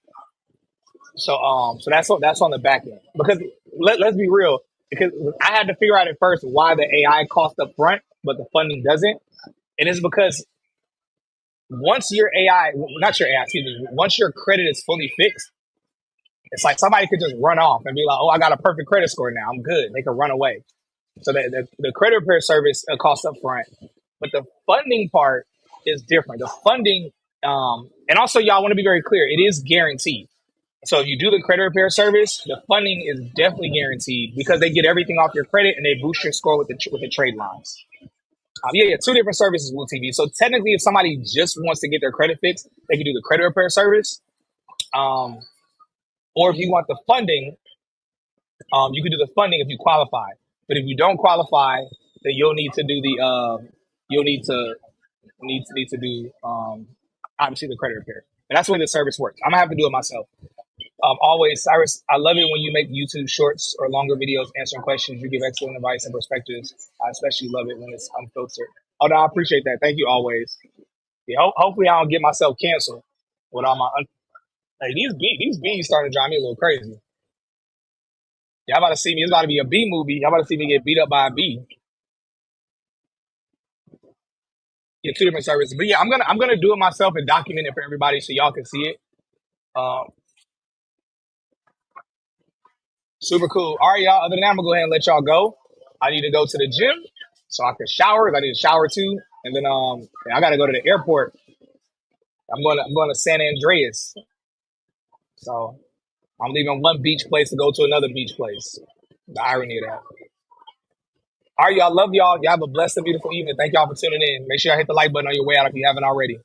S1: So that's on the back end because let's be real because I had to figure out at first why the AI costs up front but the funding doesn't, and it's because once your AI, not your AI, excuse me, once your credit is fully fixed, it's like somebody could just run off and be like, "Oh, I got a perfect credit score now. I'm good." They could run away. So the credit repair service costs up front, but the funding part is different. The funding, and also y'all want to be very clear, it is guaranteed. So if you do the credit repair service, the funding is definitely guaranteed because they get everything off your credit and they boost your score with the trade lines. Yeah, two different services with TV. So technically, if somebody just wants to get their credit fixed, they can do the credit repair service. Um, or if you want the funding, you can do the funding if you qualify. But if you don't qualify, then you'll need to do the you'll need to do obviously the credit repair. And that's the way the service works. I'm gonna have to do it myself. Always, Cyrus, I love it when you make YouTube shorts or longer videos answering questions. You give excellent advice and perspectives. I especially love it when it's unfiltered. Oh, no, I appreciate that. Thank you always. Yeah, hopefully I don't get myself canceled with all my. Hey, these bees starting to drive me a little crazy. Y'all about to see me. It's about to be a bee movie. Y'all about to see me get beat up by a bee. Yeah, two different services. But yeah, I'm gonna do it myself and document it for everybody so y'all can see it. Um, Super cool. All right, y'all. Other than that, I'm gonna go ahead and let y'all go. I need to go to the gym so I can shower. I need to shower too, and then I gotta go to the airport. I'm going to San Andreas. So I'm leaving one beach place to go to another beach place. The irony of that. All right, y'all. Love y'all. Y'all have a blessed and beautiful evening. Thank y'all for tuning in. Make sure y'all hit the like button on your way out if you haven't already.